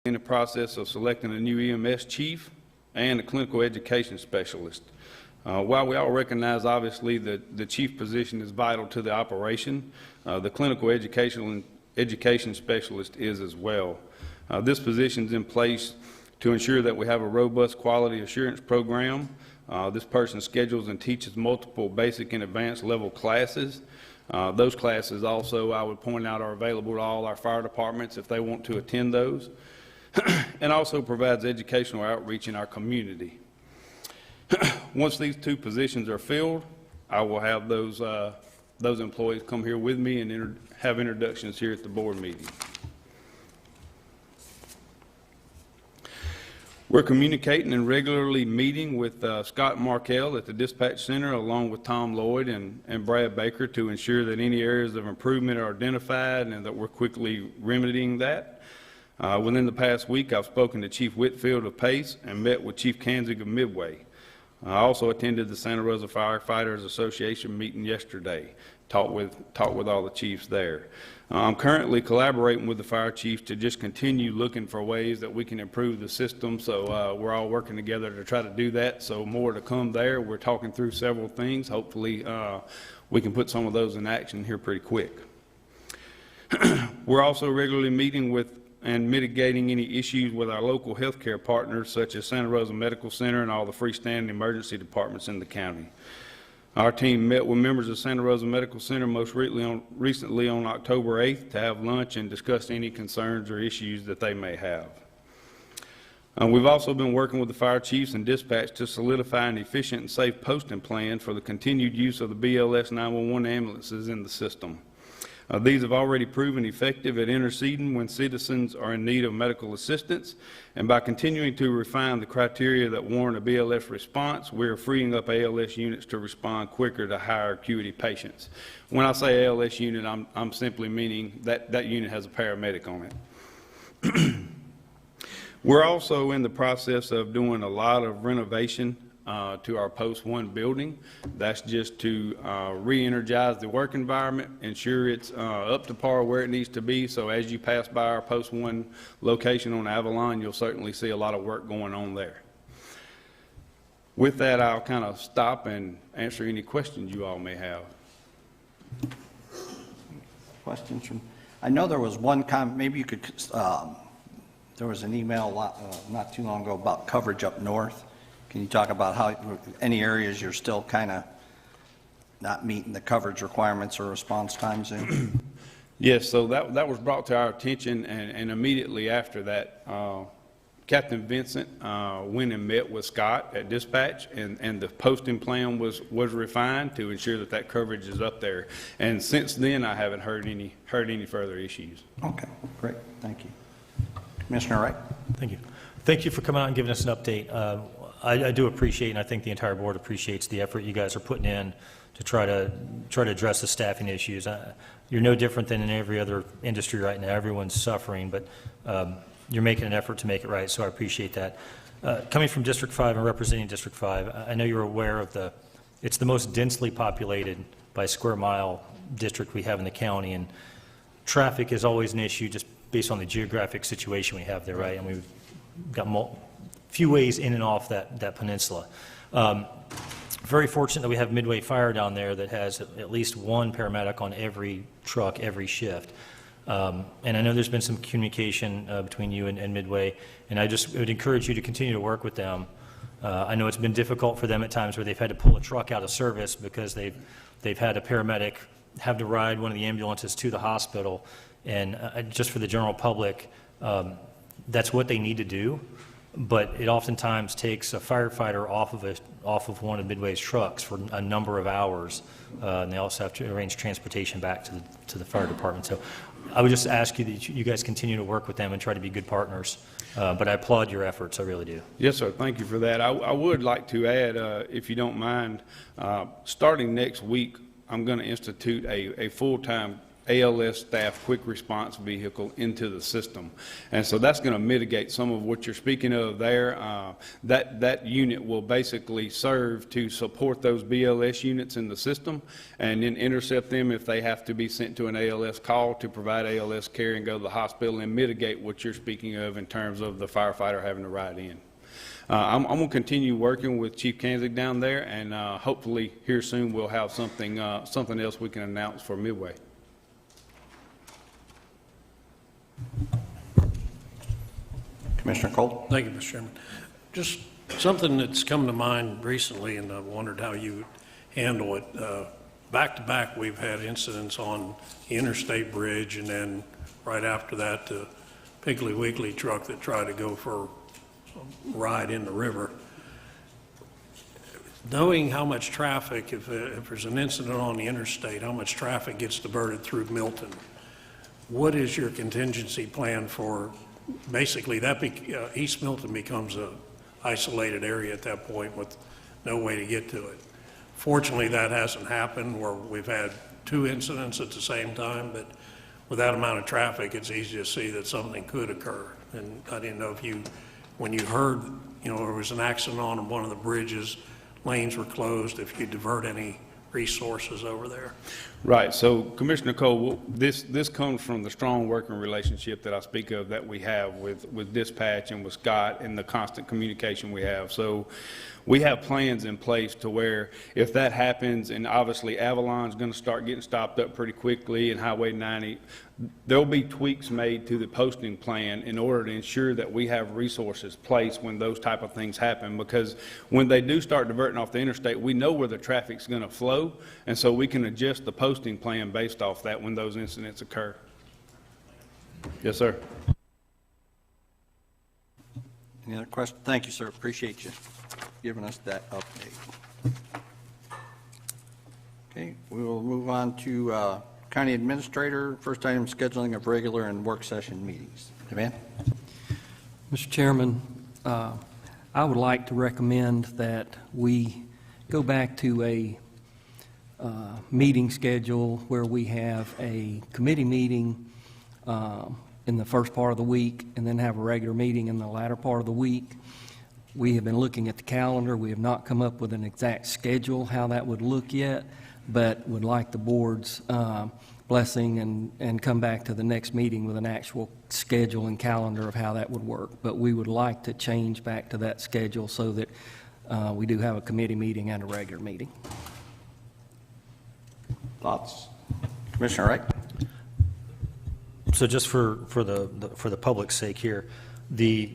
in the process of selecting a new EMS chief and a clinical education specialist. While we all recognize, obviously, that the chief position is vital to the operation, the clinical education specialist is as well. This position is in place to ensure that we have a robust quality assurance program. This person schedules and teaches multiple basic and advanced level classes. Those classes also, I would point out, are available to all our fire departments if they want to attend those, and also provides educational outreach in our community. Once these two positions are filled, I will have those employees come here with me and have introductions here at the board meeting. We're communicating and regularly meeting with Scott Markell at the dispatch center, along with Tom Lloyd and Brad Baker, to ensure that any areas of improvement are identified and that we're quickly remedying that. Within the past week, I've spoken to Chief Whitfield of Pace and met with Chief Kanzig of Midway. I also attended the Santa Rosa Firefighters Association meeting yesterday, talked with all the chiefs there. I'm currently collaborating with the fire chief to just continue looking for ways that we can improve the system, so we're all working together to try to do that. So more to come there. We're talking through several things. Hopefully we can put some of those in action here pretty quick. We're also regularly meeting with and mitigating any issues with our local healthcare partners, such as Santa Rosa Medical Center and all the freestanding emergency departments in the county. Our team met with members of Santa Rosa Medical Center most recently on October 8th to have lunch and discuss any concerns or issues that they may have. We've also been working with the fire chiefs and dispatch to solidify an efficient and safe posting plan for the continued use of the BLS 911 ambulances in the system. These have already proven effective at interceding when citizens are in need of medical assistance, and by continuing to refine the criteria that warrant a BLS response, we are freeing up ALS units to respond quicker to higher acuity patients. When I say ALS unit, I'm simply meaning that unit has a paramedic on it. We're also in the process of doing a lot of renovation to our Post 1 building. That's just to re-energize the work environment, ensure it's up to par where it needs to be. So as you pass by our Post 1 location on Avalon, you'll certainly see a lot of work going on there. With that, I'll kind of stop and answer any questions you all may have. Questions from, I know there was one comment, maybe you could, there was an email not too long ago about coverage up north. Can you talk about how any areas you're still kind of not meeting the coverage requirements or response times in? Yes, so that was brought to our attention, and immediately after that, Captain Vincent went and met with Scott at dispatch, and the posting plan was refined to ensure that coverage is up there. And since then, I haven't heard any further issues. Okay, great, thank you. Commissioner Wright. Thank you. Thank you for coming out and giving us an update. I do appreciate, and I think the entire board appreciates the effort you guys are putting in to try to address the staffing issues. You're no different than in every other industry right now. Everyone's suffering, but you're making an effort to make it right, so I appreciate that. Coming from District 5 and representing District 5, I know you're aware of it's the most densely populated by square mile district we have in the county, and traffic is always an issue just based on the geographic situation we have there, right? And we've got few ways in and off that peninsula. Very fortunate that we have Midway Fire down there that has at least one paramedic on every truck, every shift. And I know there's been some communication between you and Midway, and I just would encourage you to continue to work with them. I know it's been difficult for them at times where they've had to pull a truck out of service because they've had a paramedic have to ride one of the ambulances to the hospital, and just for the general public, that's what they need to do. But it oftentimes takes a firefighter off of one of Midway's trucks for a number of hours, and they also have to arrange transportation back to the fire department. So I would just ask you that you guys continue to work with them and try to be good partners. But I applaud your efforts, I really do. Yes, sir. Thank you for that. I would like to add, if you don't mind, starting next week, I'm going to institute a full-time ALS staff quick response vehicle into the system. And so that's going to mitigate some of what you're speaking of there. That unit will basically serve to support those BLS units in the system and then intercept them if they have to be sent to an ALS call to provide ALS care and go to the hospital, and mitigate what you're speaking of in terms of the firefighter having to ride in. I'm going to continue working with Chief Kanzig down there, and hopefully here soon we'll have something else we can announce for Midway. Commissioner Cole? Thank you, Mr. Chairman. Just something that's come to mind recently, and I wondered how you handle it. Back to back, we've had incidents on the interstate bridge, and then right after that, the Piggly Wiggly truck that tried to go for a ride in the river. Knowing how much traffic, if there's an incident on the interstate, how much traffic gets diverted through Milton, what is your contingency plan for basically that? East Milton becomes a isolated area at that point with no way to get to it. Fortunately, that hasn't happened where we've had 2 incidents at the same time, but with that amount of traffic, it's easy to see that something could occur. And I didn't know if you, when you heard, there was an accident on one of the bridges, lanes were closed, if you divert any resources over there. Right. So, Commissioner Cole, this comes from the strong working relationship that I speak of that we have with dispatch and with Scott, and the constant communication we have. So we have plans in place to where if that happens, and obviously Avalon's going to start getting stopped up pretty quickly, and Highway 90, there'll be tweaks made to the posting plan in order to ensure that we have resources placed when those type of things happen, because when they do start diverting off the interstate, we know where the traffic's going to flow, and so we can adjust the posting plan based off that when those incidents occur. Yes, sir. Any other questions? Thank you, sir. Appreciate you giving us that update. Okay, we will move on to County Administrator. First item, scheduling of regular and work session meetings. Devan? Mr. Chairman, I would like to recommend that we go back to a meeting schedule where we have a committee meeting in the first part of the week and then have a regular meeting in the latter part of the week. We have been looking at the calendar. We have not come up with an exact schedule how that would look yet, but would like the board's blessing and come back to the next meeting with an actual schedule and calendar of how that would work. But we would like to change back to that schedule so that we do have a committee meeting and a regular meeting. Thoughts? Commissioner Wright? So just for the public's sake here, the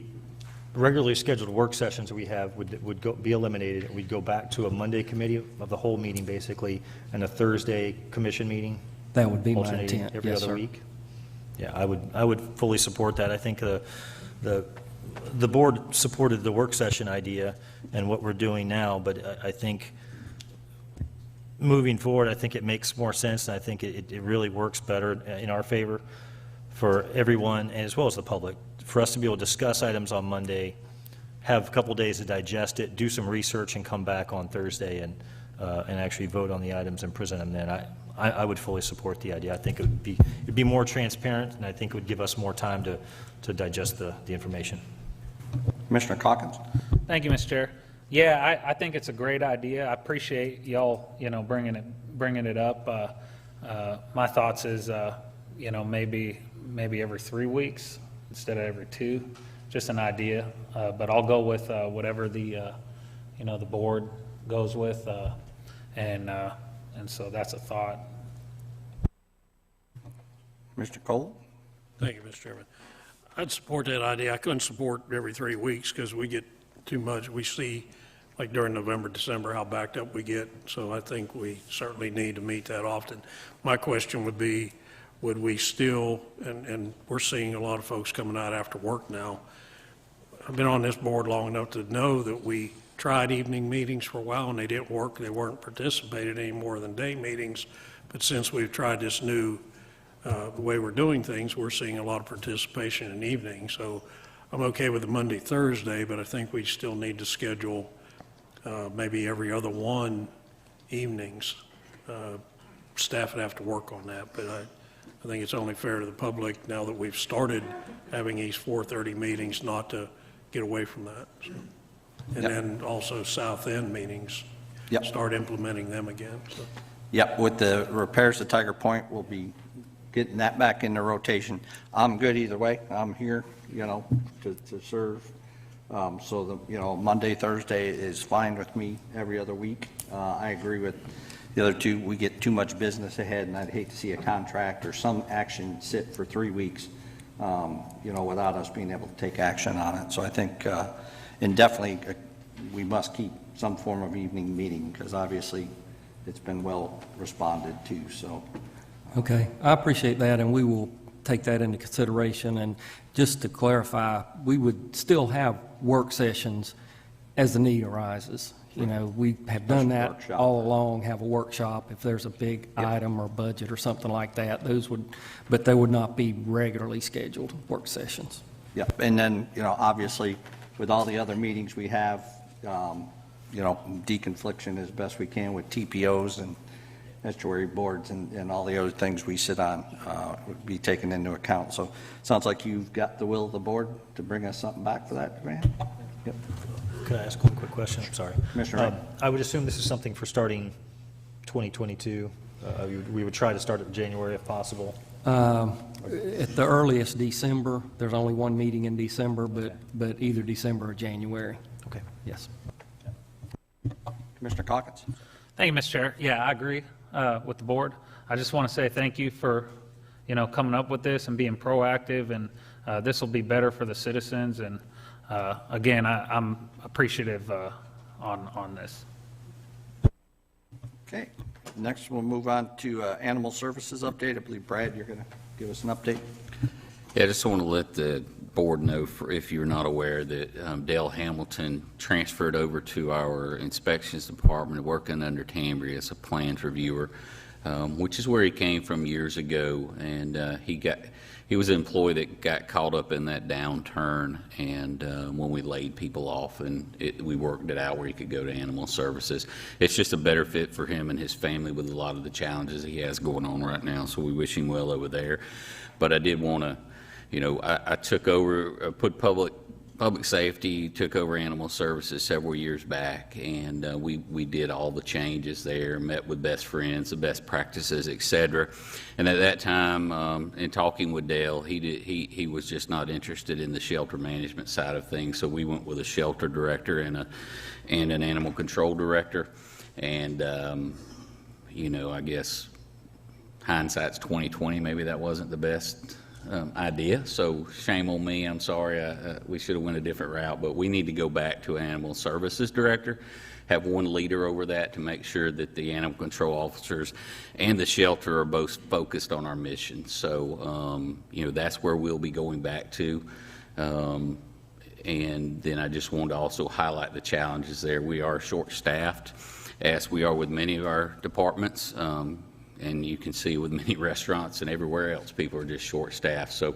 regularly scheduled work sessions that we have would be eliminated. We'd go back to a Monday committee of the whole meeting, basically, and a Thursday commission meeting. That would be my alternating intent. every Yes, other sir. week. Yeah, I would fully support that. I think the board supported the work session idea and what we're doing now, but I think moving forward, I think it makes more sense, and I think it really works better in our favor for everyone, as well as the public, for us to be able to discuss items on Monday, have a couple days to digest it, do some research, and come back on Thursday and actually vote on the items and present them then. I would fully support the idea. I think it'd be more transparent, and I think it would give us more time to digest the information. Commissioner Calkins? Thank you, Mr. Chair. Yeah, I think it's a great idea. I appreciate y'all, bringing it up. My thoughts is, maybe every 3 weeks instead of every 2. Just an idea, but I'll go with whatever the board goes with, and so that's a thought. Mr. Cole? Thank you, Mr. Chairman. I'd support that idea. I couldn't support every 3 weeks because we get too much. We see, like during November, December, how backed up we get. So I think we certainly need to meet that often. My question would be, would we still, and we're seeing a lot of folks coming out after work now. I've been on this board long enough to know that we tried evening meetings for a while and they didn't work. They weren't participated any more than day meetings. But since we've tried this new the way we're doing things, we're seeing a lot of participation in evenings. So I'm okay with the Monday, Thursday, but I think we still need to schedule maybe every other one evenings. Staff would have to work on that, but I think it's only fair to the public, now that we've started having these 4:30 meetings, not to get away from that. So. And Yep. then also South End meetings, Yep. start implementing them again, so. Yep, with the repairs to Tiger Point, we'll be getting that back into rotation. I'm good either way. I'm here, to serve. So Monday, Thursday is fine with me every other week. I agree with the other two. We get too much business ahead, and I'd hate to see a contract or some action sit for 3 weeks, without us being able to take action on it. So I think, and definitely, we must keep some form of evening meeting, because obviously it's been well responded to, so. Okay, I appreciate that, and we will take that into consideration. And just to clarify, we would still have work sessions as the need arises. We have done that Workshop. all along, have a workshop if there's a big item or budget or something like that. But they would not be regularly scheduled work sessions. Yep, and then, obviously, with all the other meetings we have, deconfliction as best we can with TPOs and estuary boards and all the other things we sit on would be taken into account. So sounds like you've got the will of the board to bring us something back for that, Grant? Yep. Could I ask one quick question? I'm sorry. Commissioner Wright. I would assume this is something for starting 2022. We would try to start it in January if possible. At the earliest, December. There's only one meeting in December, but either December or January. Okay. Yes. Commissioner Calkins. Thank you, Mr. Chair. Yeah, I agree with the board. I just want to say thank you for, coming up with this and being proactive, and this will be better for the citizens. And again, I'm appreciative on this. Okay, next we'll move on to Animal Services update. I believe, Brad, you're going to give us an update. Yeah, I just want to let the board know, if you're not aware, that Dale Hamilton transferred over to our inspections department, working under Tambry as a plans reviewer, which is where he came from years ago. And he was an employee that got caught up in that downturn, and when we laid people off, and we worked it out where he could go to Animal Services. It's just a better fit for him and his family with a lot of the challenges he has going on right now, so we wish him well over there. But I did want to, I took over, put public safety, took over Animal Services several years back, and we did all the changes there, met with best friends, the best practices, et cetera. And at that time, in talking with Dale, he was just not interested in the shelter management side of things, so we went with a shelter director and an animal control director. And I guess hindsight's 20/20. Maybe that wasn't the best idea, so shame on me. I'm sorry. We should have went a different route, but we need to go back to Animal Services Director, have one leader over that to make sure that the animal control officers and the shelter are both focused on our mission. So, that's where we'll be going back to. And then I just wanted to also highlight the challenges there. We are short-staffed, as we are with many of our departments. And you can see with many restaurants and everywhere else, people are just short-staffed. So,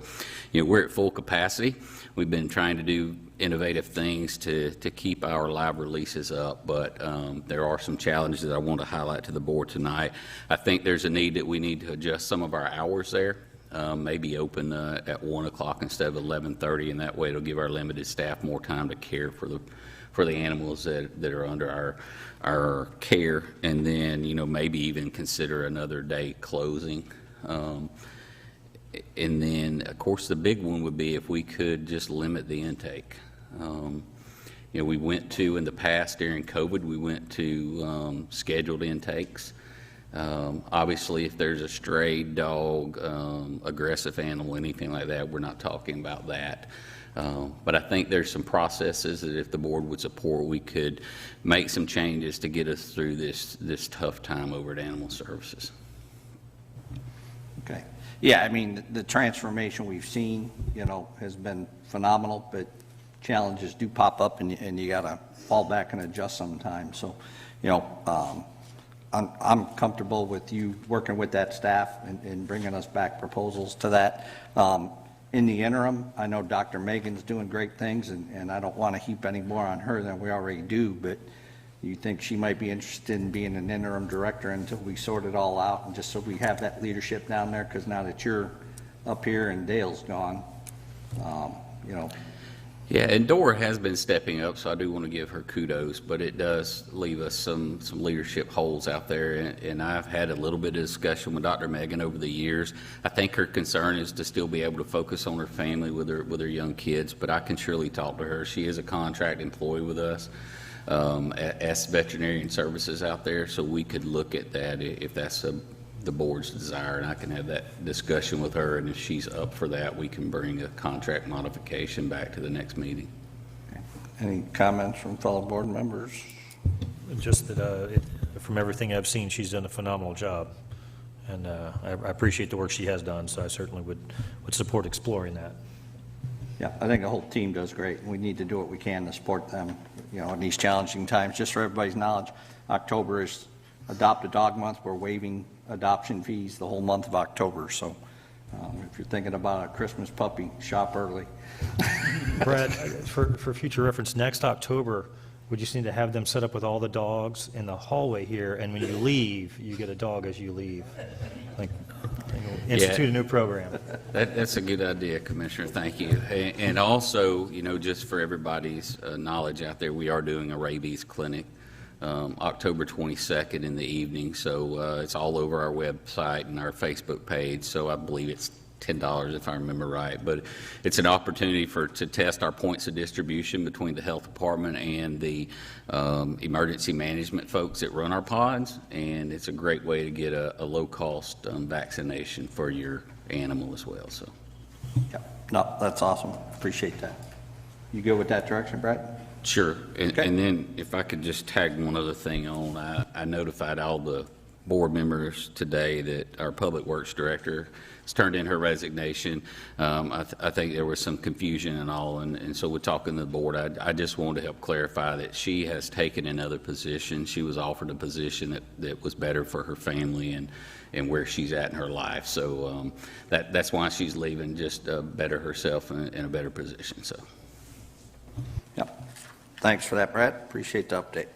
we're at full capacity. We've been trying to do innovative things to keep our live releases up, but there are some challenges that I want to highlight to the board tonight. I think there's a need that we need to adjust some of our hours there. Maybe open at 1 o'clock instead of 11:30, and that way it'll give our limited staff more time to care for the animals that are under our care, and then maybe even consider another day closing. And then of course the big one would be if we could just limit the intake. We went to, in the past during COVID, we went to scheduled intakes. Obviously, if there's a stray dog, aggressive animal, anything like that, we're not talking about that. But I think there's some processes that if the board would support, we could make some changes to get us through this tough time over at Animal Services. Okay. Yeah, I mean, the transformation we've seen, has been phenomenal, but challenges do pop up, and you got to fall back and adjust sometimes. So, I'm comfortable with you working with that staff and bringing us back proposals to that. In the interim, I know Dr. Megan's doing great things, and I don't want to heap any more on her than we already do, but you think she might be interested in being an interim director until we sort it all out, and just so we have that leadership down there, because now that you're up here and Dale's gone, you know, Yeah, and Dora has been stepping up, so I do want to give her kudos, but it does leave us some leadership holes out there, and I've had a little bit of discussion with Dr. Megan over the years. I think her concern is to still be able to focus on her family with her young kids, but I can surely talk to her. She is a contract employee with us as veterinarian services out there, so we could look at that if that's the board's desire, and I can have that discussion with her, and if she's up for that, we can bring a contract modification back to the next meeting. any comments from fellow board members? Just that, from everything I've seen, she's done a phenomenal job, and I appreciate the work she has done, so I certainly would support exploring that. Yeah, I think the whole team does great. We need to do what we can to support them, you know, in these challenging times. Just for everybody's knowledge, October is Adopt a Dog Month. We're waiving adoption fees the whole month of October, so if you're thinking about a Christmas puppy, shop early. Brad, for future reference, next October, we just need to have them set up with all the dogs in the hallway here, and when you leave, you get a dog as you leave. Like, institute a new program. That's a good idea, Commissioner, thank you. And also, you know, just for everybody's knowledge out there, we are doing a rabies clinic October 22nd in the evening, so it's all over our website and our Facebook page, so I believe it's $10 if I remember right, but it's an opportunity to test our points of distribution between the health department and the emergency management folks that run our pods, and it's a great way to get a low-cost vaccination for your animal as well. So, Yeah, no, that's awesome. Appreciate that. You good with that direction, Brad? sure. And, Okay. and then if I could just tag one other thing on, I notified all the board members today that our public works director has turned in her resignation. I think there was some confusion and all, and so we're talking to the board. I just wanted to help clarify that she has taken another position. She was offered a position that was better for her family and where she's at in her life. So that's why she's leaving, just better herself in a better position. So. Yep. Thanks for that, Brad. Appreciate the update.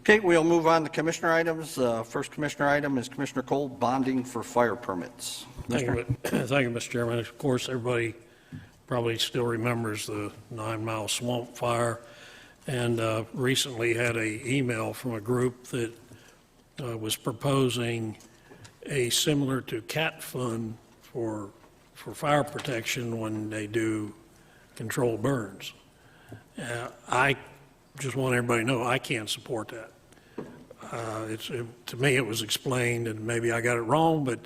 Okay, we'll move on to commissioner items. First commissioner item is Commissioner Cole, bonding for fire permits. Thank you, Mr. Chairman. Of course, everybody probably still remembers the 9 Mile Swamp Fire, and recently had an email from a group that was proposing a similar to CAT fund for fire protection when they do controlled burns. I just want everybody to know I can't support that. To me, it was explained, and maybe I got it wrong, but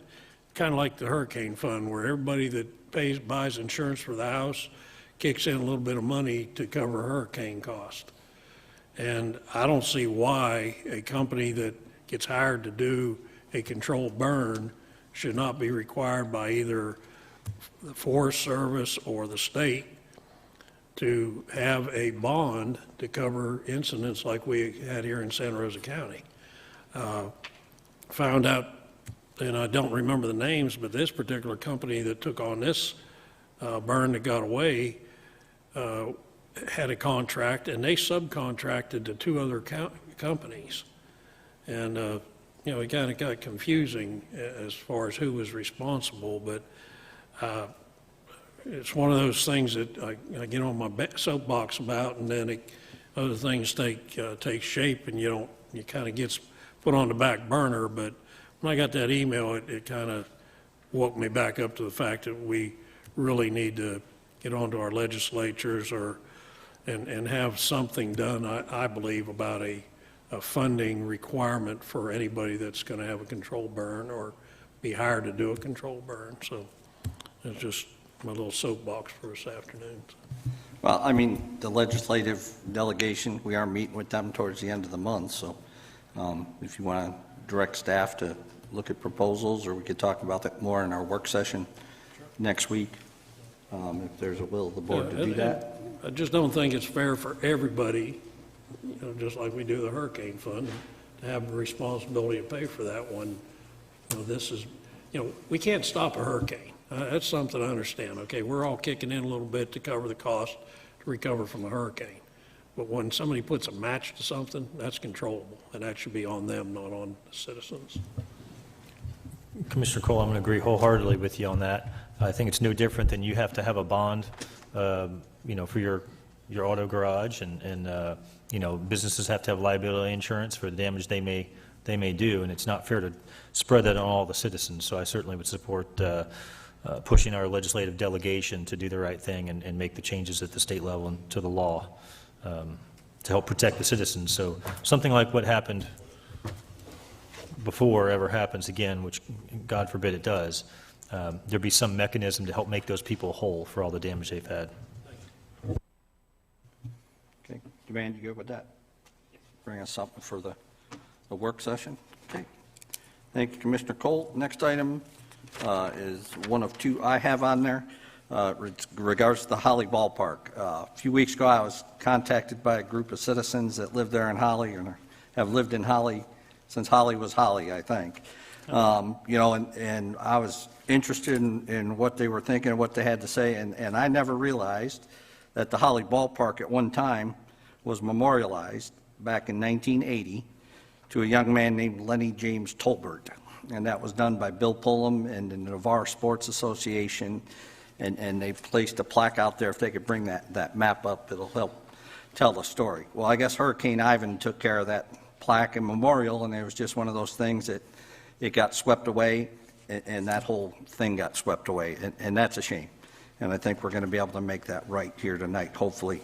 kind of like the hurricane fund, where everybody that buys insurance for the house kicks in a little bit of money to cover hurricane cost. And I don't see why a company that gets hired to do a controlled burn should not be required by either the Forest Service or the state to have a bond to cover incidents like we had here in Santa Rosa County. Found out, and I don't remember the names, but this particular company that took on this burn that got away had a contract, and they subcontracted to 2 other companies. And, you know, it kind of got confusing as far as who was responsible, but it's one of those things that I get on my soapbox about, and then other things take shape, and you kind of gets put on the back burner. But when I got that email, it kind of woke me back up to the fact that we really need to get onto our legislatures and have something done, I believe, about a funding requirement for anybody that's going to have a controlled burn or be hired to do a controlled burn. So it's just my little soapbox for this afternoon. Well, I mean, the legislative delegation, we are meeting with them towards the end of the month, so if you want to direct staff to look at proposals, or we could talk about that more in our work session next week, if there's a will of the board to do that. I just don't think it's fair for everybody, you know, just like we do the hurricane fund, to have the responsibility to pay for that one. You know, this is, you know, we can't stop a hurricane. That's something I understand. Okay, we're all kicking in a little bit to cover the cost to recover from a hurricane. But when somebody puts a match to something, that's controllable, and that should be on them, not on the citizens. Commissioner Cole, I'm going to agree wholeheartedly with you on that. I think it's no different than you have to have a bond, for your auto garage, and businesses have to have liability insurance for the damage they may do, and it's not fair to spread that on all the citizens. So I certainly would support pushing our legislative delegation to do the right thing and make the changes at the state level and to the law to help protect the citizens. So something like what happened before ever happens again, which God forbid it does, there be some mechanism to help make those people whole for all the damage they've had. Okay, Joanne, you good with that? Bring us something for the work session? Okay. Thank you, Commissioner Cole. Next item is one of two I have on there. Regards to the Holly Ballpark. A few weeks ago, I was contacted by a group of citizens that live there in Holly, and have lived in Holly since Holly was Holly, I think. And I was interested in what they were thinking, what they had to say, and I never realized that the Holly Ballpark at one time was memorialized back in 1980 to a young man named Lenny James Tolbert. And that was done by Bill Pullum and the Navarre Sports Association, and they placed a plaque out there. If they could bring that map up, it'll help tell the story. Well, I guess Hurricane Ivan took care of that plaque and memorial, and it was just one of those things that it got swept away, and that whole thing got swept away, and that's a shame. And I think we're going to be able to make that right here tonight, hopefully,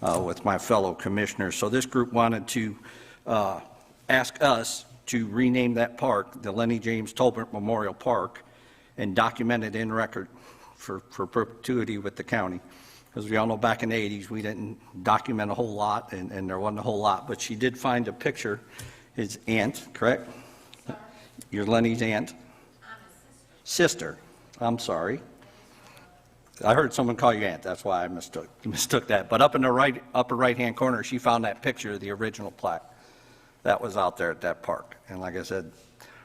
with my fellow commissioners. So this group wanted to ask us to rename that park the Lenny James Tolbert Memorial Park and document it in record for perpetuity with the county. Because we all know back in the 80s, we didn't document a whole lot, and there wasn't a whole lot, but she did find a picture. His aunt, correct? Sorry? Your Lenny's aunt? I'm a sister. I'm sorry. I heard someone call you aunt, that's why I mistook that. But up in the upper right-hand corner, she found that picture of the original plaque that was out there at that park. And like I said,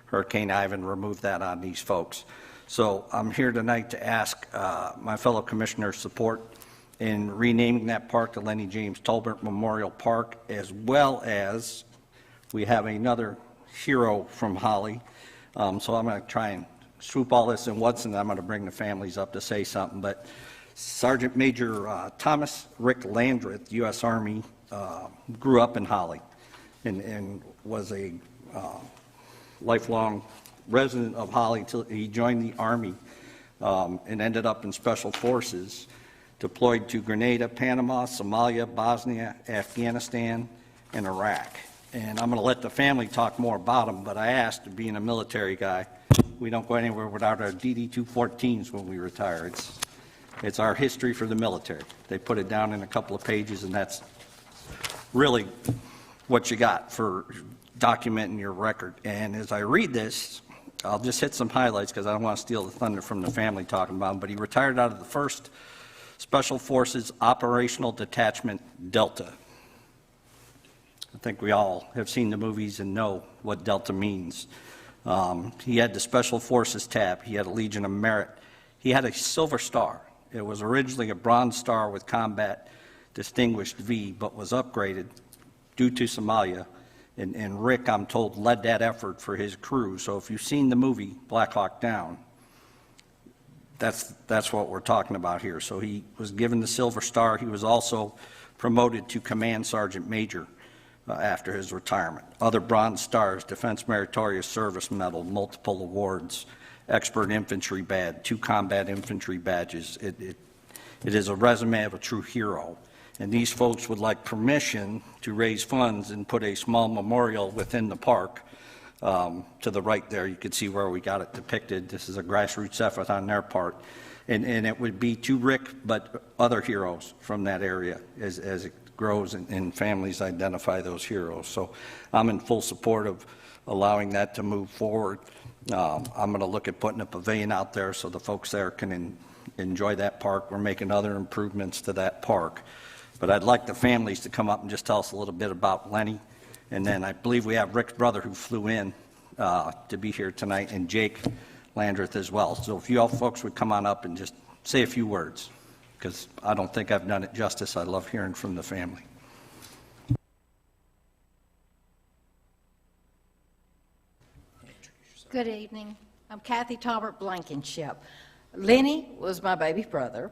Hurricane Ivan removed that on these folks. So I'm here tonight to ask my fellow commissioners' support in renaming that park to Lenny James Tolbert Memorial Park, as well as we have another hero from Holly. So I'm going to try and swoop all this in once, and I'm going to bring the families up to say something. But Sergeant Major Thomas Rick Landreth, U.S. Army, grew up in Holly and was a lifelong resident of Holly until he joined the Army and ended up in Special Forces, deployed to Grenada, Panama, Somalia, Bosnia, Afghanistan, and Iraq. And I'm going to let the family talk more about him, but I asked, being a military guy, we don't go anywhere without our DD-214s when we retire. It's our history for the military. They put it down in a couple of pages, and that's really what you got for documenting your record. And as I read this, I'll just hit some highlights because I don't want to steal the thunder from the family talking about him, but he retired out of the 1st Special Forces Operational Detachment Delta. I think we all have seen the movies and know what Delta means. He had the Special Forces tab. He had a Legion of Merit. He had a Silver Star. It was originally a Bronze Star with Combat Distinguished V, but was upgraded due to Somalia. And Rick, I'm told, led that effort for his crew. So if you've seen the movie Black Hawk Down, that's what we're talking about here. So he was given the Silver Star. He was also promoted to Command Sergeant Major after his retirement. Other Bronze Stars: Defense Meritorious Service Medal, multiple awards, Expert Infantry Badge, 2 Combat Infantry Badges. It is a resume of a true hero. And these folks would like permission to raise funds and put a small memorial within the park. To the right there, you can see where we got it depicted. This is a grassroots effort on their part. And it would be to Rick, but other heroes from that area as it grows and families identify those heroes. So I'm in full support of allowing that to move forward. I'm going to look at putting a pavilion out there so the folks there can enjoy that park. We're making other improvements to that park. But I'd like the families to come up and just tell us a little bit about Lenny. And then I believe we have Rick's brother who flew in to be here tonight, and Jake Landreth as well. So if you all folks would come on up and just say a few words, because I don't think I've done it justice. I love hearing from the family. Good evening. I'm Kathy Talbert Blankenship. Lenny was my baby brother,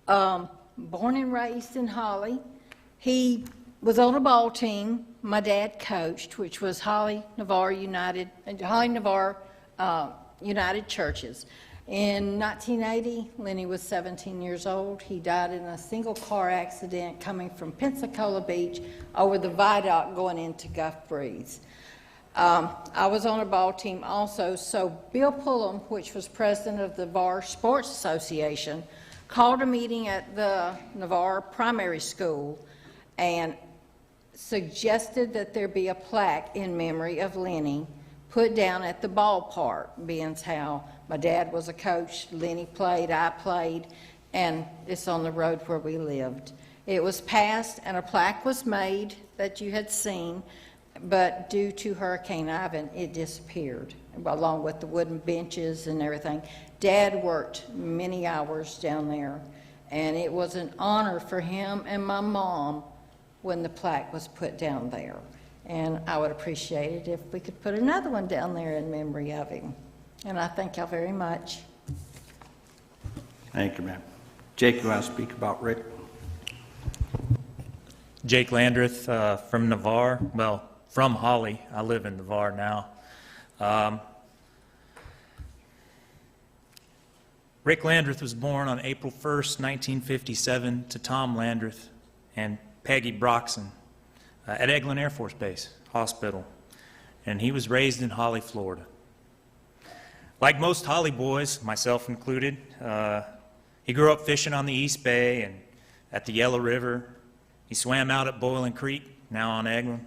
born and raised in Holly. He was on a ball team my dad coached, which was Holly Navarre United Churches. In 1980, Lenny was 17 years old. He died in a single car accident coming from Pensacola Beach over the viaduct going into Gulf Breeze. I was on a ball team also, so Bill Pullum, which was president of the Navarre Sports Association, called a meeting at the Navarre Primary School and suggested that there be a plaque in memory of Lenny put down at the ballpark, being how my dad was a coach, Lenny played, I played, and it's on the road where we lived. It was passed and a plaque was made that you had seen, but due to Hurricane Ivan, it disappeared, along with the wooden benches and everything. Dad worked many hours down there, and it was an honor for him and my mom when the plaque was put down there. And I would appreciate it if we could put another one down there in memory of him. And I thank y'all very much. Thank you, ma'am. Jake, you want to speak about Rick? Jake Landreth from Navarre, well, from Holly. I live in Navarre now. Rick Landreth was born on April 1st, 1957 to Tom Landreth and Peggy Broxson at Eglin Air Force Base Hospital, and he was raised in Holly, Florida. Like most Holly boys, myself included, he grew up fishing on the East Bay and at the Yellow River. He swam out at Boiling Creek, now on Eglin,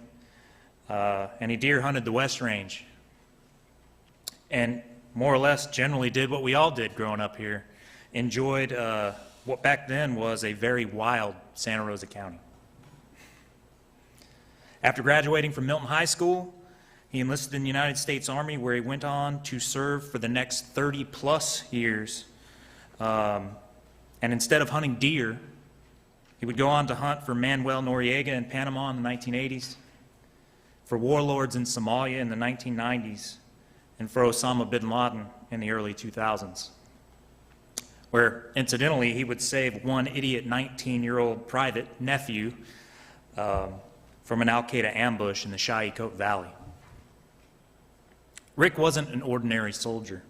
and he deer hunted the West Range, and more or less generally did what we all did growing up here, enjoyed what back then was a very wild Santa Rosa County. After graduating from Milton High School, he enlisted in the United States Army, where he went on to serve for the next 30-plus years. And instead of hunting deer, he would go on to hunt for Manuel Noriega in Panama in the 1980s, for warlords in Somalia in the 1990s, and for Osama bin Laden in the early 2000s, where, incidentally, he would save one idiot 19-year-old private nephew from an al-Qaeda ambush in the Shahikot Valley. Rick wasn't an ordinary soldier.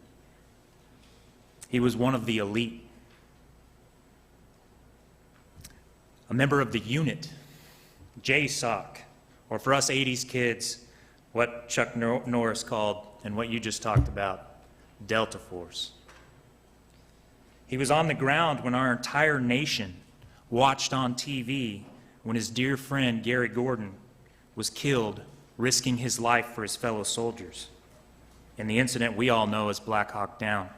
He was one of the elite. A member of the unit, JSOC, or for us 80s kids, what Chuck Norris called, and what you just talked about, Delta Force. He was on the ground when our entire nation watched on TV when his dear friend Gary Gordon was killed, risking his life for his fellow soldiers in the incident we all know as Black Hawk Down.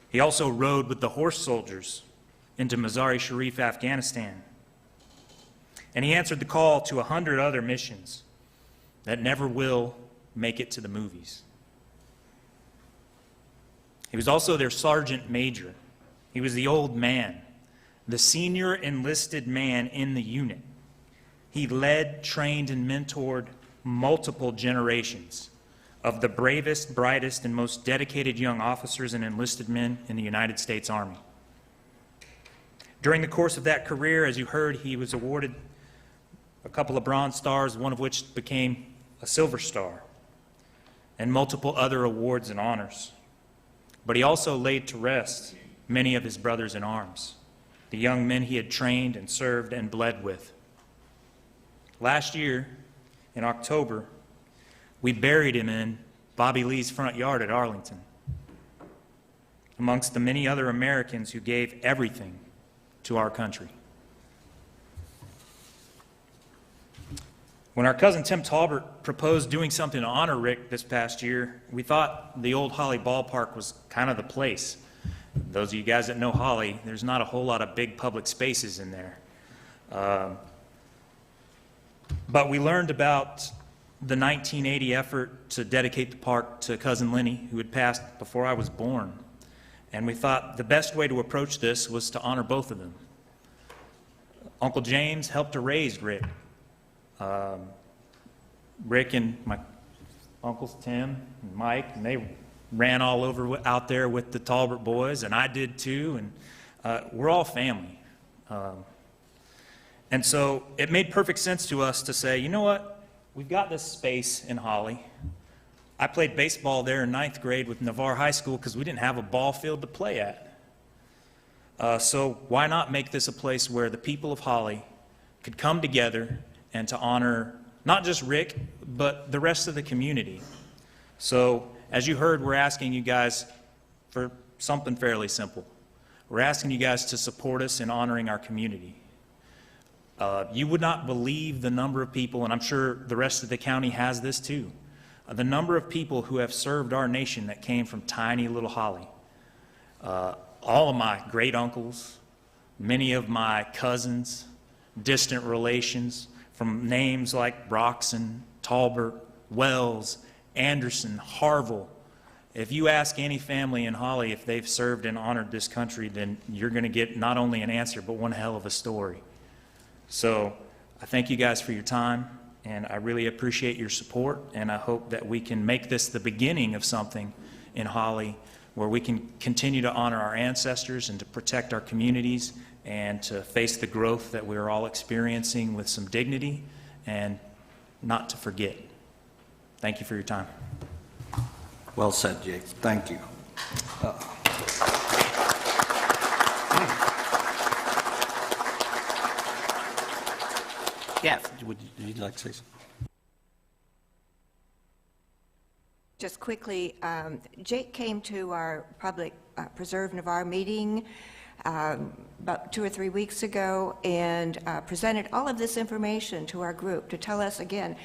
He also rode with the horse soldiers into Mazar-e-Sharif, Afghanistan, and he answered the call to 100 other missions that never will make it to the movies. He was also their sergeant major. He was the old man, the senior enlisted man in the unit. He led, trained, and mentored multiple generations of the bravest, brightest, and most dedicated young officers and enlisted men in the United States Army. During the course of that career, as you heard, he was awarded a couple of Bronze Stars, one of which became a Silver Star, and multiple other awards and honors. But he also laid to rest many of his brothers in arms, the young men he had trained and served and bled with. Last year, in October, we buried him in Bobby Lee's front yard at Arlington, amongst the many other Americans who gave everything to our country. When our cousin Tim Talbert proposed doing something to honor Rick this past year, we thought the old Holly ballpark was kind of the place. Those of you guys that know Holly, there's not a whole lot of big public spaces in there. But we learned about the 1980 effort to dedicate the park to cousin Lenny, who had passed before I was born. And we thought the best way to approach this was to honor both of them. Uncle James helped to raise Rick. Rick and my Uncles Tim and Mike, and they ran all over out there with the Talbot boys, and I did too, and we're all family. And so it made perfect sense to us to say, you know what, we've got this space in Holly. I played baseball there in 9th grade with Navarre High School because we didn't have a ball field to play at. So why not make this a place where the people of Holly could come together and to honor not just Rick, but the rest of the community. So as you heard, we're asking you guys for something fairly simple. We're asking you guys to support us in honoring our community. You would not believe the number of people, and I'm sure the rest of the county has this too, the number of people who have served our nation that came from tiny little Holly. All of my great uncles, many of my cousins, distant relations, from names like Broxton, Talbot, Wells, Anderson, Harville. If you ask any family in Holly if they've served and honored this country, then you're going to get not only an answer, but one hell of a story. So I thank you guys for your time, and I really appreciate your support, and I hope that we can make this the beginning of something in Holly where we can continue to honor our ancestors and to protect our communities and to face the growth that we're all experiencing with some dignity and not to forget. Thank you for your time. Well said, Jake. Thank you. Yeah, would you like to say something? Just quickly, Jake came to our public Preserve Navarre meeting about 2 or 3 weeks ago and presented all of this information to our group to tell us again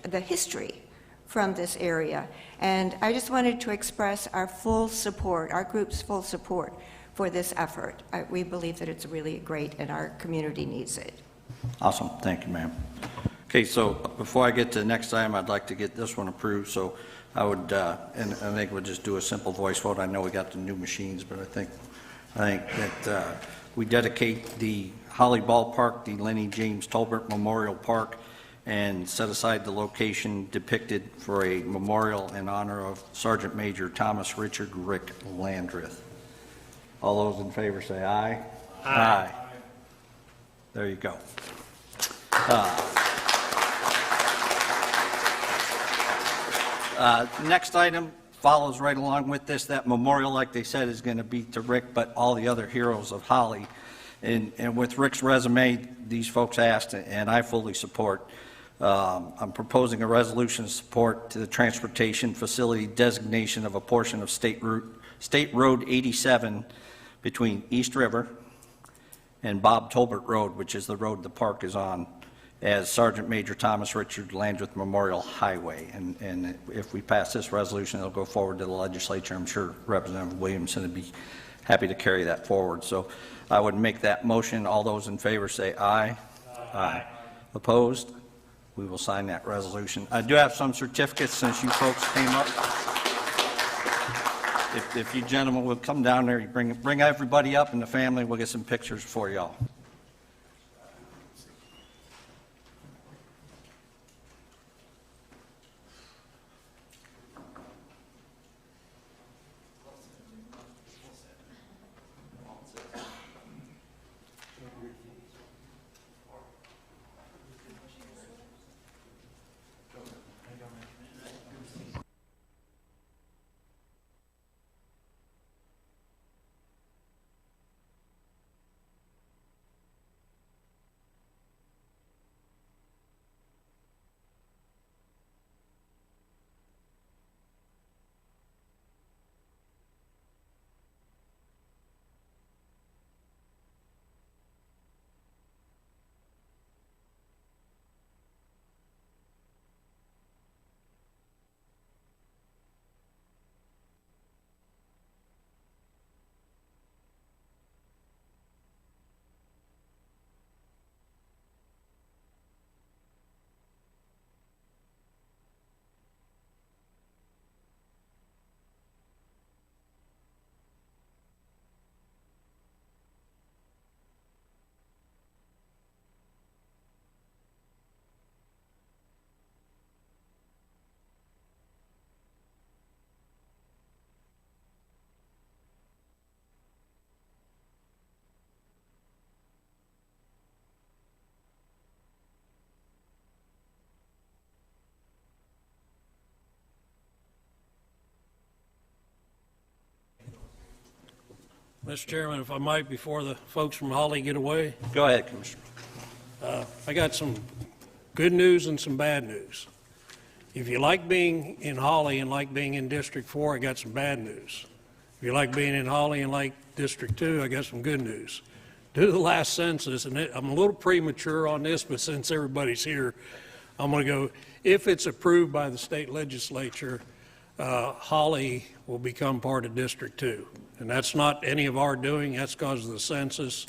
the history from this area. And I just wanted to express our full support, our group's full support for this effort. We believe that it's really great and our community needs it. Awesome. Thank you, ma'am. Okay, so before I get to the next item, I'd like to get this one approved. So I would, and I think we'll just do a simple voice vote. I know we got the new machines, but I think that we dedicate the Holly Ballpark, the Lenny James Tolbert Memorial Park, and set aside the location depicted for a memorial in honor of Sergeant Major Thomas Richard Rick Landreth. All those in favor say aye. Aye. There you go. Next item follows right along with this. That memorial, like they said, is going to be to Rick, but all the other heroes of Holly. And with Rick's resume, these folks asked, and I fully support. I'm proposing a resolution of support to the transportation facility designation of a portion of State Road 87 between East River and Bob Tolbert Road, which is the road the park is on, as Sergeant Major Thomas Richard Landreth Memorial Highway. And if we pass this resolution, it'll go forward to the legislature. I'm sure Representative Williamson would be happy to carry that forward. So I would make that motion. All those in favor say aye. Aye. Opposed? We will sign that resolution. I do have some certificates since you folks came up. If you gentlemen will come down there, you bring everybody up and the family, we'll get some pictures for y'all. Mr. Chairman, if I might, before the folks from Holly get away, Go ahead, Commissioner. I got some good news and some bad news. If you like being in Holly and like being in District 4, I got some bad news. If you like being in Holly and like District 2, I got some good news. Due to the last census, and I'm a little premature on this, but since everybody's here, I'm going to go, if it's approved by the state legislature, Holly will become part of District 2. And that's not any of our doing, that's because of the census.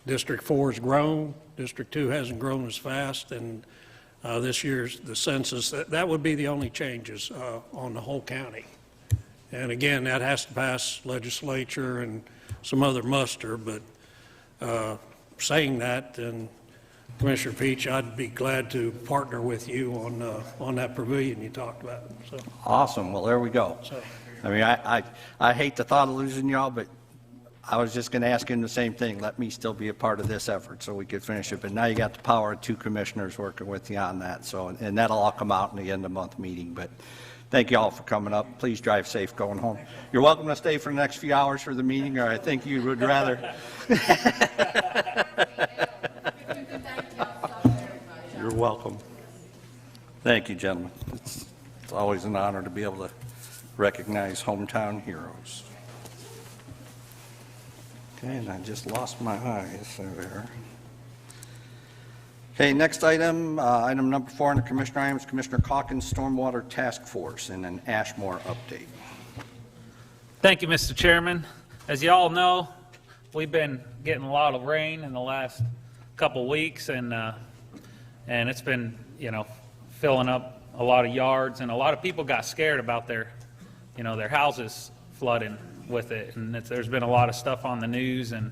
District 4 has grown, District 2 hasn't grown as fast, and this year's the census, that would be the only changes on the whole county. And again, that has to pass legislature and some other muster, but saying that, and Commissioner Peach, I'd be glad to partner with you on that pavilion you talked about. So, Awesome, well, there we go. so I mean, I hate the thought of losing y'all, but I was just going to ask him the same thing. Let me still be a part of this effort so we could finish it. But now you got the power of 2 commissioners working with you on that. So, and that'll all come out in the end of the month meeting. But thank you all for coming up. Please drive safe going home. You're welcome to stay for the next few hours for the meeting, or I think you would rather. You're welcome. Thank you, gentlemen. It's always an honor to be able to recognize hometown heroes. Okay, and I just lost my eyes there. Okay, next item, item number 4 on the Commissioner items, Commissioner Calkins Stormwater Task Force and an Ashmore update. Thank you, Mr. Chairman. As you all know, we've been getting a lot of rain in the last couple weeks, and it's been, filling up a lot of yards, and a lot of people got scared about their houses flooding with it, and there's been a lot of stuff on the news, and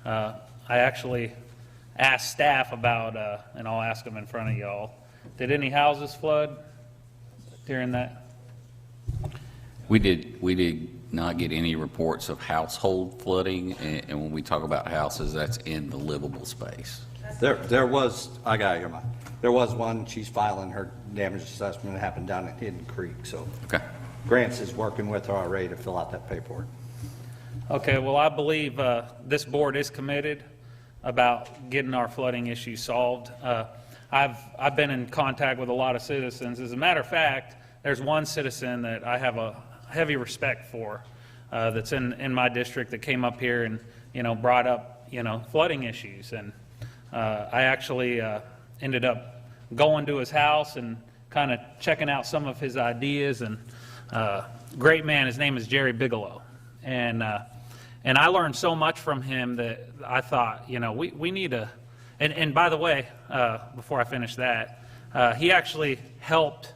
I actually asked staff about, and I'll ask them in front of y'all, did any houses flood during that? We did not get any reports of household flooding, and when we talk about houses, that's in the livable space. There was, I got your mind. There was one, she's filing her damage assessment, it happened down at Hidden Creek, so Okay. Grants is working with her already to fill out that paperwork. Okay, well, I believe this board is committed about getting our flooding issue solved. I've been in contact with a lot of citizens. As a matter of fact, there's one citizen that I have a heavy respect for that's in my district that came up here and, brought up, flooding issues. And I actually ended up going to his house and kind of checking out some of his ideas. And great man, his name is Jerry Bigelow. And I learned so much from him that I thought, we need to, and by the way, before I finish that, he actually helped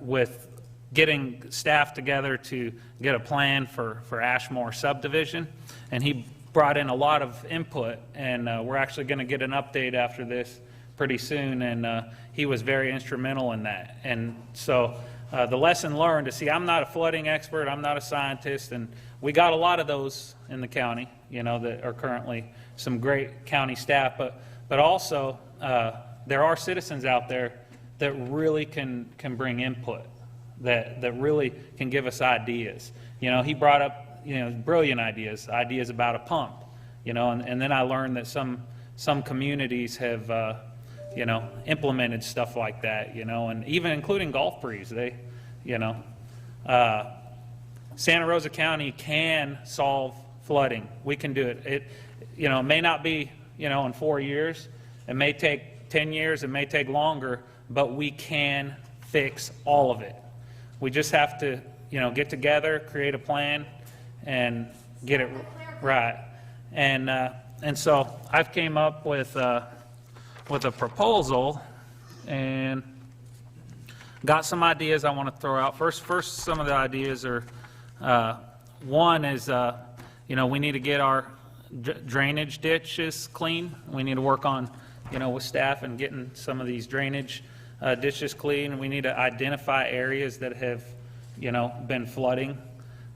with getting staff together to get a plan for Ashmore subdivision, and he brought in a lot of input, and we're actually going to get an update after this pretty soon, and he was very instrumental in that. And so the lesson learned is, see, I'm not a flooding expert, I'm not a scientist, and we got a lot of those in the county, that are currently some great county staff, but also there are citizens out there that really can bring input, that really can give us ideas. He brought up, brilliant ideas about a pump, and then I learned that some communities have, implemented stuff like that, and even including Gulf Breeze, Santa Rosa County can solve flooding. We can do it. It may not be, in 4 years. It may take 10 years. It may take longer, but we can fix all of it. We just have to, get together, create a plan, and get it right. And so I've came up with a proposal and got some ideas I want to throw out. First, some of the ideas are, one is, we need to get our drainage ditches clean. We need to work on, with staff and getting some of these drainage ditches clean. We need to identify areas that have, been flooding.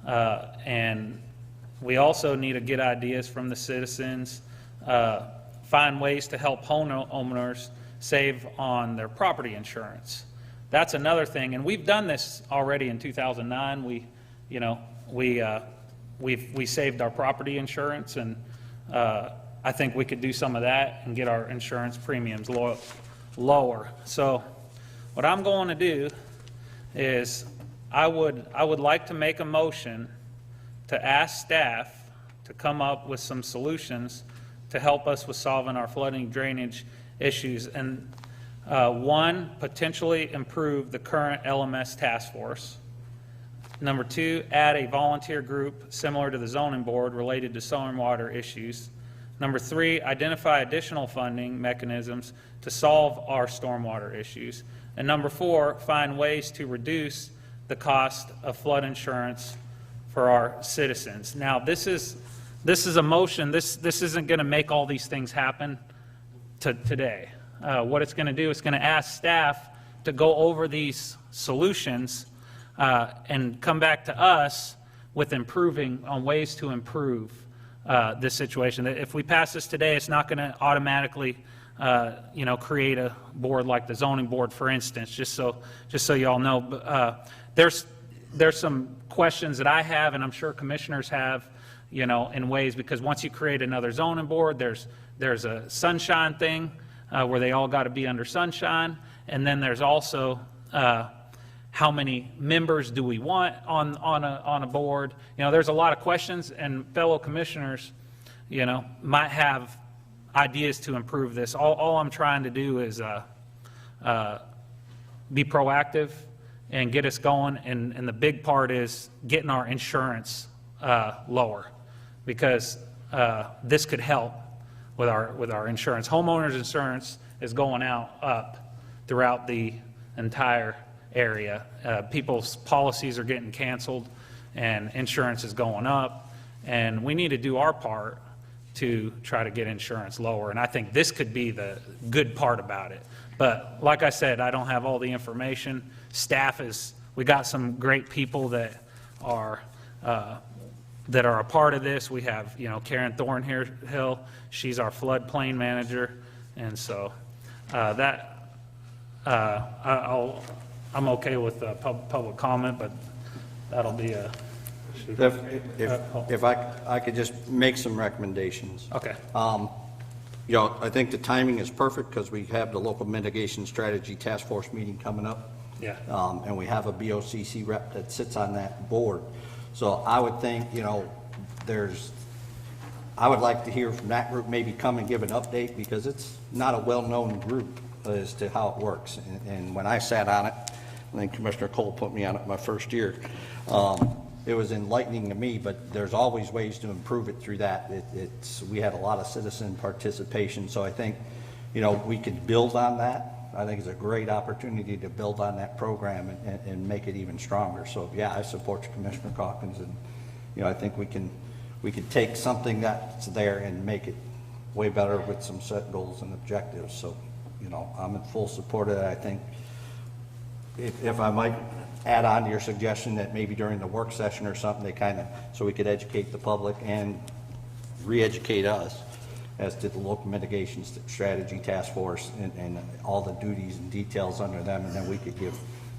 And we also need to get ideas from the citizens, find ways to help homeowners save on their property insurance. That's another thing, and we've done this already in 2009. We we saved our property insurance, and I think we could do some of that and get our insurance premiums lower. So what I'm going to do is I would like to make a motion to ask staff to come up with some solutions to help us with solving our flooding drainage issues. And one, potentially improve the current LMS task force. Number two, add a volunteer group similar to the zoning board related to stormwater issues. Number three, identify additional funding mechanisms to solve our stormwater issues. And number four, find ways to reduce the cost of flood insurance for our citizens. Now, this is a motion. This isn't going to make all these things happen today. What it's going to do is going to ask staff to go over these solutions and come back to us with improving on ways to improve this situation. If we pass this today, it's not going to automatically create a board like the zoning board, for instance, just so you all know. But, there's some questions that I have, and I'm sure commissioners have, in ways, because once you create another zoning board, there's a sunshine thing where they all got to be under sunshine, and then there's also how many members do we want on a board. There's a lot of questions, and fellow commissioners, might have ideas to improve this. All I'm trying to do is be proactive and get us going, and the big part is getting our insurance lower, because this could help with our insurance. Homeowners insurance is going up throughout the entire area. People's policies are getting canceled, and insurance is going up, and we need to do our part to try to get insurance lower, and I think this could be the good part about it. But like I said, I don't have all the information. We got some great people that are a part of this. We have, Karen Thornhill, she's our floodplain manager, and so I'm okay with public comment, but that'll be a. If I could just make some recommendations. Okay. I think the timing is perfect because we have the local mitigation strategy task force meeting coming up. Yeah. And we have a BOCC rep that sits on that board. So I would think, I would like to hear from that group, maybe come and give an update, because it's not a well-known group as to how it works. And when I sat on it, I think Commissioner Cole put me on it my first year, it was enlightening to me, but there's always ways to improve it through that. We had a lot of citizen participation, so I think, we could build on that. I think it's a great opportunity to build on that program and make it even stronger. So, yeah, I support you, Commissioner Calkins, and, I think we can take something that's there and make it way better with some set goals and objectives. So, I'm in full support of that. I think if I might add on to your suggestion that maybe during the work session or something, so we could educate the public and re-educate us as to the local mitigation strategy task force and all the duties and details under them, and then we could give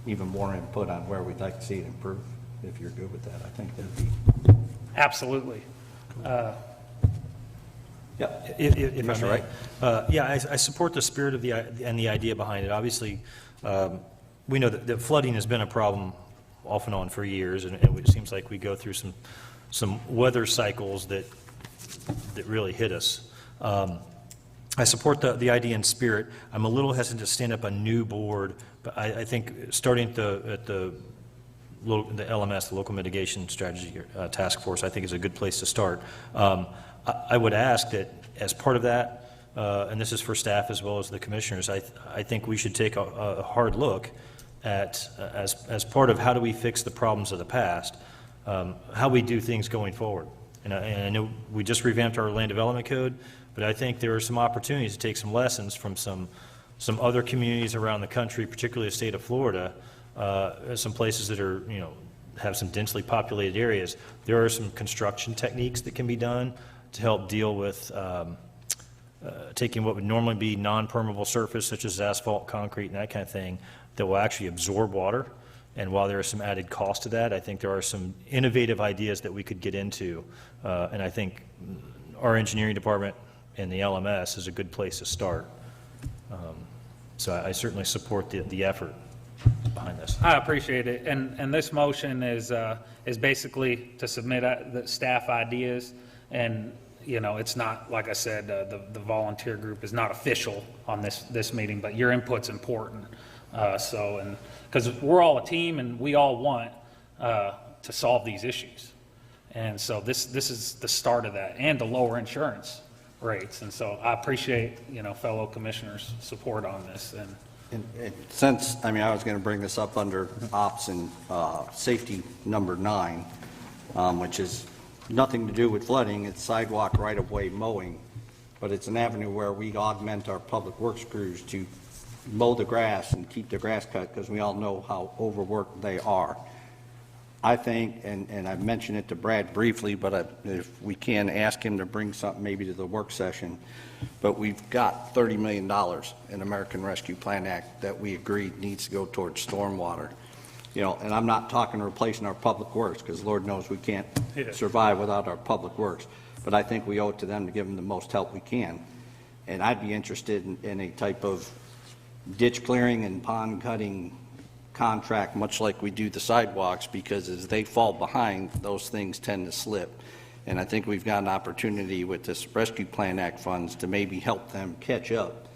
even more input on where we'd like to see it improve. If you're good with that, I think that'd be. Absolutely. Yeah. If I Mr. may. Wright? Yeah, I support the spirit of the idea behind it. Obviously, we know that flooding has been a problem off and on for years, and it seems like we go through some weather cycles that really hit us. I support the idea and spirit. I'm a little hesitant to stand up a new board, but I think starting at the LMS, the Local Mitigation Strategy Task Force, I think is a good place to start. I would ask that as part of that, and this is for staff as well as the commissioners, I think we should take a hard look at, as part of how do we fix the problems of the past, how we do things going forward. And I know we just revamped our land development code, but I think there are some opportunities to take some lessons from some other communities around the country, particularly the state of Florida, some places that are, have some densely populated areas. There are some construction techniques that can be done to help deal with taking what would normally be non-permeable surface, such as asphalt, concrete, and that kind of thing, that will actually absorb water And while there is some added cost to that, I think there are some innovative ideas that we could get into. And I think our engineering department and the LMS is a good place to start. So I certainly support the effort behind this. I appreciate it, and this motion is basically to submit the staff ideas, and, you know, it's not, like I said, the volunteer group is not official on this meeting, but your input's important, and, because we're all a team, and we all want to solve these issues, and so this is the start of that, and to lower insurance rates, and so I appreciate, you know, fellow commissioners' support on this, and Since, I mean, I was going to bring this up under ops and safety number 9, which is nothing to do with flooding, it's sidewalk right-of-way mowing, but it's an avenue where we augment our public works crews to mow the grass and keep the grass cut, because we all know how overworked they are. I think, and I've mentioned it to Brad briefly, but if we can, ask him to bring something maybe to the work session, but we've got $30 million in American Rescue Plan Act that we agreed needs to go towards stormwater. You know, and I'm not talking replacing our public works, because Lord knows we can't survive without our public works, but I think we owe it to them to give them the most help we can. And I'd be interested in a type of ditch clearing and pond cutting contract, much like we do the sidewalks, because as they fall behind, those things tend to slip. And I think we've got an opportunity with this Rescue Plan Act funds to maybe help them catch up,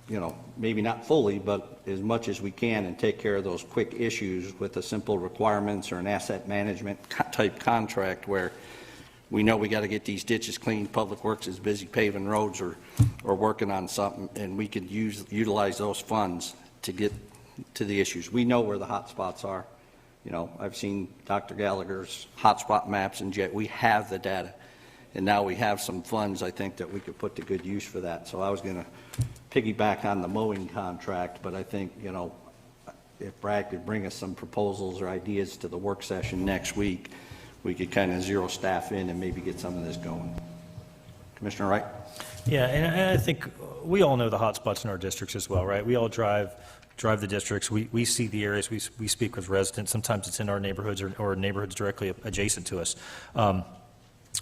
you know, maybe not fully, but as much as we can, and take care of those quick issues with a simple requirements or an asset management type contract where we know we got to get these ditches cleaned. Public Works is busy paving roads or working on something, and we could utilize those funds to get to the issues. We know where the hot spots are. You know, I've seen Dr. Gallagher's hotspot maps, and yet we have the data. And now we have some funds, I think, that we could put to good use for that. So I was going to piggyback on the mowing contract, but I think, you know, if Brad could bring us some proposals or ideas to the work session next week, we could kind of zero staff in and maybe get some of this going. Commissioner Wright? Yeah, and I think we all know the hot spots in our districts as well, right? We all drive the districts. We see the areas. We speak with residents. Sometimes it's in our neighborhoods or neighborhoods directly adjacent to us.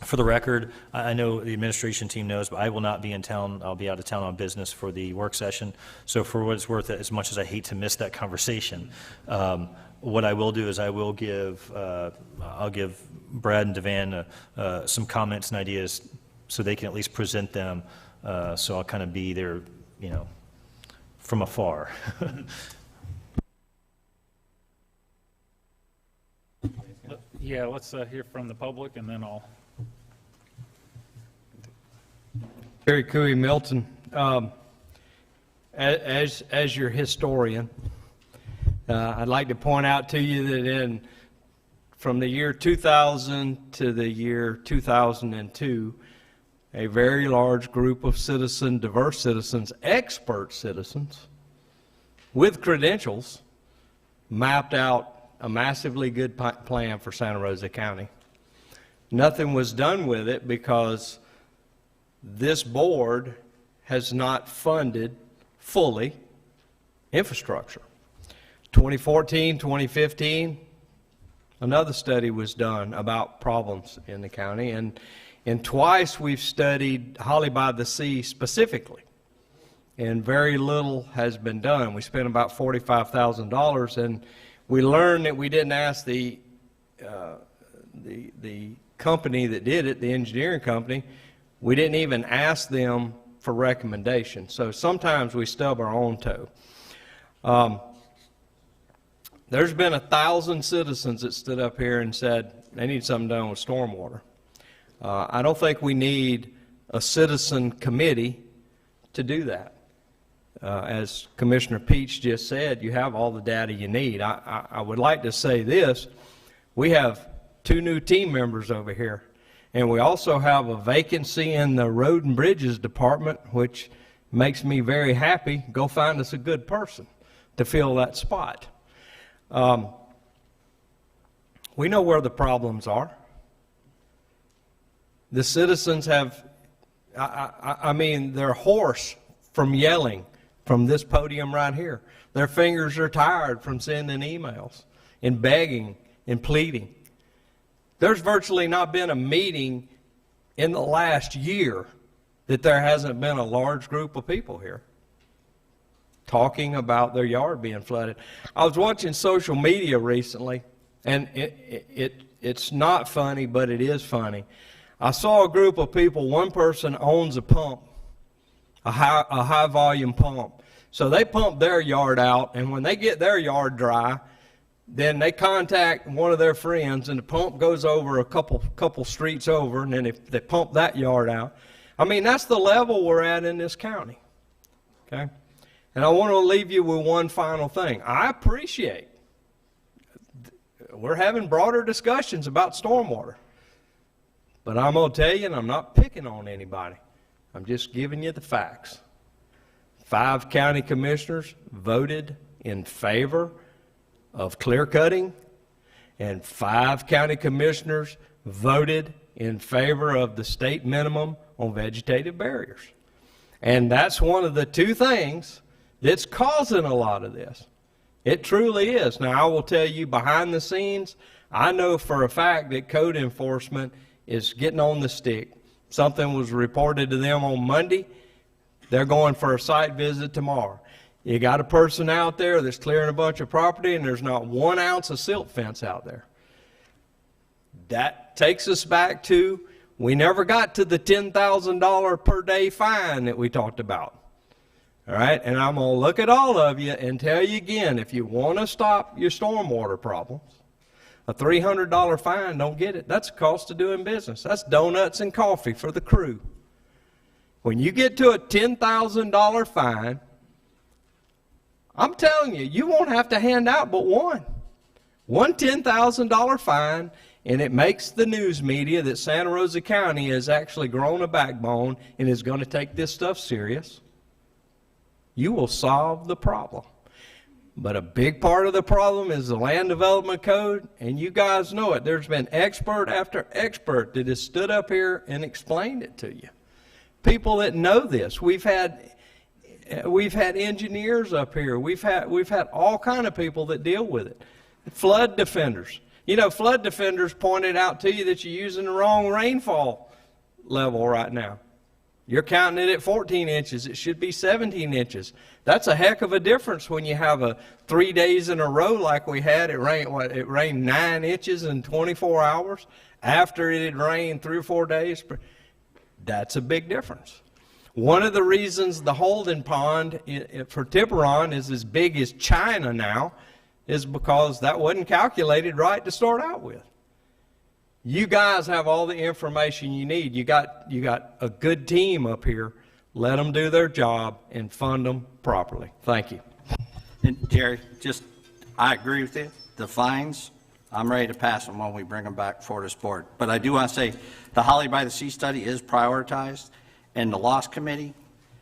For the record, I know the administration team knows, but I will not be in town. I'll be out of town on business for the work session. So for what it's worth, as much as I hate to miss that conversation, what I will do is I'll give Brad and Devan some comments and ideas so they can at least present them. So I'll kind of be there, you know, from afar. yeah, let's hear from the public, and then I'll. Terry Cooey, Milton. As your historian, I'd like to point out to you that from the year 2000 to the year 2002, a very large group of citizens, diverse citizens, expert citizens, with credentials, mapped out a massively good plan for Santa Rosa County. Nothing was done with it because this board has not funded fully infrastructure. 2014, 2015, another study was done about problems in the county, and twice we've studied Holly by the Sea specifically, and very little has been done. We spent about $45,000, and we learned that we didn't ask the company that did it, the engineering company, we didn't even ask them for recommendations. So sometimes we stub our own toe. There's been 1,000 citizens that stood up here and said they need something done with stormwater. I don't think we need a citizen committee to do that. As Commissioner Peach just said, you have all the data you need. I would like to say this. We have 2 new team members over here, and we also have a vacancy in the Road and Bridges Department, which makes me very happy. Go find us a good person to fill that spot. We know where the problems are. The citizens have, I mean, they're hoarse from yelling from this podium right here. Their fingers are tired from sending emails and begging and pleading. There's virtually not been a meeting in the last year that there hasn't been a large group of people here talking about their yard being flooded. I was watching social media recently, and it's not funny, but it is funny. I saw a group of people, one person owns a pump, a high volume pump. So they pump their yard out, and when they get their yard dry, then they contact one of their friends, and the pump goes over a couple streets over, and then they pump that yard out. I mean, that's the level we're at in this county, okay? And I want to leave you with one final thing. I appreciate we're having broader discussions about stormwater, but I'm going to tell you, and I'm not picking on anybody, I'm just giving you the facts. 5 county commissioners voted in favor of clear cutting, and 5 county commissioners voted in favor of the state minimum on vegetative barriers. And that's one of the 2 things that's causing a lot of this. It truly is. Now, I will tell you, behind the scenes, I know for a fact that code enforcement is getting on the stick. Something was reported to them on Monday. They're going for a site visit tomorrow. You got a person out there that's clearing a bunch of property, and there's not 1 ounce of silt fence out there. That takes us back to, we never got to the $10,000 per day fine that we talked about. All right, and I'm going to look at all of you and tell you again, if you want to stop your stormwater problems, a $300 fine, don't get it. That's the cost of doing business. That's donuts and coffee for the crew. When you get to a $10,000 fine, I'm telling you, you won't have to hand out but one $10,000 fine, and it makes the news media that Santa Rosa County has actually grown a backbone and is going to take this stuff serious. You will solve the problem. But a big part of the problem is the land development code, and you guys know it. There's been expert after expert that has stood up here and explained it to you. People that know this. We've had engineers up here. We've had all kind of people that deal with it. Flood defenders. You know, flood defenders pointed out to you that you're using the wrong rainfall level right now. You're counting it at 14 inches. It should be 17 inches. That's a heck of a difference when you have 3 days in a row like we had. It rained 9 inches in 24 hours after it had rained 3 or 4 days. That's a big difference. One of the reasons the holding pond for Tiburon is as big as China now is because that wasn't calculated right to start out with. You guys have all the information you need. You got a good team up here. Let them do their job and fund them properly. Thank you. And Jerry, I agree with you. The fines, I'm ready to pass them when we bring them back for this board. But I do want to say the Holly by the Sea study is prioritized, and the Loss Committee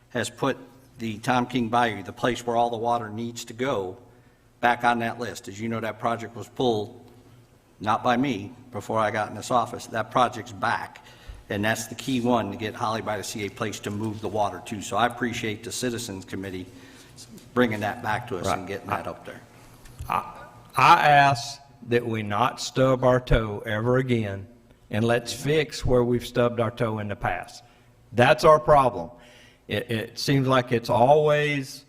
has put the Tom King Bayou, the place where all the water needs to go, back on that list. As you know, that project was pulled, not by me, before I got in this office. That project's back, and that's the key one to get Holly by the Sea a place to move the water to. So I appreciate the Citizens Committee bringing that back to us and getting that up there. I ask that we not stub our toe ever again, and let's fix where we've stubbed our toe in the past. That's our problem. It seems like it's always,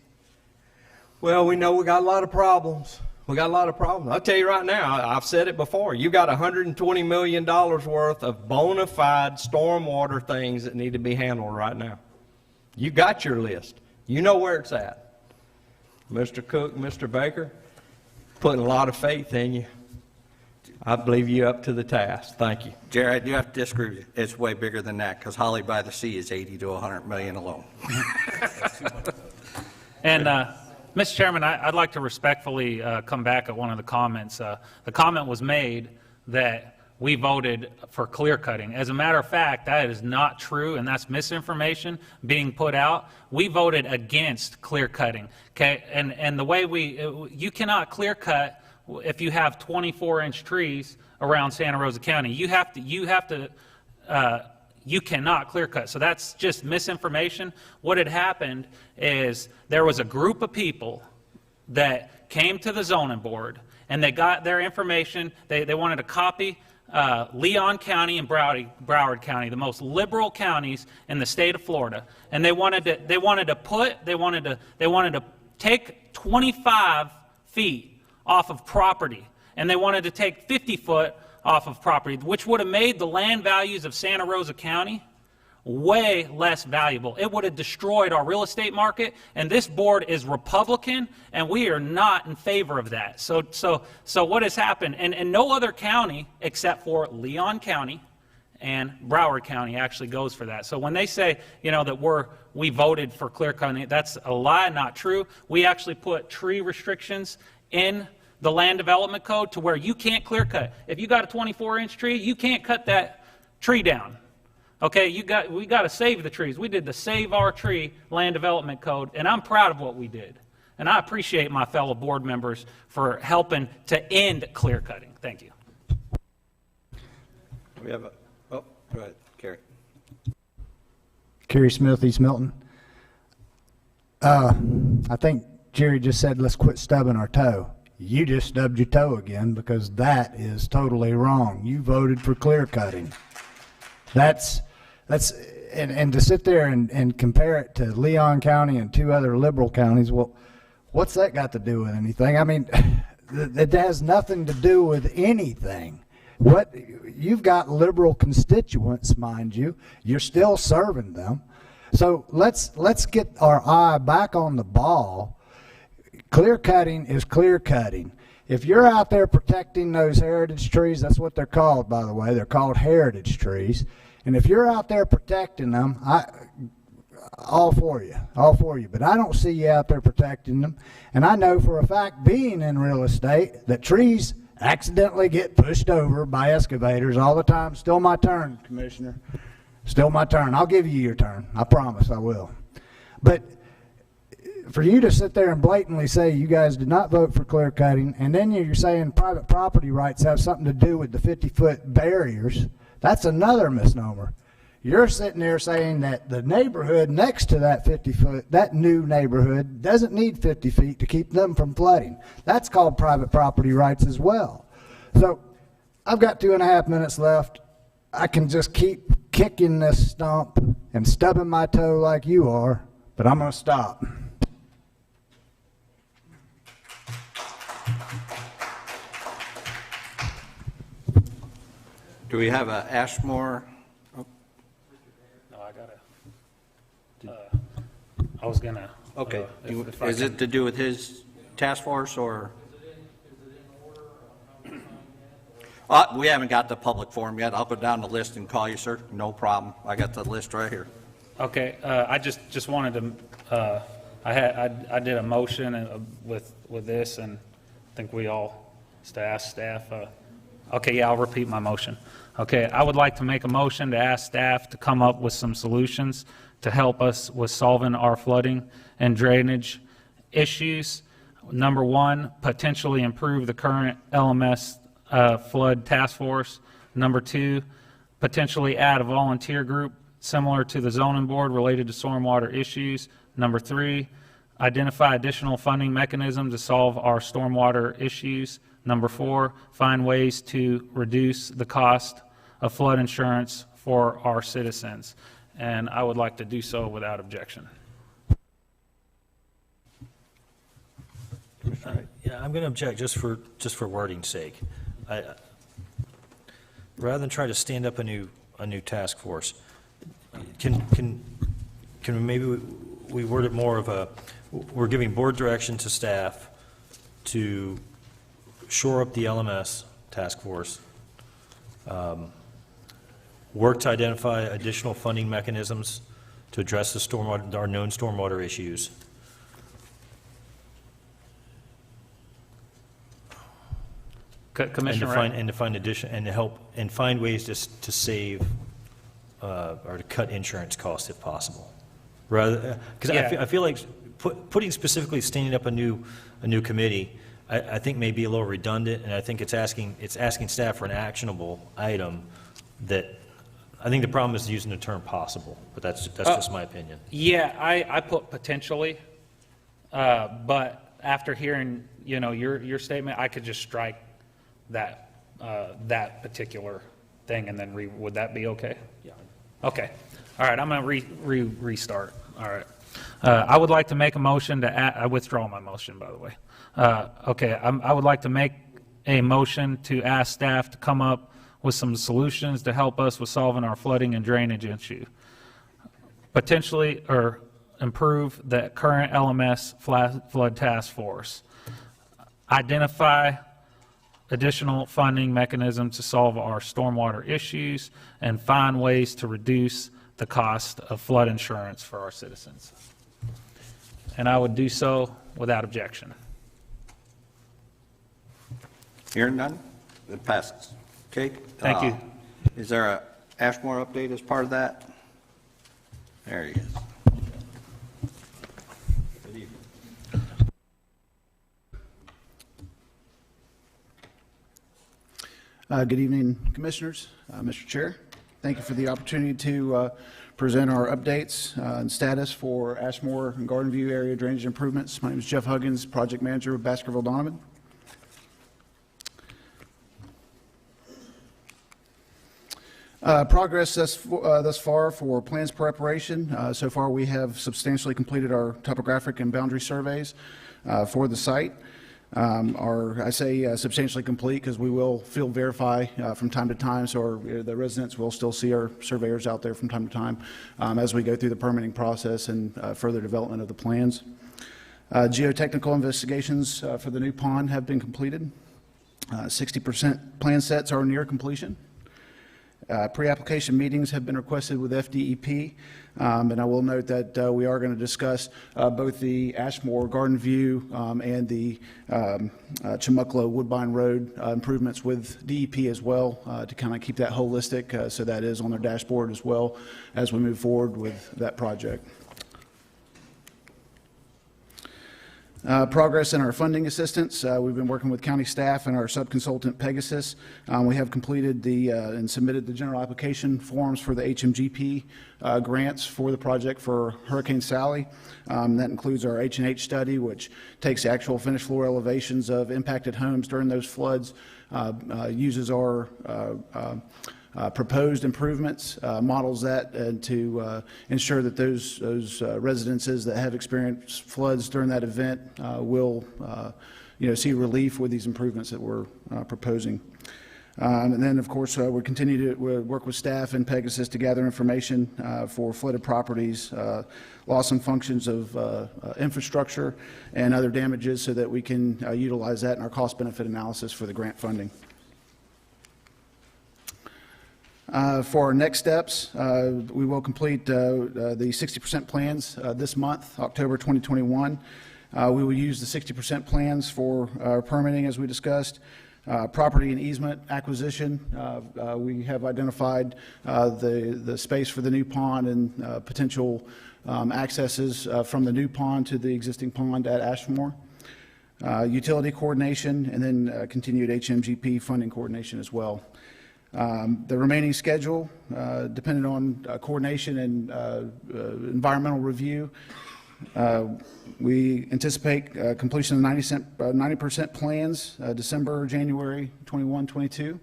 well, we know we got a lot of problems. We got a lot of problems. I'll tell you right now, I've said it before, you got $120 million worth of bona fide stormwater things that need to be handled right now. You got your list. You know where it's at. Mr. Cook, Mr. Baker, putting a lot of faith in you. I believe you up to the task. Thank you. Jerry, I do have to disagree with you. It's way bigger than that, because Holly by the Sea is 80 to 100 million alone. And, Mr. Chairman, I'd like to respectfully come back at one of the comments. The comment was made that we voted for clear cutting. As a matter of fact, that is not true, and that's misinformation being put out. We voted against clear cutting. Okay, and the way you cannot clear cut if you have 24-inch trees around Santa Rosa County. You have to you cannot clear cut. So that's just misinformation. What had happened is there was a group of people that came to the zoning board, and they got their information. They wanted to copy Leon County and Broward County, the most liberal counties in the state of Florida, and they wanted to take 25 feet off of property, and they wanted to take 50 foot off of property, which would have made the land values of Santa Rosa County way less valuable. It would have destroyed our real estate market, and this board is Republican, and we are not in favor of that. So what has happened, and no other county except for Leon County and Broward County actually goes for that. So when they say, that we voted for clear cutting, that's a lie, not true. We actually put tree restrictions in the land development code to where you can't clear cut. If you got a 24-inch tree, you can't cut that tree down. Okay, we got to save the trees. We did the Save Our Tree Land Development Code, and I'm proud of what we did. And I appreciate my fellow board members for helping to end clear cutting. Thank you. We have go ahead, Kerry. Kerry Smith, East Milton. I think Jerry just said, let's quit stubbing our toe. You just stubbed your toe again, because that is totally wrong. You voted for clear cutting. And to sit there and compare it to Leon County and 2 other liberal counties, well, what's that got to do with anything? I mean, it has nothing to do with anything. You've got liberal constituents, mind you. You're still serving them. So let's get our eye back on the ball. Clear cutting is clear cutting. If you're out there protecting those heritage trees, that's what they're called, by the way. They're called heritage trees. And if you're out there protecting them, all for you. But I don't see you out there protecting them. And I know for a fact, being in real estate, that trees accidentally get pushed over by excavators all the time. Still my turn, Commissioner. Still my turn. I'll give you your turn. I promise I will. But for you to sit there and blatantly say you guys did not vote for clear cutting, and then you're saying private property rights have something to do with the 50-foot barriers, that's another misnomer. You're sitting there saying that the neighborhood next to that 50-foot, that new neighborhood, doesn't need 50 feet to keep them from flooding. That's called private property rights as well. So I've got 2.5 minutes left. I can just keep kicking this stump and stubbing my toe like you are, but I'm going to stop. Do we have a Ashmore? No, I was gonna. Okay. If I Is can- it to do with his task force, or? We haven't got the public forum yet. I'll go down the list and call you, sir. No problem. I got the list right here. Okay, I just wanted to, I did a motion with this, and I think we all, staff, okay, yeah, I'll repeat my motion. Okay, I would like to make a motion to ask staff to come up with some solutions to help us with solving our flooding and drainage issues. Number one, potentially improve the current LMS flood task force. Number two, potentially add a volunteer group similar to the zoning board related to stormwater issues. Number three, identify additional funding mechanisms to solve our stormwater issues. Number four, find ways to reduce the cost of flood insurance for our citizens. And I would like to do so without objection. Yeah, I'm going to object just for wording's sake. Rather than try to stand up a new task force, can maybe we word it more of a, we're giving board direction to staff to shore up the LMS task force, work to identify additional funding mechanisms to address the stormwater, our known stormwater issues. Commissioner And to find addition, and to help, and find ways to save, or to cut insurance costs if possible. Rather, because Yeah. I feel like putting specifically standing up a new committee, I think may be a little redundant, and I think it's asking staff for an actionable item that I think the problem is using the term possible, but that's just my opinion. Yeah, I put potentially, but after hearing, your statement, I could just strike that, that particular thing and then would that be okay? Yeah. Okay. All right, I'm going to restart. All right. I would like to make a motion to I withdraw my motion, by the way. Okay, I would like to make a motion to ask staff to come up with some solutions to help us with solving our flooding and drainage issue. Potentially, or improve the current LMS flood task force. Identify additional funding mechanisms to solve our stormwater issues and find ways to reduce the cost of flood insurance for our citizens. And I would do so without objection. Hearing none, it passes. Okay? Thank you. Is there a Ashmore update as part of that? There he is. Good evening. Good evening, Commissioners. Mr. Chair, thank you for the opportunity to present our updates and status for Ashmore and Garden View area drainage improvements. My name is Jeff Huggins, Project Manager with Baskerville Donovan. Progress thus far for plans preparation. So far, we have substantially completed our topographic and boundary surveys for the site. I say substantially complete because we will field verify from time to time, so the residents will still see our surveyors out there from time to time as we go through the permitting process and further development of the plans. Geotechnical investigations for the new pond have been completed. 60% plan sets are near completion. Pre-application meetings have been requested with FDEP, and I will note that we are going to discuss both the Ashmore Garden View and the Chumuckla Woodbine Road improvements with DEP as well to kind of keep that holistic, so that is on their dashboard as well as we move forward with that project. Progress in our funding assistance. We've been working with county staff and our subconsultant Pegasus. We have completed and submitted the general application forms for the HMGP grants for the project for Hurricane Sally. That includes our H&H study, which takes the actual finished floor elevations of impacted homes during those floods, uses our proposed improvements, models that, and to ensure that those residences that have experienced floods during that event will see relief with these improvements that we're proposing. And then, of course, we continue to work with staff and Pegasus to gather information for flooded properties, loss and functions of infrastructure, and other damages so that we can utilize that in our cost-benefit analysis for the grant funding. For our next steps, we will complete the 60% plans this month, October 2021. We will use the 60% plans for our permitting, as we discussed. Property and easement acquisition. We have identified the space for the new pond and potential accesses from the new pond to the existing pond at Ashmore. Utility coordination, and then continued HMGP funding coordination as well. The remaining schedule, depending on coordination and environmental review, we anticipate completion of 90% plans December, January 21, 22.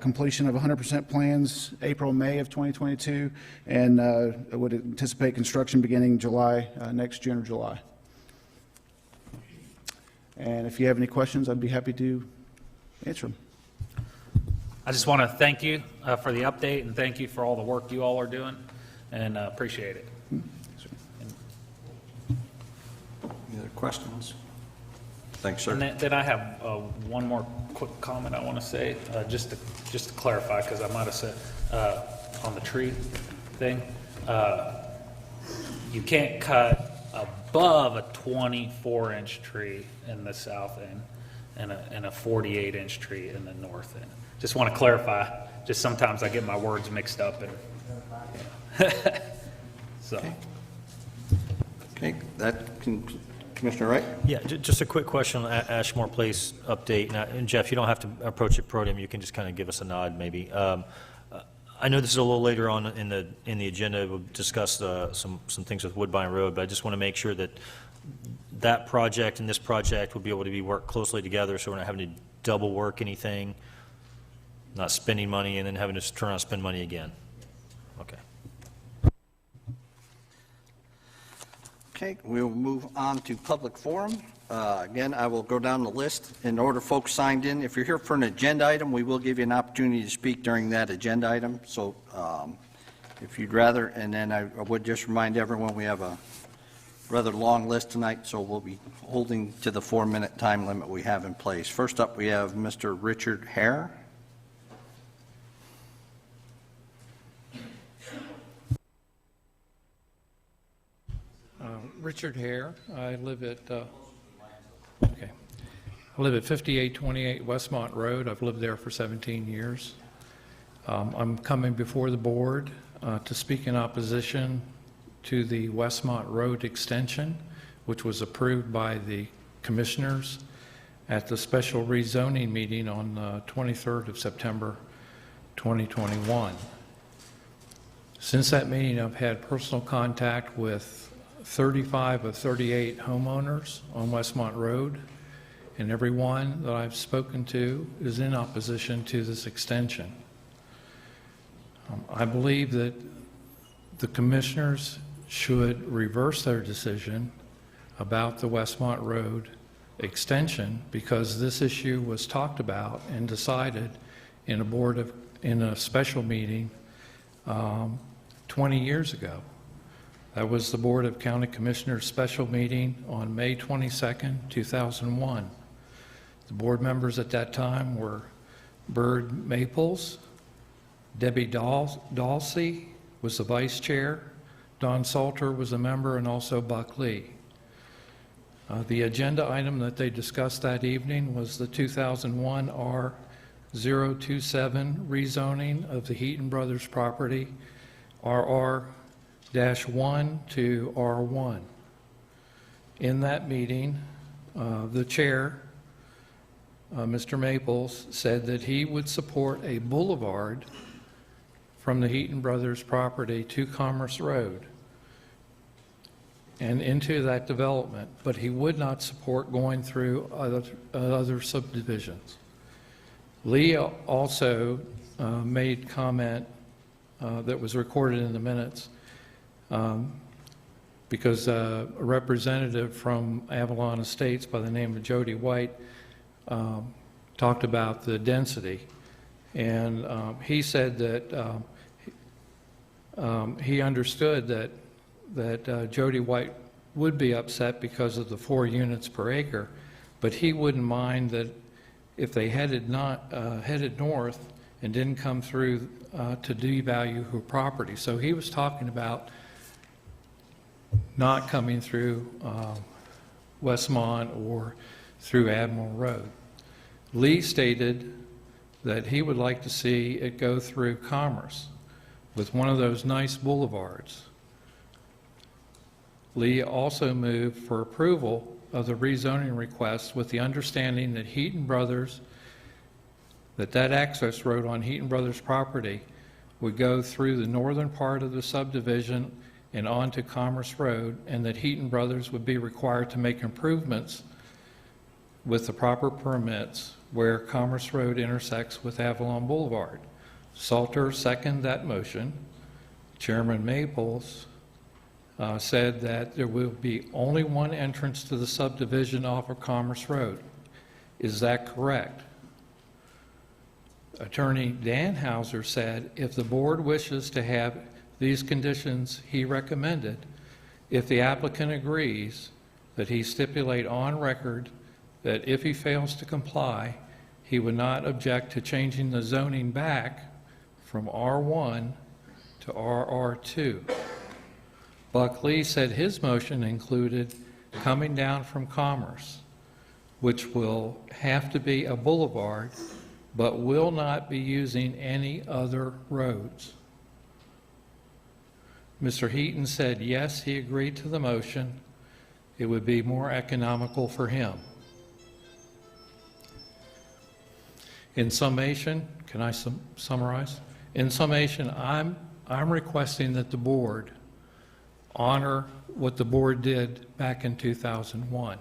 Completion of 100% plans April, May of 2022, and would anticipate construction beginning July, next June or July. And if you have any questions, I'd be happy to answer them. I just want to thank you for the update and thank you for all the work you all are doing, and appreciate it. Any other questions? Thanks, sir. And then I have one more quick comment I want to say, just to clarify, because I might have said on the tree thing, you can't cut above a 24-inch tree in the south end and a 48-inch tree in the north end. Just want to clarify, just sometimes I get my words mixed up. So. Okay, Commissioner Wright? Yeah, just a quick question on Ashmore Place update. And Jeff, you don't have to approach the podium. You can just kind of give us a nod maybe. I know this is a little later on in the agenda. We'll discuss some things with Woodbine Road, but I just want to make sure that that project and this project will be able to be worked closely together, so we're not having to double work anything, not spending money and then having to turn around and spend money again. Okay. Okay, we'll move on to public forum. Again, I will go down the list. In order folks signed in, if you're here for an agenda item, we will give you an opportunity to speak during that agenda item. So if you'd rather, and then I would just remind everyone we have a rather long list tonight, so we'll be holding to the 4-minute time limit we have in place. First up, we have Mr. Richard Hare. Richard Hare. I live at 5828 Westmont Road. I've lived there for 17 years. I'm coming before the board to speak in opposition to the Westmont Road extension, which was approved by the commissioners at the special rezoning meeting on 23rd of September 2021. Since that meeting, I've had personal contact with 35 of 38 homeowners on Westmont Road, and everyone that I've spoken to is in opposition to this extension. I believe that the commissioners should reverse their decision about the Westmont Road extension, because this issue was talked about and decided in a special meeting 20 years ago. That was the Board of County Commissioners special meeting on May 22nd, 2001. The board members at that time were Bird Maples, Debbie Dalsey was the vice chair, Don Salter was a member, and also Buck Lee. The agenda item that they discussed that evening was the 2001 R027 rezoning of the Heaton Brothers property, RR-1 to R1. In that meeting, the chair, Mr. Maples, said that he would support a boulevard from the Heaton Brothers property to Commerce Road and into that development, but he would not support going through other subdivisions. Lee also made comment that was recorded in the minutes because a representative from Avalon Estates by the name of Jody White talked about the density, and he said that he understood that Jody White would be upset because of the 4 units per acre, but he wouldn't mind that if they headed north and didn't come through to devalue her property. So he was talking about not coming through Westmont or through Admiral Road. Lee stated that he would like to see it go through Commerce with one of those nice boulevards. Lee also moved for approval of the rezoning request with the understanding that Heaton Brothers, that access road on Heaton Brothers property would go through the northern part of the subdivision and onto Commerce Road, and that Heaton Brothers would be required to make improvements with the proper permits where Commerce Road intersects with Avalon Boulevard. Salter seconded that motion. Chairman Maples said that there will be only one entrance to the subdivision off of Commerce Road. Is that correct? Attorney Dan Hauser said if the board wishes to have these conditions he recommended, if the applicant agrees, that he stipulate on record that if he fails to comply, he would not object to changing the zoning back from R1 to RR2. Buck Lee said his motion included coming down from Commerce, which will have to be a boulevard, but will not be using any other roads. Mr. Heaton said yes, he agreed to the motion. It would be more economical for him. In summation, can I summarize? In summation, I'm requesting that the board honor what the board did back in 2001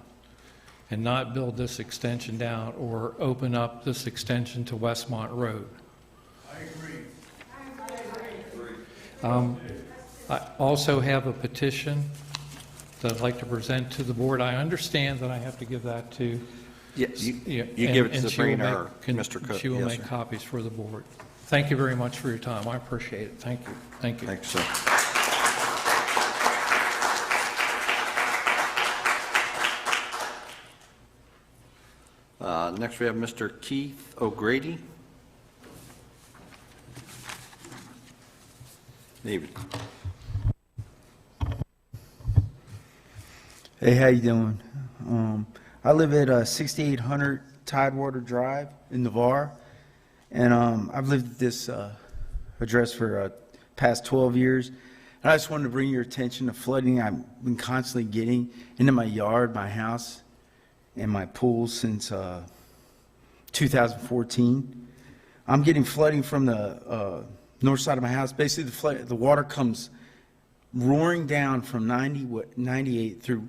and not build this extension down or open up this extension to Westmont Road. I also have a petition that I'd like to present to the board. I understand that I have to give that to... Yes, you and- give it to and she will Sabrina or make- Mr. Cook. She will Yes, make sir. copies for the board. Thank you very much for your time. I appreciate it. Thank you. Thank you. Thanks, sir. Next, we have Mr. Keith O'Grady. David. Hey, how you doing? I live at 6800 Tidewater Drive in Navarre, and I've lived at this address for past 12 years. And I just wanted to bring your attention to flooding I've been constantly getting into my yard, my house, and my pool since 2014. I'm getting flooding from the north side of my house. Basically, the water comes roaring down from 98 through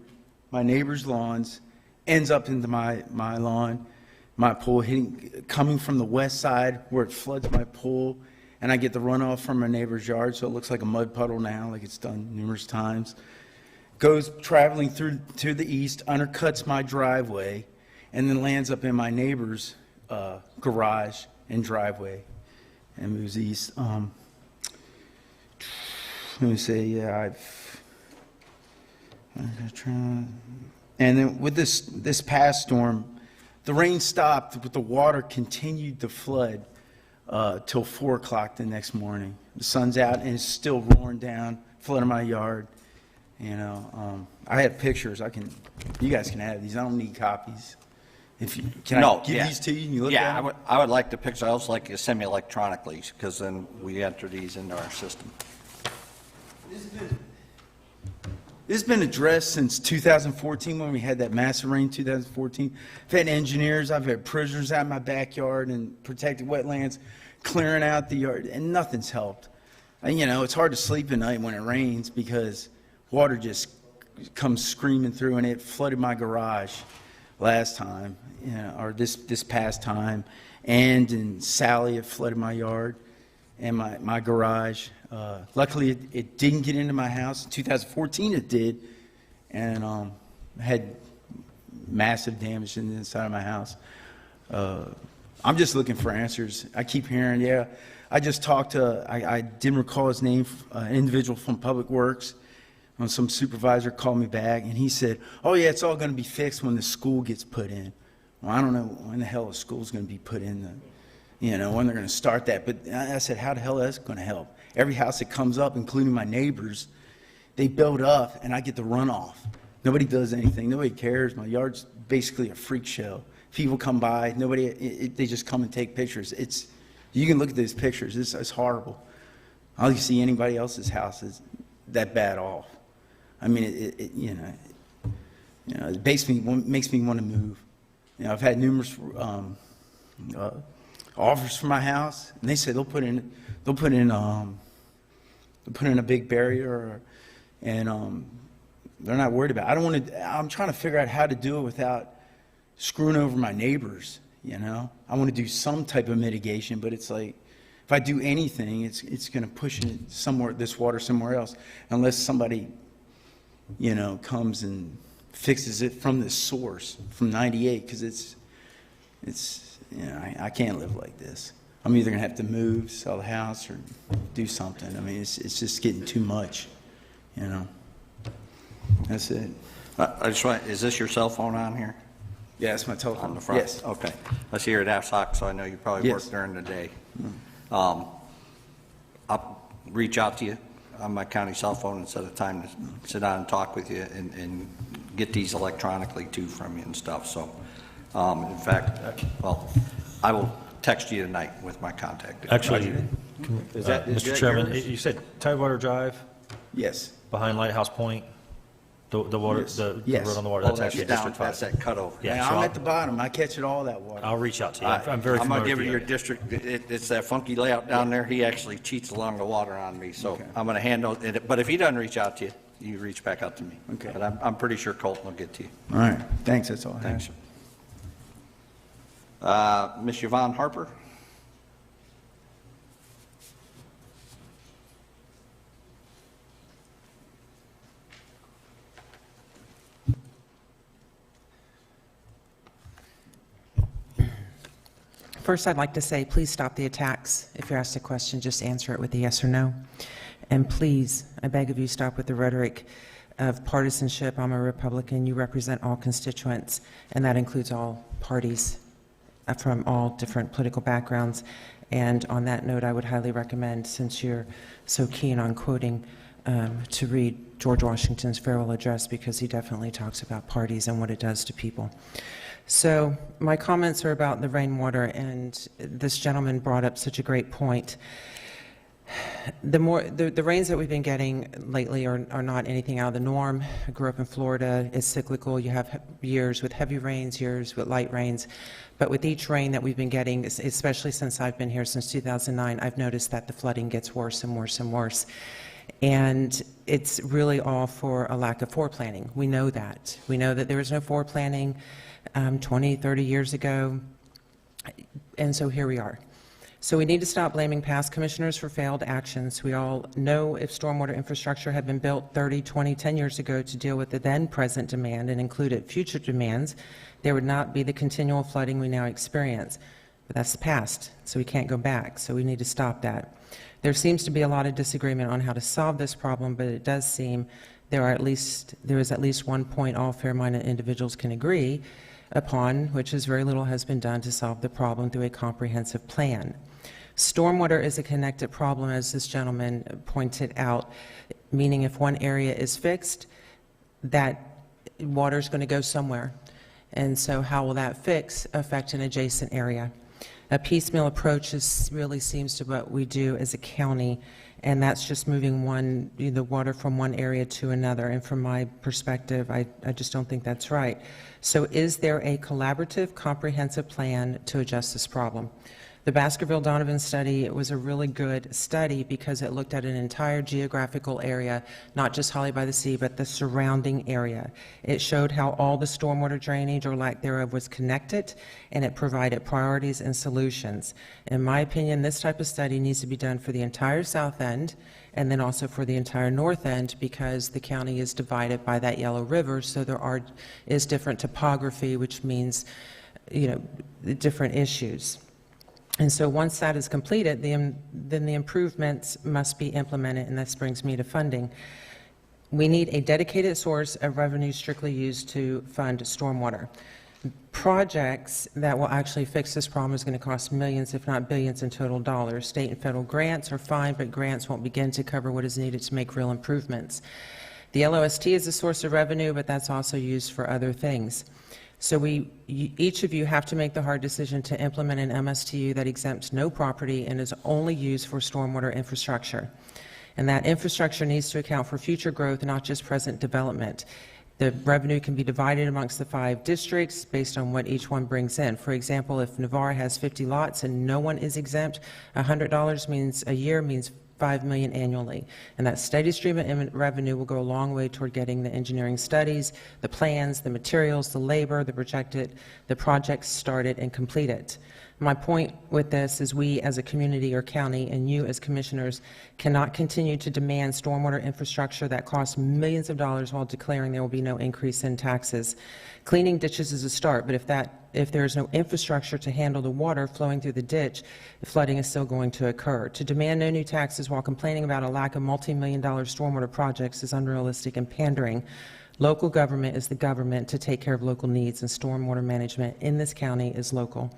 my neighbor's lawns, ends up into my lawn, my pool, coming from the west side where it floods my pool, and I get the runoff from my neighbor's yard, so it looks like a mud puddle now, like it's done numerous times. Goes traveling through to the east, undercuts my driveway, and then lands up in my neighbor's garage and driveway, and moves east. Let me say, yeah, and then with this past storm, the rain stopped, but the water continued to flood till 4 o'clock the next morning. The sun's out and it's still roaring down, flooding my yard. You know, I have pictures. You guys can have these. I don't need copies. Can I give these to you and you look at them? I would like the picture. I also like you to send me electronically, because then we enter these into our system. This has been addressed since 2014 when we had that massive rain in 2014. I've had engineers, I've had prisoners out in my backyard and protected wetlands clearing out the yard, and nothing's helped. And, you know, it's hard to sleep at night when it rains because water just comes screaming through, and it flooded my garage last time, you know, or this past time, and in Sally it flooded my yard and my garage. Luckily, it didn't get into my house. In 2014, it did, and had massive damage in the inside of my house. I'm just looking for answers. I keep hearing, yeah. I just talked to, I didn't recall his name, an individual from Public Works. Some supervisor called me back, and he said, oh, yeah, it's all going to be fixed when the school gets put in. Well, I don't know when the hell the school's going to be put in, when they're going to start that. But I said, how the hell is that going to help? Every house that comes up, including my neighbors, they build up, and I get the runoff. Nobody does anything. Nobody cares. My yard's basically a freak show. People come by. They just come and take pictures. You can look at these pictures. It's horrible. I don't see anybody else's house is that bad off. I mean, it makes me want to move. You know, I've had numerous offers for my house, and they say they'll put in a big barrier, and they're not worried about it. I don't want to. I'm trying to figure out how to do it without screwing over my neighbors. You know, I want to do some type of mitigation, but it's like if I do anything, it's going to push this water somewhere else, unless somebody, comes and fixes it from the source, from 98, because I can't live like this. I'm either going to have to move, sell the house, or do something. I mean, it's just getting too much, That's it. Is this your cell phone on here? Yeah, it's my telephone. On the front? Yes. Okay. Let's hear it outside, so I know you probably Yes. work during the day. I'll reach out to you on my county cell phone and set a time to sit down and talk with you and get these electronically too from you and stuff. So, in fact, I will text you tonight with my contact. Actually, Is that Mr. Chairman, yours? you said Tidewater Drive Yes. behind Lighthouse Point? The water, Yes. the Yes. road on the water, Oh, that's actually down, District 5. that's that cutover. Yeah, Yeah, so I'm at the bottom. I catch it all, that water. I'll reach out to you. I'm very I'm familiar gonna give with you the your area. district, it's that funky layout down there, he actually cheats along the water on me, so Okay. I'm gonna handle it, but if he doesn't reach out to you, you reach back out to me. Okay. But I'm pretty sure Colton will get to you. All right, thanks, that's all I have. Thanks. Ms. Yvonne Harper? First, I'd like to say, please stop the attacks. If you're asked a question, just answer it with a yes or no. And please, I beg of you, stop with the rhetoric of partisanship. I'm a Republican. You represent all constituents, and that includes all parties from all different political backgrounds. And on that note, I would highly recommend, since you're so keen on quoting, to read George Washington's farewell address, because he definitely talks about parties and what it does to people. So my comments are about the rainwater, and this gentleman brought up such a great point. The rains that we've been getting lately are not anything out of the norm. I grew up in Florida. It's cyclical. You have years with heavy rains, years with light rains. But with each rain that we've been getting, especially since I've been here since 2009, I've noticed that the flooding gets worse and worse and worse. And it's really all for a lack of foreplanning. We know that. We know that there was no foreplanning 20, 30 years ago. And so here we are. So we need to stop blaming past commissioners for failed actions. We all know if stormwater infrastructure had been built 30, 20, 10 years ago to deal with the then present demand and included future demands, there would not be the continual flooding we now experience. But that's the past, so we can't go back. So we need to stop that. There seems to be a lot of disagreement on how to solve this problem, but it does seem there is at least one point all fair-minded individuals can agree upon, which is very little has been done to solve the problem through a comprehensive plan. Stormwater is a connected problem, as this gentleman pointed out, meaning if one area is fixed, that water is going to go somewhere. And so how will that fix affect an adjacent area? A piecemeal approach really seems to what we do as a county, and that's just moving the water from one area to another. And from my perspective, I just don't think that's right. So is there a collaborative, comprehensive plan to address this problem? The Baskerville-Donovan study, it was a really good study because it looked at an entire geographical area, not just Holly by the Sea, but the surrounding area. It showed how all the stormwater drainage or lack thereof was connected, and it provided priorities and solutions. In my opinion, this type of study needs to be done for the entire south end and then also for the entire north end, because the county is divided by that Yellow River, so there is different topography, which means, different issues. And so once that is completed, then the improvements must be implemented, and this brings me to funding. We need a dedicated source of revenue strictly used to fund stormwater. Projects that will actually fix this problem is going to cost millions, if not billions in total dollars. State and federal grants are fine, but grants won't begin to cover what is needed to make real improvements. The LOST is a source of revenue, but that's also used for other things. So each of you have to make the hard decision to implement an MSTU that exempts no property and is only used for stormwater infrastructure. And that infrastructure needs to account for future growth, not just present development. The revenue can be divided amongst the 5 districts based on what each one brings in. For example, if Navarre has 50 lots and no one is exempt, $100 means a year means $5 million annually. And that steady stream of revenue will go a long way toward getting the engineering studies, the plans, the materials, the labor, the projects started and completed. My point with this is we as a community or county and you as commissioners cannot continue to demand stormwater infrastructure that costs millions of dollars while declaring there will be no increase in taxes. Cleaning ditches is a start, but if there is no infrastructure to handle the water flowing through the ditch, flooding is still going to occur. To demand no new taxes while complaining about a lack of multi-million-dollar stormwater projects is unrealistic and pandering. Local government is the government to take care of local needs, and stormwater management in this county is local.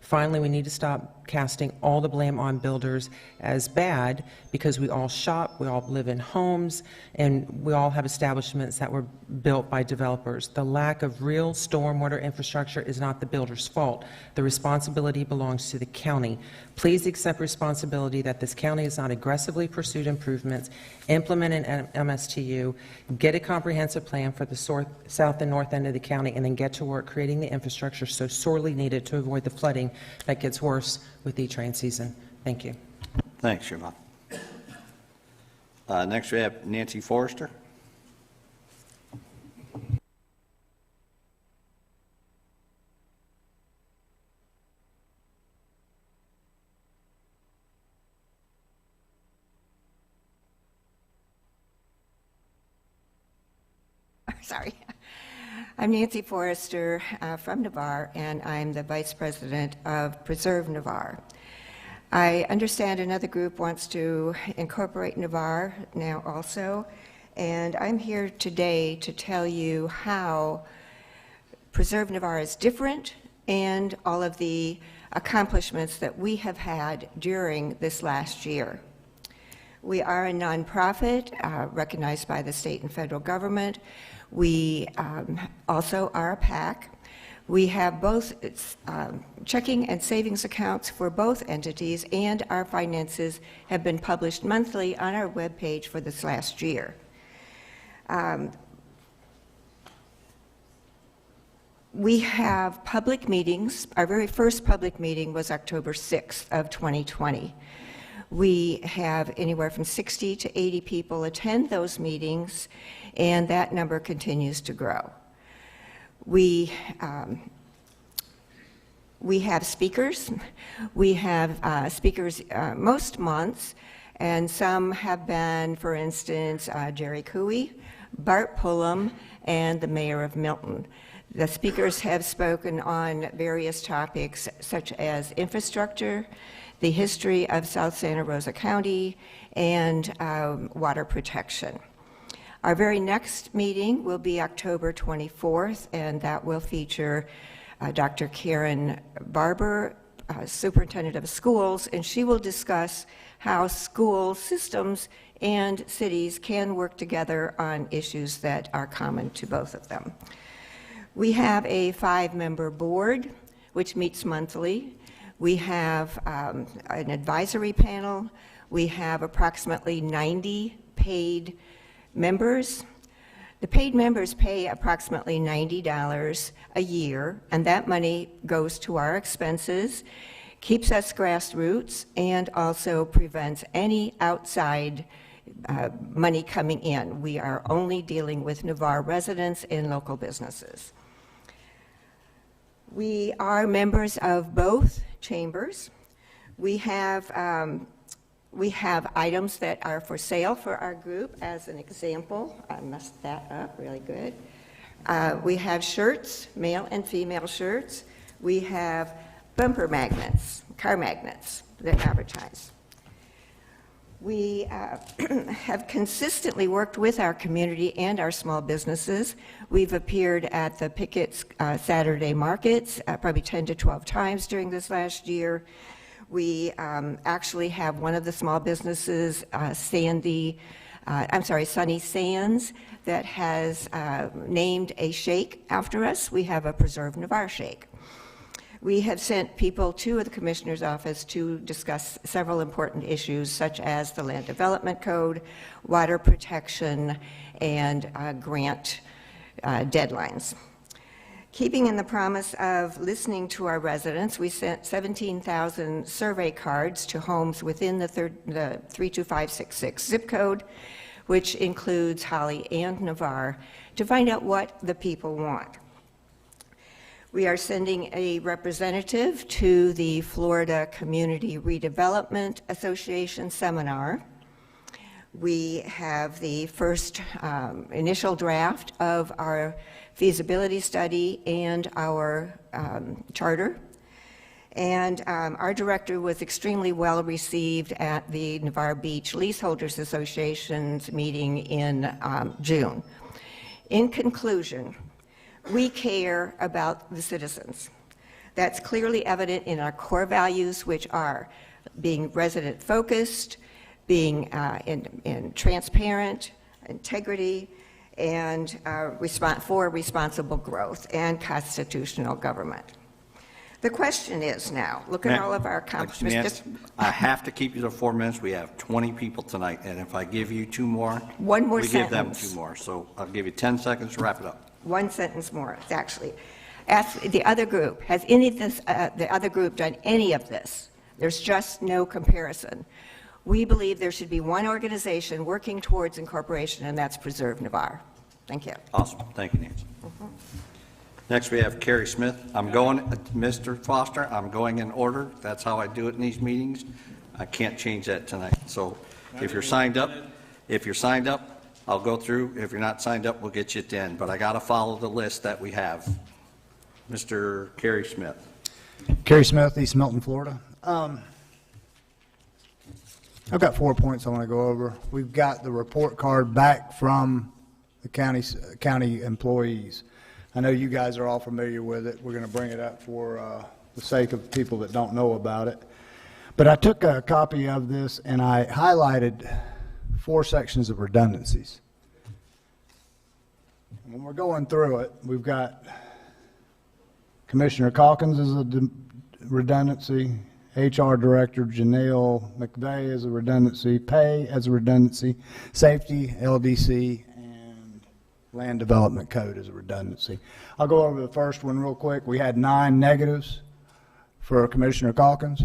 Finally, we need to stop casting all the blame on builders as bad, because we all shop, we all live in homes, and we all have establishments that were built by developers. The lack of real stormwater infrastructure is not the builder's fault. The responsibility belongs to the county. Please accept responsibility that this county has not aggressively pursued improvements implement an MSTU, get a comprehensive plan for the south and north end of the county, and then get to work creating the infrastructure so sorely needed to avoid the flooding that gets worse with each rain season. Thank you. Thanks, Siobhan. Next, we have Nancy Forrester. Sorry. I'm Nancy Forrester from Navarre, and I'm the Vice President of Preserve Navarre. I understand another group wants to incorporate Navarre now also, and I'm here today to tell you how Preserve Navarre is different and all of the accomplishments that we have had during this last year. We are a nonprofit recognized by the state and federal government. We also are a PAC. We have both checking and savings accounts for both entities, and our finances have been published monthly on our webpage for this last year. We have public meetings. Our very first public meeting was October 6th of 2020. We have anywhere from 60 to 80 people attend those meetings, and that number continues to grow. We have speakers. We have speakers most months, and some have been, for instance, Jerry Cooey, Bart Pullum, and the mayor of Milton. The speakers have spoken on various topics such as infrastructure, the history of South Santa Rosa County, and water protection. Our very next meeting will be October 24th, and that will feature Dr. Karen Barber, Superintendent of Schools, and she will discuss how school systems and cities can work together on issues that are common to both of them. We have a 5-member board, which meets monthly. We have an advisory panel. We have approximately 90 paid members. The paid members pay approximately $90 a year, and that money goes to our expenses, keeps us grassroots, and also prevents any outside money coming in. We are only dealing with Navarre residents and local businesses. We are members of both chambers. We have items that are for sale for our group. As an example, I messed that up really good. We have shirts, male and female shirts. We have bumper magnets, car magnets that advertise. We have consistently worked with our community and our small businesses. We've appeared at the Pickett's Saturday markets probably 10 to 12 times during this last year. We actually have one of the small businesses, Sunny Sands, that has named a shake after us. We have a Preserve Navarre shake. We have sent people to the Commissioner's office to discuss several important issues such as the Land Development Code, water protection, and grant deadlines. Keeping in the promise of listening to our residents, we sent 17,000 survey cards to homes within the 32566 zip code, which includes Holly and Navarre, to find out what the people want. We are sending a representative to the Florida Community Redevelopment Association seminar. We have the first initial draft of our feasibility study and our charter. And our director was extremely well received at the Navarre Beach Leaseholders Association's meeting in June. In conclusion, we care about the citizens. That's clearly evident in our core values, which are being resident-focused, being transparent, integrity, and for responsible growth and constitutional government. The question is now, look at all of our accomplishments. Nancy, I have to keep you to 4 minutes. We have 20 people tonight, and if I give you 2 more, One more we give them sentence. 2 more. So I'll give you 10 seconds to wrap it up. One sentence more, it's actually. Ask the other group, has any of this, the other group done any of this? There's just no comparison. We believe there should be one organization working towards incorporation, and that's Preserve Navarre. Thank you. Awesome. Thank you, Nancy. Next, we have Carrie Smith. I'm going, Mr. Foster, I'm going in order. That's how I do it in these meetings. I can't change that tonight. So if you're signed up, I'll go through. If you're not signed up, we'll get you at the end. But I got to follow the list that we have. Mr. Carrie Smith. Kerry Smith, East Milton, Florida. I've got 4 points I want to go over. We've got the report card back from the county employees. I know you guys are all familiar with it. We're going to bring it up for the sake of people that don't know about it. But I took a copy of this and I highlighted 4 sections of redundancies. When we're going through it, we've got Commissioner Calkins as a redundancy, HR Director Janelle McVeigh as a redundancy, pay as a redundancy, safety, LDC, and land development code as a redundancy. I'll go over the first one real quick. We had 9 negatives for Commissioner Calkins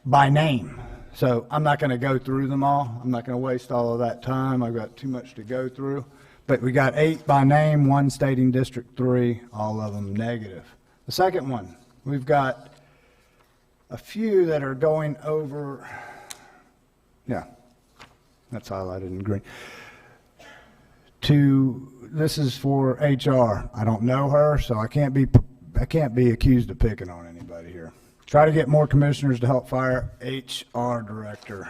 by name. So I'm not going to go through them all. I'm not going to waste all of that time. I've got too much to go through. But we got 8 by name, 1 stating District 3, all of them negative. The second one, we've got a few that are going over, yeah, that's highlighted in green. This is for HR. I don't know her, so I can't be accused of picking on anybody here. Try to get more commissioners to help fire HR Director.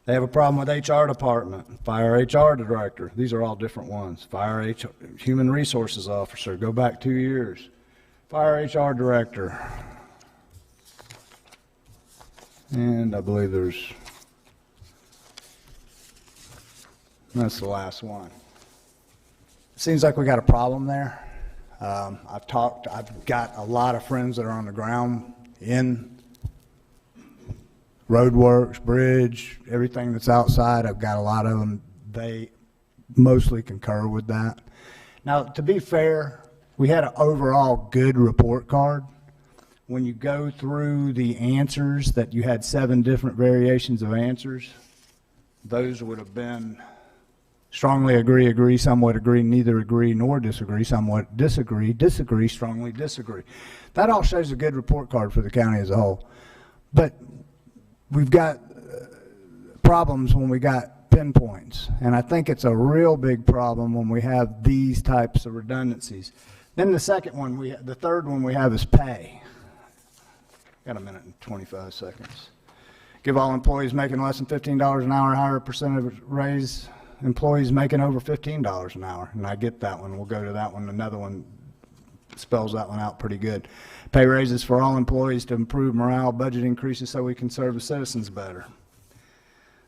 They have a problem with HR department, fire HR director. These are all different ones. Fire human resources officer, go back 2 years. Fire HR director. And I believe that's the last one. Seems like we got a problem there. I've got a lot of friends that are on the ground in roadworks, bridge, everything that's outside. I've got a lot of them. They mostly concur with that. Now, to be fair, we had an overall good report card. When you go through the answers, that you had 7 different variations of answers, those would have been strongly agree, agree, somewhat agree, neither agree nor disagree, somewhat disagree, disagree, strongly disagree. That all shows a good report card for the county as a whole. But we've got problems when we got pinpoints, and I think it's a real big problem when we have these types of redundancies. Then the second one, the third one we have is pay. Got a minute and 25 seconds. Give all employees making less than $15 an hour a higher percentage raise employees making over $15 an hour, and I get that one. We'll go to that one. Another one spells that one out pretty good. Pay raises for all employees to improve morale, budget increases so we can serve the citizens better.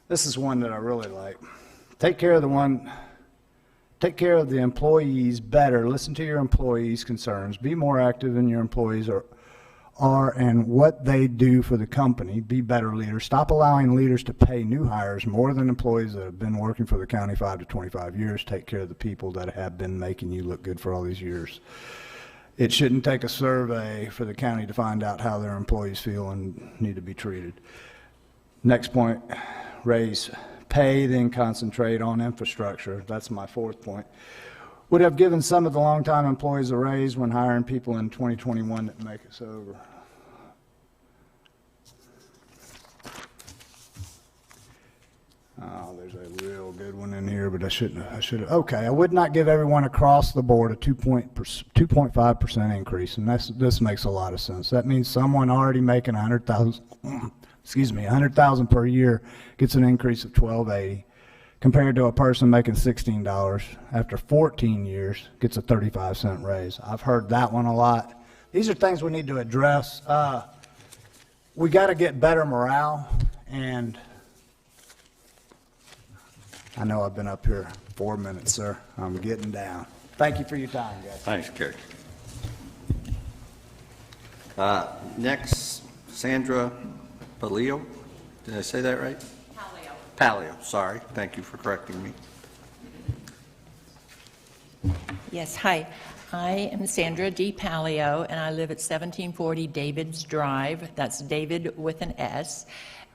This is one that I really like. Take care of the employees better. Listen to your employees' concerns. Be more active in your employees are and what they do for the company. Be better leaders. Stop allowing leaders to pay new hires more than employees that have been working for the county 5 to 25 years. Take care of the people that have been making you look good for all these years. It shouldn't take a survey for the county to find out how their employees feel and need to be treated. Next point, raise pay, then concentrate on infrastructure. That's my 4th point. Would have given some of the longtime employees a raise when hiring people in 2021 that make us over. Oh, there's a real good one in here, but I should have. Okay, I would not give everyone across the board a 2.5% increase, and this makes a lot of sense. That means someone already making $100,000 per year gets an increase of $1,280, compared to a person making $16 after 14 years gets a 35-cent raise. I've heard that one a lot. These are things we need to address. We got to get better morale, and I know I've been up here 4 minutes, sir. I'm getting down. Thank you for your time, guys. Thanks, Kerry. Next, Sandra Palio. Did I say that right? Palio, sorry. Thank you for correcting me. Yes, hi. I am Sandra D. Palio, and I live at 1740 David's Drive. That's David with an S.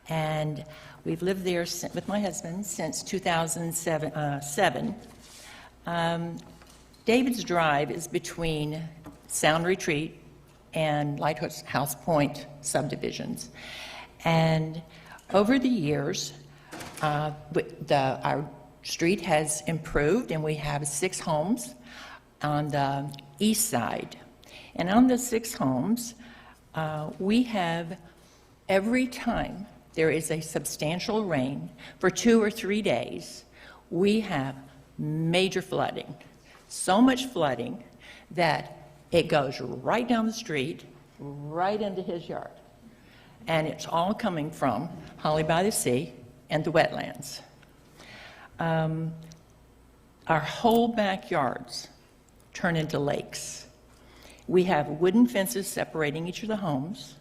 And we've lived there with my husband since 2007. David's Drive is between Sound Retreat and Lighthouse Point subdivisions. And over the years, our street has improved, and we have 6 homes on the east side. And on the 6 homes, we have, every time there is a substantial rain for 2 or 3 days, we have major flooding. So much flooding that it goes right down the street, right into his yard. And it's all coming from Holly by the Sea and the wetlands. Our whole backyards turn into lakes. We have wooden fences separating each of the homes,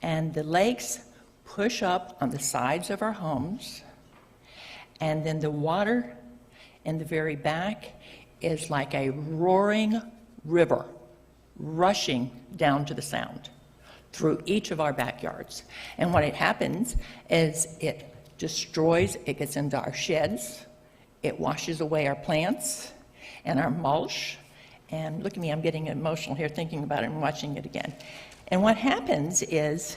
and the lakes push up on the sides of our homes, and then the water in the very back is like a roaring river rushing down to the Sound through each of our backyards. And what it happens is it destroys, it gets into our sheds, it washes away our plants and our mulch. And look at me, I'm getting emotional here thinking about it and watching it again. And what happens is,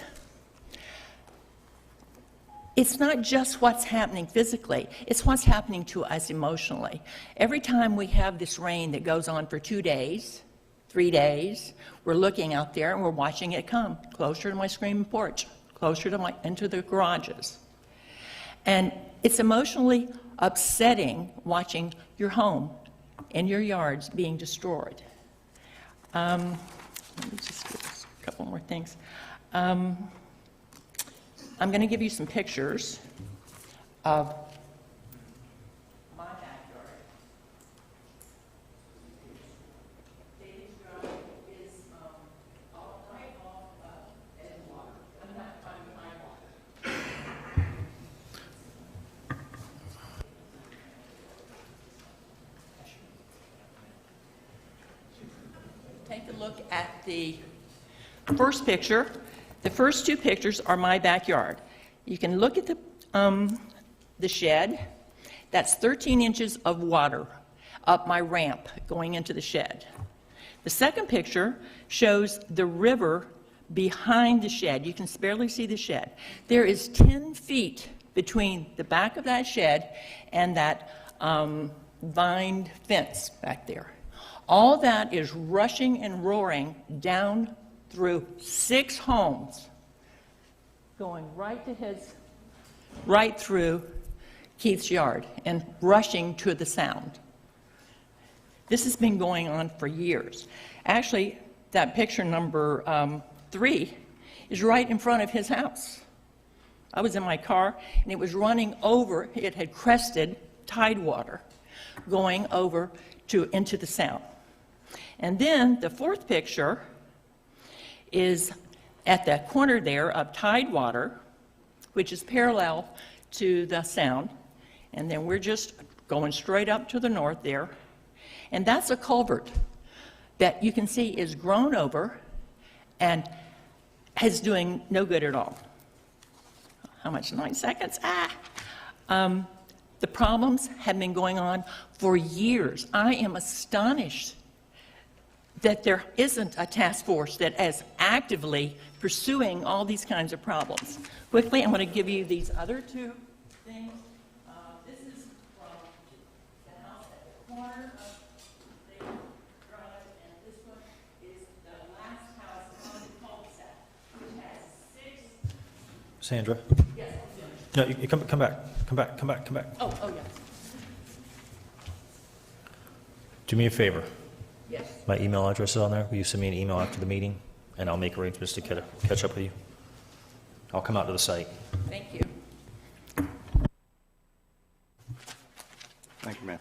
it's not just what's happening physically, it's what's happening to us emotionally. Every time we have this rain that goes on for 2 days, 3 days, we're looking out there and we're watching it come closer to my screaming porch, closer to into the garages. And it's emotionally upsetting watching your home and your yards being destroyed. Let me just give us a couple more things. I'm going to give you some pictures of my backyard. David's Drive is right off edge of water. I'm not behind water. Take a look at the first picture. The first 2 pictures are my backyard. You can look at the shed. That's 13 inches of water up my ramp going into the shed. The second picture shows the river behind the shed. You can barely see the shed. There is 10 feet between the back of that shed and that vined fence back there. All that is rushing and roaring down through 6 homes, going right through Keith's yard and rushing to the Sound. This has been going on for years. Actually, that picture number 3 is right in front of his house. I was in my car, and it was running over. It had crested tide water going over into the Sound. And then the 4th picture is at the corner there of Tidewater, which is parallel to the Sound, and then we're just going straight up to the north there, and that's a culvert that you can see is grown over and is doing no good at all. How much? 9 seconds? The problems have been going on for years. I am astonished that there isn't a task force that is actively pursuing all these kinds of problems. Quickly, I'm going to give you these other 2 things. This is from the house at the corner of the drive, and this one is the last house on the cul-de-sac, which has 6... Sandra? Yes, No, you come back. Oh, yes. Do me a favor. Yes. My email address is on there. Will you send me an email after the meeting, and I'll make arrangements to catch up with you? I'll come out to the site. Thank you. Thank you. Mayor.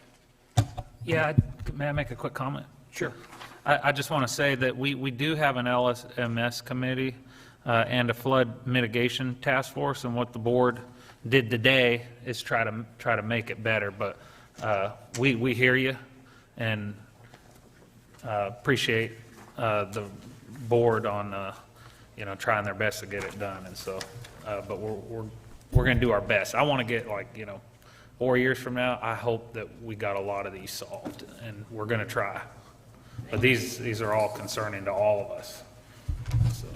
Yeah, may I make a quick comment? Sure. I just want to say that we do have an LSMS committee and a flood mitigation task force, and what the board did today is try to make it better. But we hear you and appreciate the board on trying their best to get it done. And so, but we're going to do our best. I want to get 4 years from now, I hope that we got a lot of these solved, and we're going to try. But these are all concerning to all of us. So.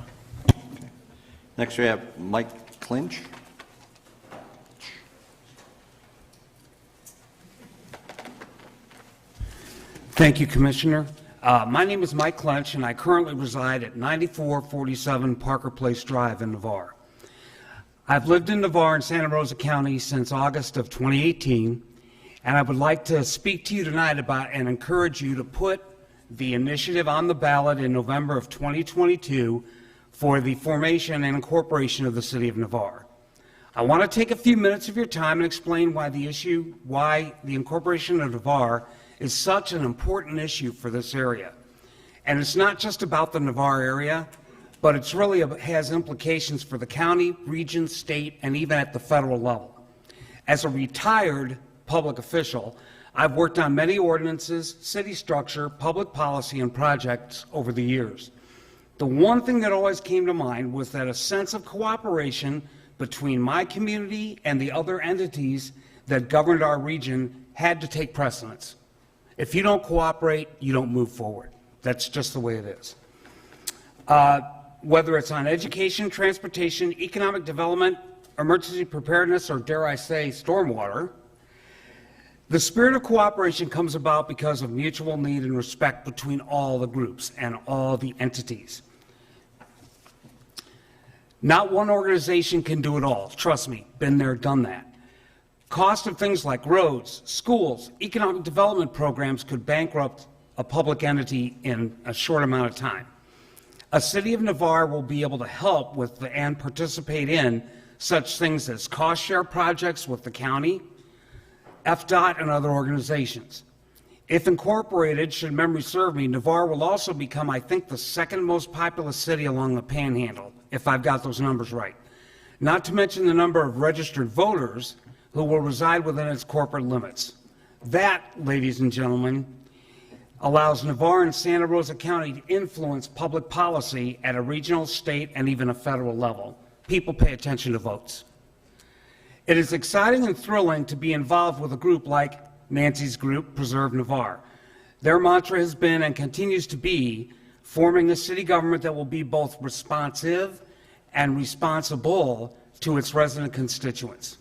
Next, we have Mike Clinch. Thank you, Commissioner. My name is Mike Clinch, and I currently reside at 9447 Parker Place Drive in Navarre. I've lived in Navarre and Santa Rosa County since August of 2018, and I would like to speak to you tonight about and encourage you to put the initiative on the ballot in November of 2022 for the formation and incorporation of the City of Navarre. I want to take a few minutes of your time and explain why the incorporation of Navarre is such an important issue for this area. And it's not just about the Navarre area, but it's really has implications for the county, region, state, and even at the federal level. As a retired public official, I've worked on many ordinances, city structure, public policy, and projects over the years. The one thing that always came to mind was that a sense of cooperation between my community and the other entities that governed our region had to take precedence. If you don't cooperate, you don't move forward. That's just the way it is. Whether it's on education, transportation, economic development, emergency preparedness, or dare I say, stormwater, the spirit of cooperation comes about because of mutual need and respect between all the groups and all the entities. Not one organization can do it all. Trust me, been there, done that. Cost of things like roads, schools, economic development programs could bankrupt a public entity in a short amount of time. A City of Navarre will be able to help with and participate in such things as cost share projects with the county, FDOT, and other organizations. If incorporated, should memory serve me, Navarre will also become, I think, the second most populous city along the Panhandle, if I've got those numbers right. Not to mention the number of registered voters who will reside within its corporate limits. That, ladies and gentlemen, allows Navarre and Santa Rosa County to influence public policy at a regional, state, and even a federal level. People pay attention to votes. It is exciting and thrilling to be involved with a group like Nancy's group, Preserve Navarre. Their mantra has been and continues to be forming a city government that will be both responsive and responsible to its resident constituents.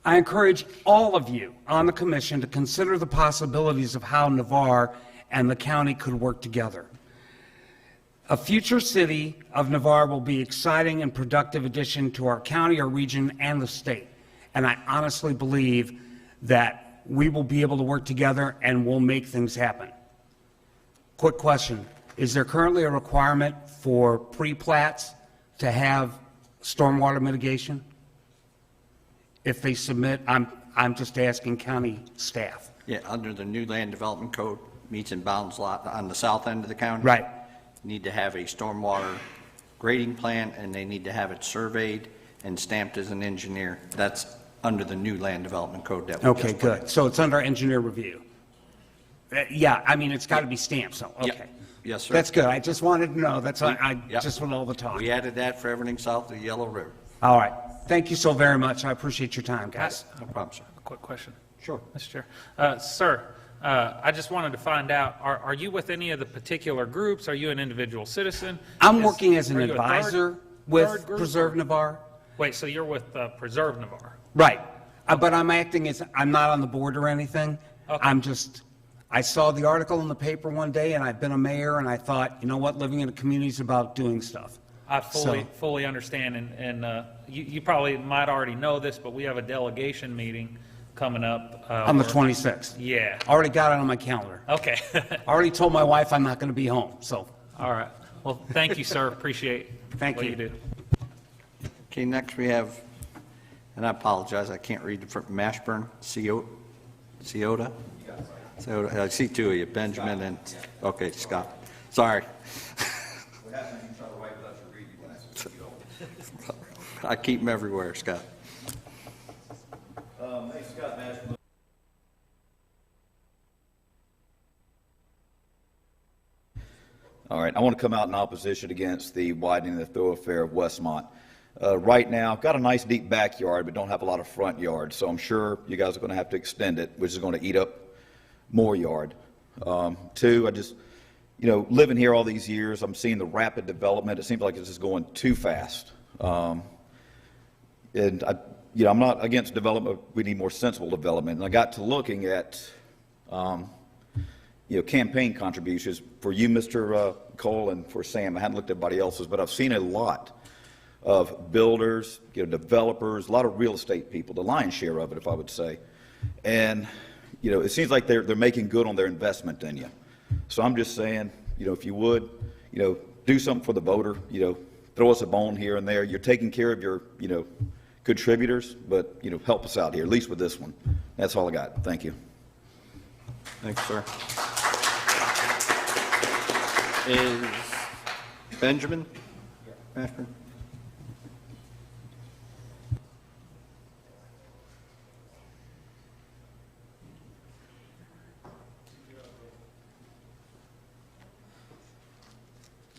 I encourage all of you on the commission to consider the possibilities of how Navarre and the county could work together. A future city of Navarre will be an exciting and productive addition to our county, our region, and the state. And I honestly believe that we will be able to work together and we'll make things happen. Quick question. Is there currently a requirement for pre-plats to have stormwater mitigation? If they submit, I'm just asking county staff. Yeah, under the new land development code, meets and bounds lot on the south end of the county. Right. Need to have a stormwater grading plan, and they need to have it surveyed and stamped as an engineer. That's under the new land development code that we Okay, just put in. good. So it's under engineer review. Yeah, I mean, it's got to be stamped, so, okay. Yep. Yes, sir. That's good. I just wanted to know. That's I Yep. just want all the talk. We added that for everything south of the Yellow River. All right. Thank you so very much. I appreciate your time, guys. No problem, sir. A quick question. Sure. Mr. Chair. Sir, I just wanted to find out, are you with any of the particular groups? Are you an individual citizen? I'm working as an are you a advisor third with group, Preserve or- Navarre. Wait, so you're with Preserve Navarre? Right. But I'm acting as, I'm not on the board or anything. Okay. I saw the article in the paper one day, and I've been a mayor, and I thought, you know what, living in a community is about doing stuff. I fully understand, and you probably might already know this, but we have a delegation meeting coming up. On the 26th. Yeah. Already got it on my calendar. Okay. Already told my wife I'm not going to be home, so. All right. Well, thank you, sir. Appreciate Thank what you. you do. Okay, next we have, and I apologize, I can't read from Mashburn, CO. Ciota? Ciota, I see two of you, Benjamin and, okay, Scott. Sorry. I keep them everywhere, Scott. All right, I want to come out in opposition against the widening of the thoroughfare of Westmont. Right now, I've got a nice deep backyard, but don't have a lot of front yard, so I'm sure you guys are going to have to extend it, which is going to eat up more yard. Two, I just, living here all these years, I'm seeing the rapid development. It seems like it's just going too fast. And I'm not against development. We need more sensible development. And I got to looking at, campaign contributions for you, Mr. Cole, and for Sam. I hadn't looked at anybody else's, but I've seen a lot of builders, developers, a lot of real estate people, the lion's share of it, if I would say. And, it seems like they're making good on their investment in you. So I'm just saying, if you would, do something for the voter, throw us a bone here and there. You're taking care of your, contributors, but, help us out here, at least with this one. That's all I got. Thank you. Thanks, sir. Is Benjamin Mashburn?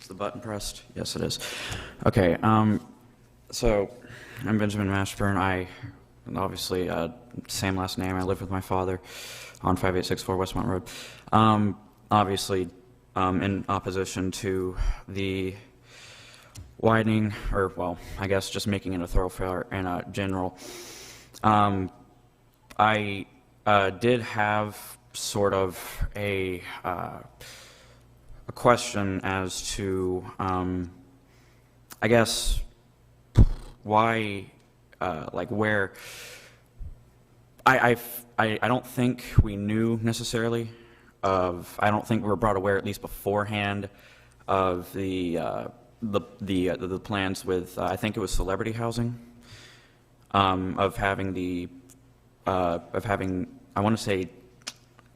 Is the button pressed? Yes, it is. Okay, so I'm Benjamin Mashburn. Obviously, same last name. I live with my father on 5864 Westmont Road. Obviously, in opposition to the widening, or, well, I guess just making it a thoroughfare in general. I did have sort of a question as to, I guess, why, where, I don't think we knew necessarily I don't think we were brought aware, at least beforehand, of the plans with, I think it was celebrity housing, of having I want to say,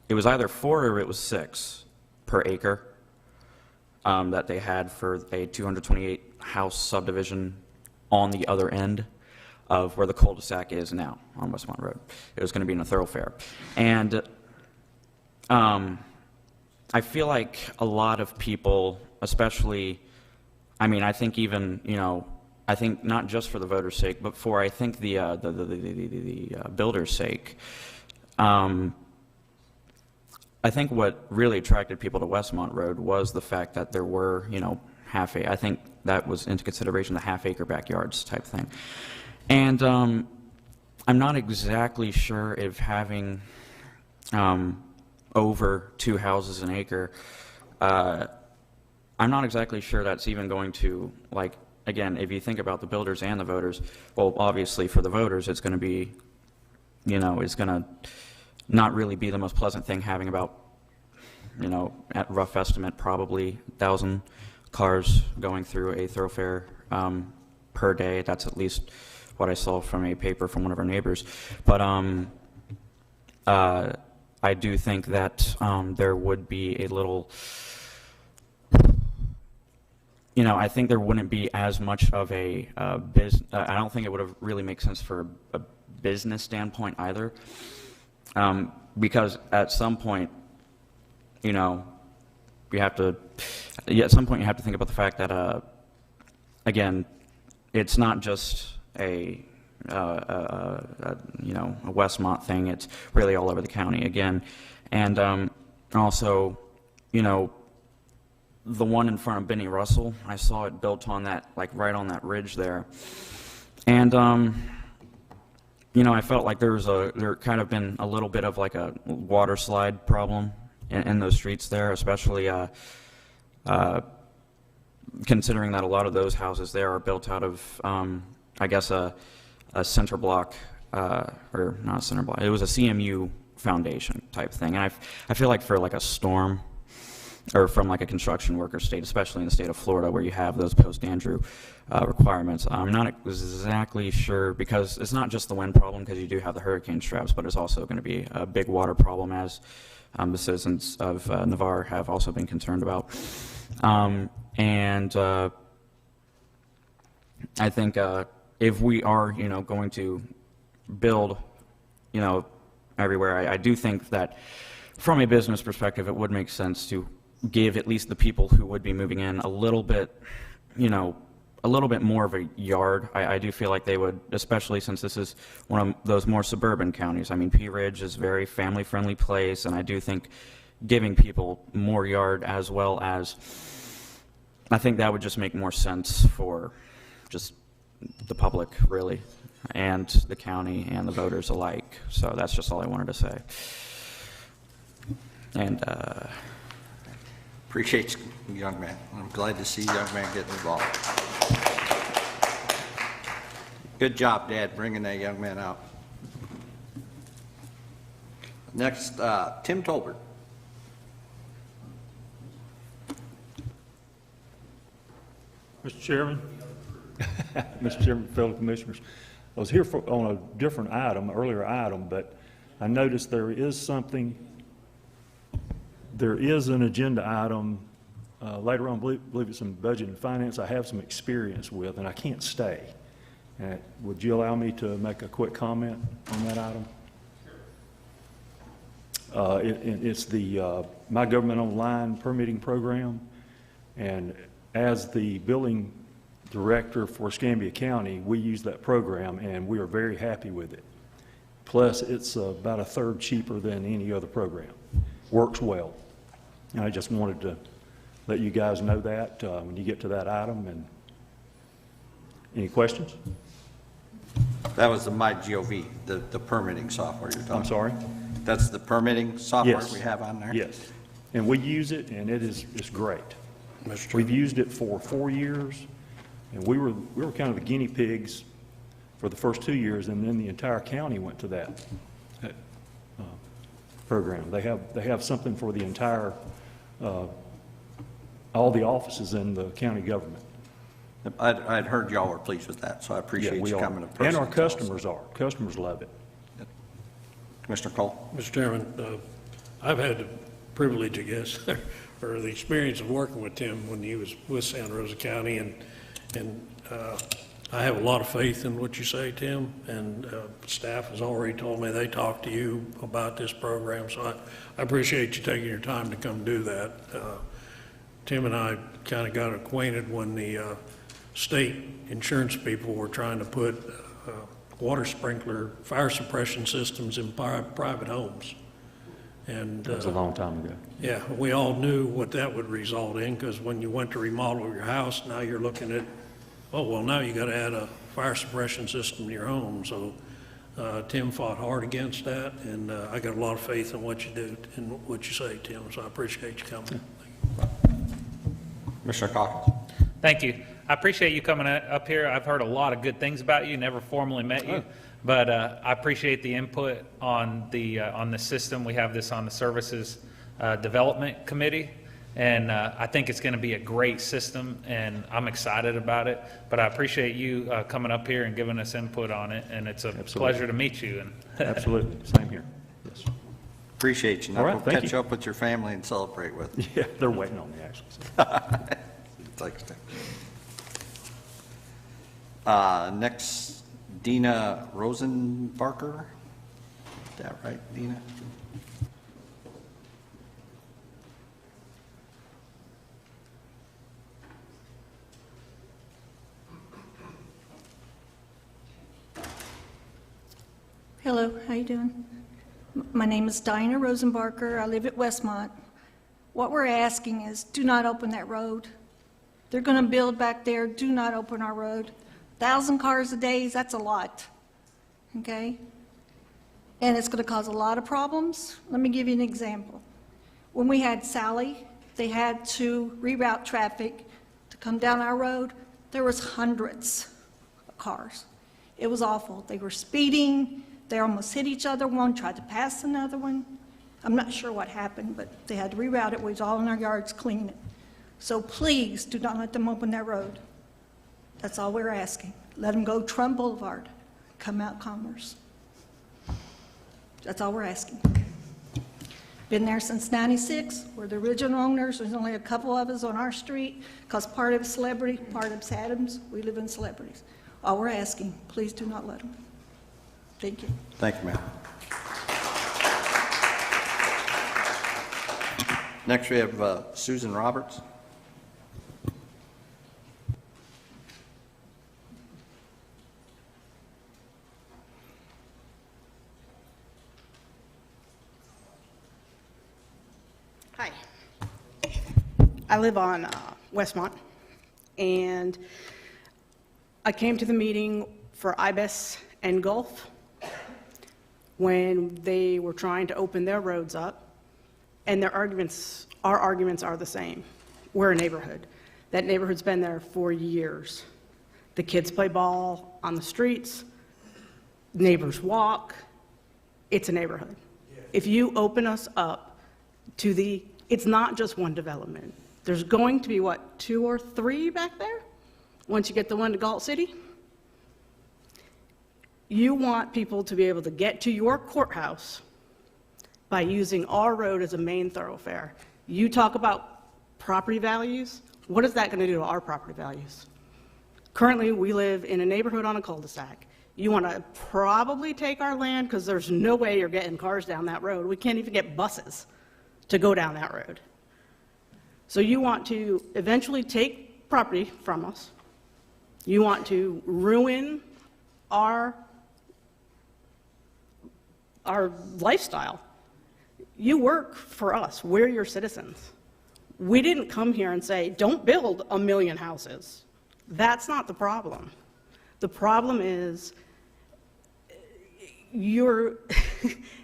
it was either 4 or it was 6 per acre that they had for a 228 house subdivision on the other end of where the cul-de-sac is now on Westmont Road. It was going to be in a thoroughfare. And I feel like a lot of people, especially, I think even, I think not just for the voters' sake, but for, I think, the builders' sake, I think what really attracted people to Westmont Road was the fact that there were, I think that was into consideration, the half-acre backyards type thing. And I'm not exactly sure if having over 2 houses an acre, I'm not exactly sure that's even going to, again, if you think about the builders and the voters, well, obviously for the voters, it's going to be, it's going to not really be the most pleasant thing having about, at rough estimate, probably 1,000 cars going through a thoroughfare per day. That's at least what I saw from a paper from one of our neighbors. But I do think that there would be a little, I think there wouldn't be as much of a business. I don't think it would have really make sense for a business standpoint either, because at some point, you have to. At some point, you have to think about the fact that, again, it's not just a Westmont thing. It's really all over the county again, and also, the one in front of Benny Russell, I saw it built on that, right on that ridge there, and I felt like there kind of been a little bit of a water slide problem in those streets there, especially considering that a lot of those houses there are built out of, I guess, a center block, or not a center block, it was a CMU foundation type thing. And I feel like for a storm, or from like a construction worker state, especially in the state of Florida where you have those post-Andrew requirements. I'm not exactly sure, because it's not just the wind problem, because you do have the hurricane straps, but it's also going to be a big water problem, as the citizens of Navarre have also been concerned about. I think if we are, going to build, everywhere, I do think that from a business perspective, it would make sense to give at least the people who would be moving in a little bit, a little bit more of a yard. I do feel like they would, especially since this is one of those more suburban counties. I mean, Pea Ridge is a very family-friendly place, and I do think giving people more yard, as well as, I think that would just make more sense for just the public, really, and the county and the voters alike. So that's just all I wanted to say. And appreciate you, young man. I'm glad to see young man getting involved. Good job, Dad, bringing that young man out. Next, Tim Tolbert. Mr. Chairman, Mr. Chairman, fellow commissioners, I was here on a different item, earlier item, but I noticed there is an agenda item later on, I believe it's in budget and finance, I have some experience with, and I can't stay. Would you allow me to make a quick comment on that item? It's the My Government Online permitting program, and as the building director for Escambia County, we use that program, and we are very happy with it. Plus, it's about a third cheaper than any other program. Works well. And I just wanted to let you guys know that when you get to that item. And any questions? That was the MyGov, the permitting software you're talking about. I'm sorry? That's the permitting software Yes. we have on there? Yes. And we use it, and it's great. We've used it for 4 years, and we were kind of the guinea pigs for the first 2 years, and then the entire county went to that program. They have something for the entire, all the offices in the county government. I'd heard y'all were pleased with that, so I appreciate Yeah, we you are. coming to And our tell us. customers are. Customers love it. Commissioner Cole? Mr. Chairman, I've had the privilege, I guess, or the experience of working with Tim when he was with Santa Rosa County, and I have a lot of faith in what you say, Tim, and staff has already told me they talked to you about this program, so I appreciate you taking your time to come do that. Tim and I kind of got acquainted when the state insurance people were trying to put water sprinkler fire suppression systems in private homes. And That was a long time ago. yeah, we all knew what that would result in, because when you went to remodel your house, now you're looking at, oh, well, now you got to add a fire suppression system to your home. So Tim fought hard against that, and I got a lot of faith in what you do and what you say, Tim, so I appreciate you coming. Commissioner Calkins? Thank you. I appreciate you coming up here. I've heard a lot of good things about you, never formally met you, but I appreciate the input on the system. We have this on the Services Development Committee, and I think it's going to be a great system, and I'm excited about it. But I appreciate you coming up here and giving us input on it, and it's a pleasure to meet you. And Absolutely. Same here. Yes. Appreciate you. All Now right, go thank catch you. up with your family and celebrate with. Yeah, they're waiting on me, actually. Thanks, Tim. Next, Dina Rosenbarker. Is that right, Dina? Hello, how you doing? My name is Dinah Rosenbarker. I live at Westmont. What we're asking is, do not open that road. They're going to build back there. Do not open our road. 1,000 cars a day, that's a lot, okay? And it's going to cause a lot of problems. Let me give you an example. When we had Sally, they had to reroute traffic to come down our road. There was hundreds of cars. It was awful. They were speeding. They almost hit each other. One tried to pass another one. I'm not sure what happened, but they had to reroute it. We was all in our yards cleaning it. So please do not let them open that road. That's all we're asking. Let them go Trump Boulevard, come out Commerce. That's all we're asking. Been there since '96. We're the original owners. There's only a couple of us on our street because part of it's Celebrity, part of it's Adams. We live in Celebrities. All we're asking, please do not let them. Thank you. Thank you, ma'am. Next, we have Susan Roberts. Hi. I live on Westmont, and I came to the meeting for IBIS and Gulf when they were trying to open their roads up, and our arguments are the same. We're a neighborhood. That neighborhood's been there for years. The kids play ball on the streets, neighbors walk. It's a neighborhood. If you open us up to it's not just one development. There's going to be, what, 2 or 3 back there? Once you get the one to Galt City? You want people to be able to get to your courthouse by using our road as a main thoroughfare. You talk about property values. What is that going to do to our property values? Currently, we live in a neighborhood on a cul-de-sac. You want to probably take our land because there's no way you're getting cars down that road. We can't even get buses to go down that road. So you want to eventually take property from us. You want to ruin our lifestyle. You work for us. We're your citizens. We didn't come here and say, don't build 1 million houses. That's not the problem. The problem is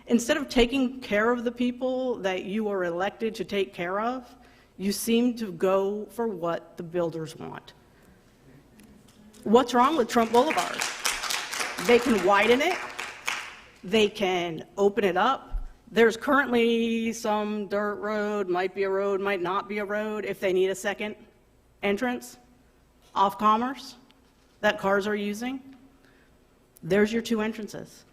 instead of taking care of the people that you are elected to take care of, you seem to go for what the builders want. What's wrong with Trump Boulevard? They can widen it. They can open it up. There's currently some dirt road, might be a road, might not be a road, if they need a second entrance off Commerce that cars are using. There's your 2 entrances.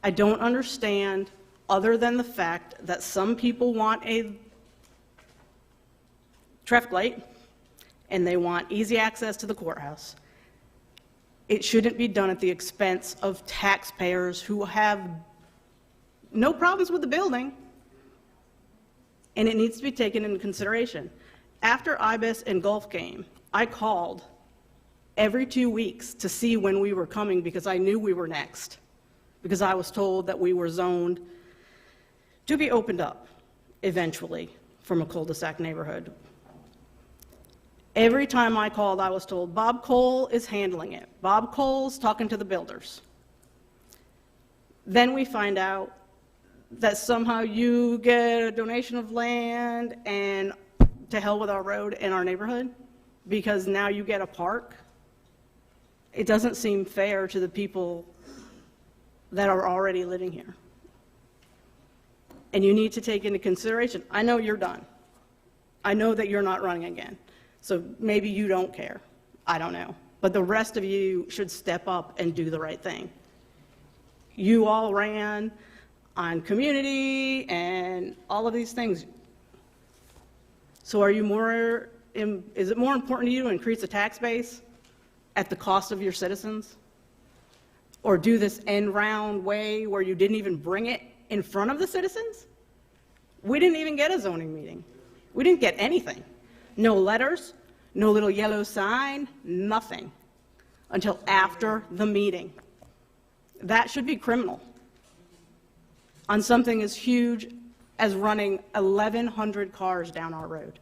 I don't understand, other than the fact that some people want a traffic light and they want easy access to the courthouse. It shouldn't be done at the expense of taxpayers who have no problems with the building, and it needs to be taken into consideration. After IBIS and Gulf came, I called every 2 weeks to see when we were coming because I knew we were next, because I was told that we were zoned to be opened up eventually from a cul-de-sac neighborhood. Every time I called, I was told, Bob Cole is handling it. Bob Cole's talking to the builders. Then we find out that somehow you get a donation of land and to hell with our road in our neighborhood because now you get a park. It doesn't seem fair to the people that are already living here. And you need to take into consideration, I know you're done. I know that you're not running again. So maybe you don't care. I don't know. But the rest of you should step up and do the right thing. You all ran on community and all of these things. So is it more important to you to increase the tax base at the cost of your citizens? Or do this end-round way where you didn't even bring it in front of the citizens? We didn't even get a zoning meeting. We didn't get anything. No letters, no little yellow sign, nothing, until after the meeting. That should be criminal on something as huge as running 1,100 cars down our road.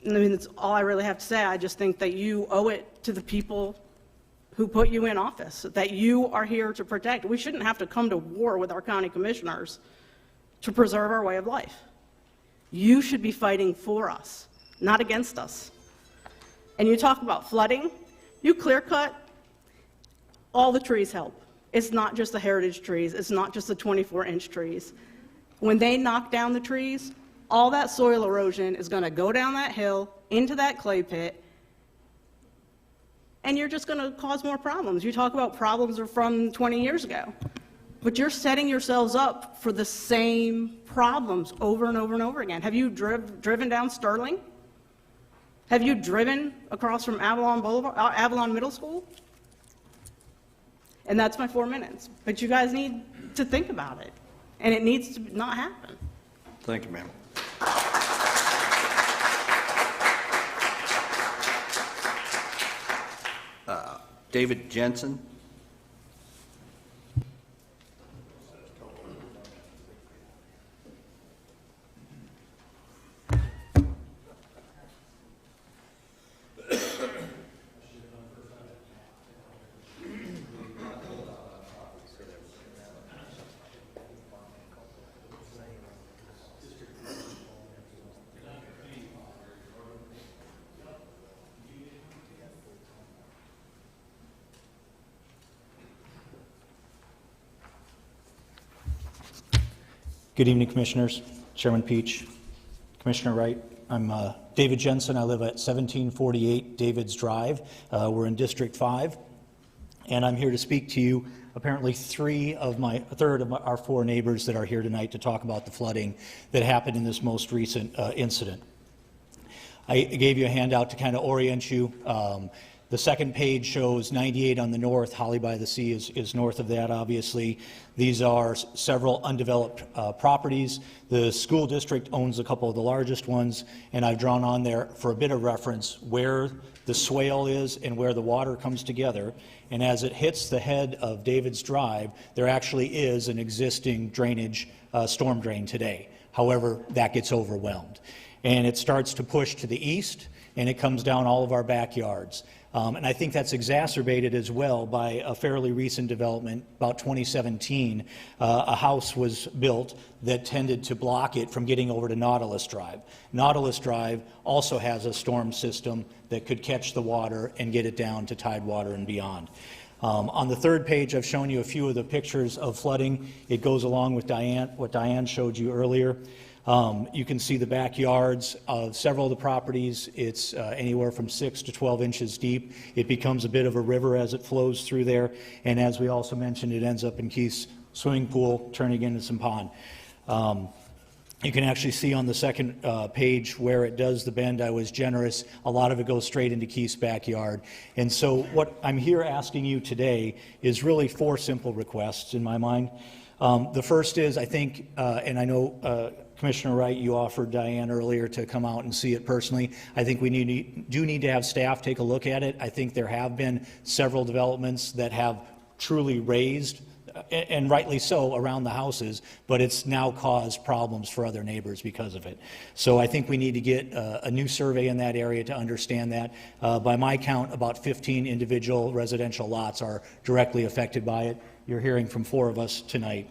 I mean, that's all I really have to say. I just think that you owe it to the people who put you in office, that you are here to protect. We shouldn't have to come to war with our county commissioners to preserve our way of life. You should be fighting for us, not against us. And you talk about flooding, you clear cut, all the trees help. It's not just the heritage trees. It's not just the 24-inch trees. When they knock down the trees, all that soil erosion is going to go down that hill into that clay pit, and you're just going to cause more problems. You talk about problems are from 20 years ago, but you're setting yourselves up for the same problems over and over and over again. Have you driven down Sterling? Have you driven across from Avalon Middle School? And that's my 4 minutes. But you guys need to think about it, and it needs to not happen. Thank you, ma'am. David Jensen. Good evening, Commissioners, Chairman Peach, Commissioner Wright. I'm David Jensen. I live at 1748 Davids Drive. We're in District 5, and I'm here to speak to you. Apparently, a third of our 4 neighbors that are here tonight to talk about the flooding that happened in this most recent incident. I gave you a handout to kind of orient you. The second page shows 98 on the north. Holly by the Sea is north of that, obviously. These are several undeveloped properties. The school district owns a couple of the largest ones, and I've drawn on there for a bit of reference where the swale is and where the water comes together. And as it hits the head of David's Drive, there actually is an existing drainage storm drain today. However, that gets overwhelmed. And it starts to push to the east, and it comes down all of our backyards. And I think that's exacerbated as well by a fairly recent development. About 2017, a house was built that tended to block it from getting over to Nautilus Drive. Nautilus Drive also has a storm system that could catch the water and get it down to tidewater and beyond. On the third page, I've shown you a few of the pictures of flooding. It goes along with what Diane showed you earlier. You can see the backyards of several of the properties. It's anywhere from 6 to 12 inches deep. It becomes a bit of a river as it flows through there. And as we also mentioned, it ends up in Keith's swimming pool, turning into some pond. You can actually see on the second page where it does the bend. I was generous. A lot of it goes straight into Keith's backyard. And so what I'm here asking you today is really 4 simple requests in my mind. The first is, I think, and I know Commissioner Wright, you offered Diane earlier to come out and see it personally. I think we do need to have staff take a look at it. I think there have been several developments that have truly raised, and rightly so, around the houses, but it's now caused problems for other neighbors because of it. So I think we need to get a new survey in that area to understand that. By my count, about 15 individual residential lots are directly affected by it. You're hearing from 4 of us tonight.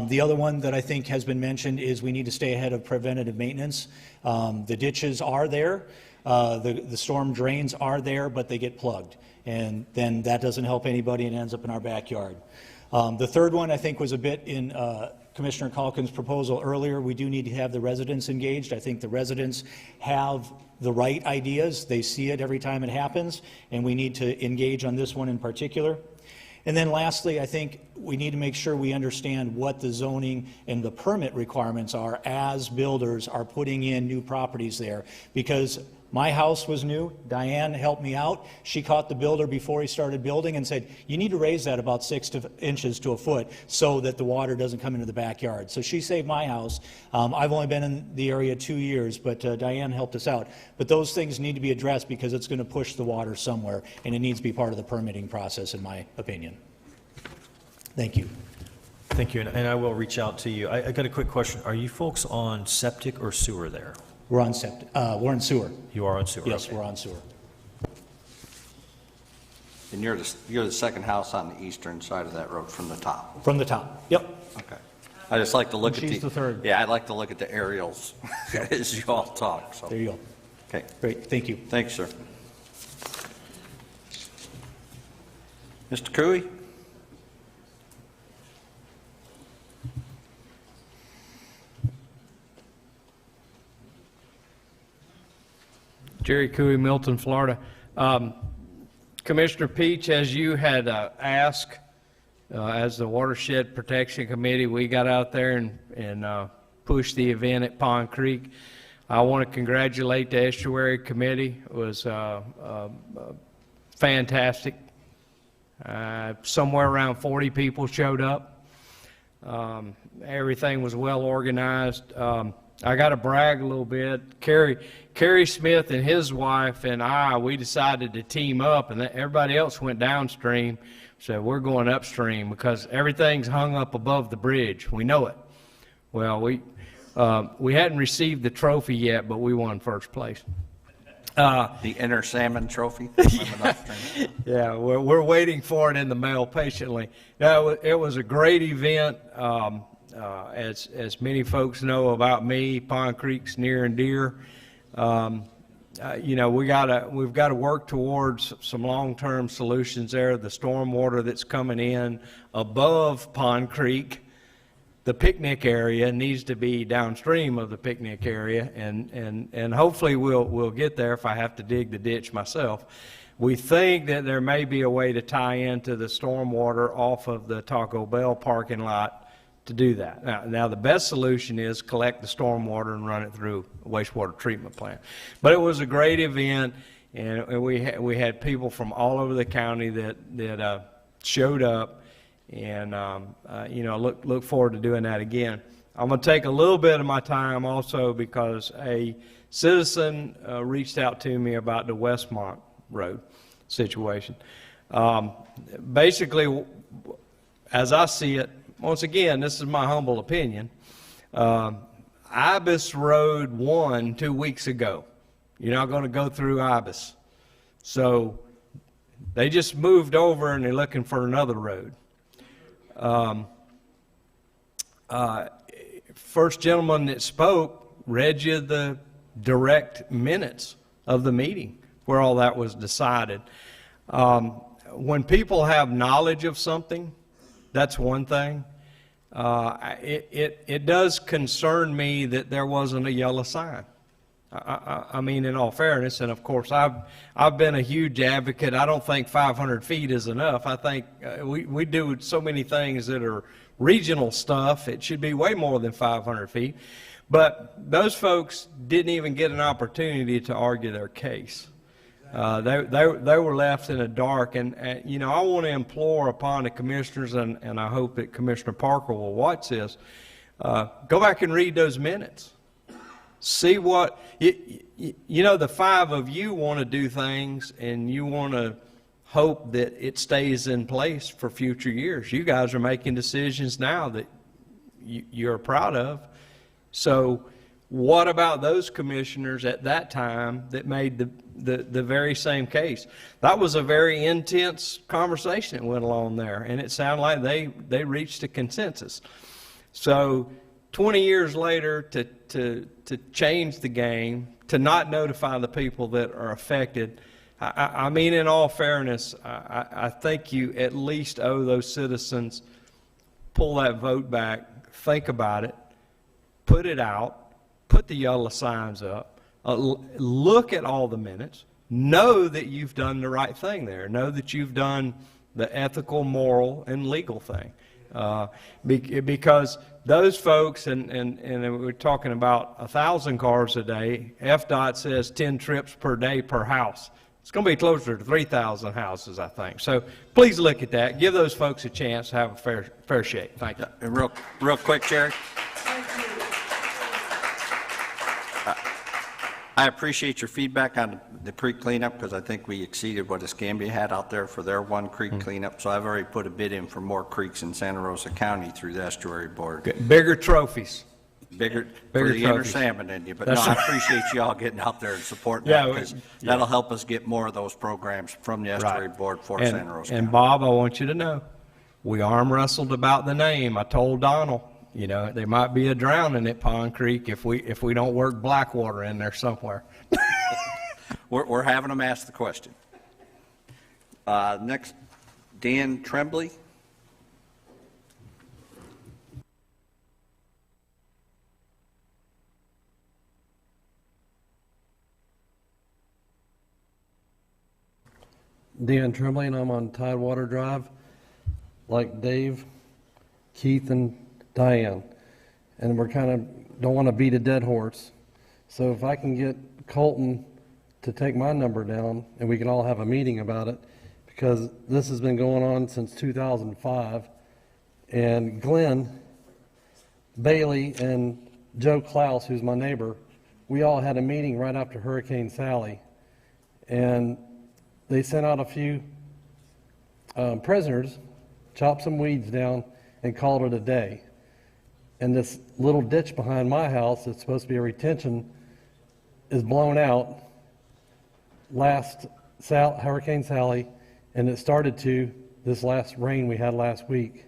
The other one that I think has been mentioned is we need to stay ahead of preventative maintenance. The ditches are there, the storm drains are there, but they get plugged. And then that doesn't help anybody and ends up in our backyard. The third one I think was a bit in Commissioner Calkin's proposal earlier. We do need to have the residents engaged. I think the residents have the right ideas. They see it every time it happens, and we need to engage on this one in particular. And then lastly, I think we need to make sure we understand what the zoning and the permit requirements are as builders are putting in new properties there. Because my house was new. Diane helped me out. She caught the builder before he started building and said, you need to raise that about 6 inches to a foot so that the water doesn't come into the backyard. So she saved my house. I've only been in the area 2 years, but Diane helped us out. But those things need to be addressed because it's going to push the water somewhere, and it needs to be part of the permitting process, in my opinion. Thank you. Thank you, and I will reach out to you. I got a quick question. Are you folks on septic or sewer there? We're on septic. We're on sewer. You are on sewer? Yes, okay. We're on sewer. And you're the second house on the eastern side of that road from the top? From the top, yep. Okay. I just like to look at She's the third. Yeah, I'd like to look at the aerials as you all talk. So. There you go. Okay. Great, thank you. Thanks, sir. Mr. Cooey? Jerry Cooey, Milton, Florida. Commissioner Peach, as you had asked, as the Watershed Protection Committee, we got out there and pushed the event at Pond Creek. I want to congratulate the Estuary Committee. It was fantastic. Somewhere around 40 people showed up. Everything was well organized. I got to brag a little bit. Kerry Smith and his wife and I, we decided to team up, and everybody else went downstream. So we're going upstream because everything's hung up above the bridge. We know it. Well, we hadn't received the trophy yet, but we won first place. The Inner Salmon Trophy? Yeah, we're waiting for it in the mail patiently. No, it was a great event. As many folks know about me, Pond Creek's near and dear. You know, we've got to work towards some long-term solutions there. The stormwater that's coming in above Pond Creek, the picnic area, needs to be downstream of the picnic area, and hopefully we'll get there if I have to dig the ditch myself. We think that there may be a way to tie into the stormwater off of the Taco Bell parking lot to do that. Now the best solution is collect the stormwater and run it through a wastewater treatment plant. But it was a great event, and we had people from all over the county that showed up, and you know, look forward to doing that again. I'm going to take a little bit of my time also because a citizen reached out to me about the Westmont Road situation. Basically, as I see it, once again, this is my humble opinion. Ibis Road won 2 weeks ago. You're not going to go through Ibis. So they just moved over and they're looking for another road. First gentleman that spoke read you the direct minutes of the meeting where all that was decided. When people have knowledge of something, that's one thing. It does concern me that there wasn't a yellow sign. I mean, in all fairness, and of course, I've been a huge advocate. I don't think 500 feet is enough. I think we do so many things that are regional stuff. It should be way more than 500 feet. But those folks didn't even get an opportunity to argue their case. They were left in the dark, and you know, I want to implore upon the commissioners, and I hope that Commissioner Parker will watch this. Go back and read those minutes. See what you know. The five of you want to do things, and you want to hope that it stays in place for future years. You guys are making decisions now that you're proud of. So what about those commissioners at that time that made the very same case? That was a very intense conversation that went along there, and it sounded like they reached a consensus. So 20 years later, to change the game, to not notify the people that are affected, I mean, in all fairness, I think you at least owe those citizens, pull that vote back, think about it, put it out, put the yellow signs up, look at all the minutes, know that you've done the right thing there, know that you've done the ethical, moral, and legal thing. Because those folks, and we're talking about 1,000 cars a day, FDOT says 10 trips per day per house. It's going to be closer to 3,000 houses, I think. So please look at that. Give those folks a chance to have a fair shake. Thank you. And real quick, Jerry. I appreciate your feedback on the creek cleanup, because I think we exceeded what Escambia had out there for their one creek cleanup. So I've already put a bid in for more creeks in Santa Rosa County through the Estuary Board. Bigger trophies. Bigger for the inner salmon in you. But no, I appreciate you all getting out there and supporting that, because that'll help us get more of those programs from the Estuary Board for Santa Rosa County. And Bob, I want you to know, we arm wrestled about the name. I told Donald, you know, there might be a drowning at Pond Creek if we don't work Blackwater in there somewhere. We're having them ask the question. Next, Dan Tremblay. Dan Tremblay, and I'm on Tidewater Drive, like Dave, Keith, and Diane. And we're kind of, don't want to beat a dead horse. So if I can get Colton to take my number down, and we can all have a meeting about it, because this has been going on since 2005. And Glenn Bailey and Joe Klaus, who's my neighbor, we all had a meeting right after Hurricane Sally. And they sent out a few prisoners, chopped some weeds down, and called it a day. And this little ditch behind my house that's supposed to be a retention is blown out last Hurricane Sally, and it started to this last rain we had last week.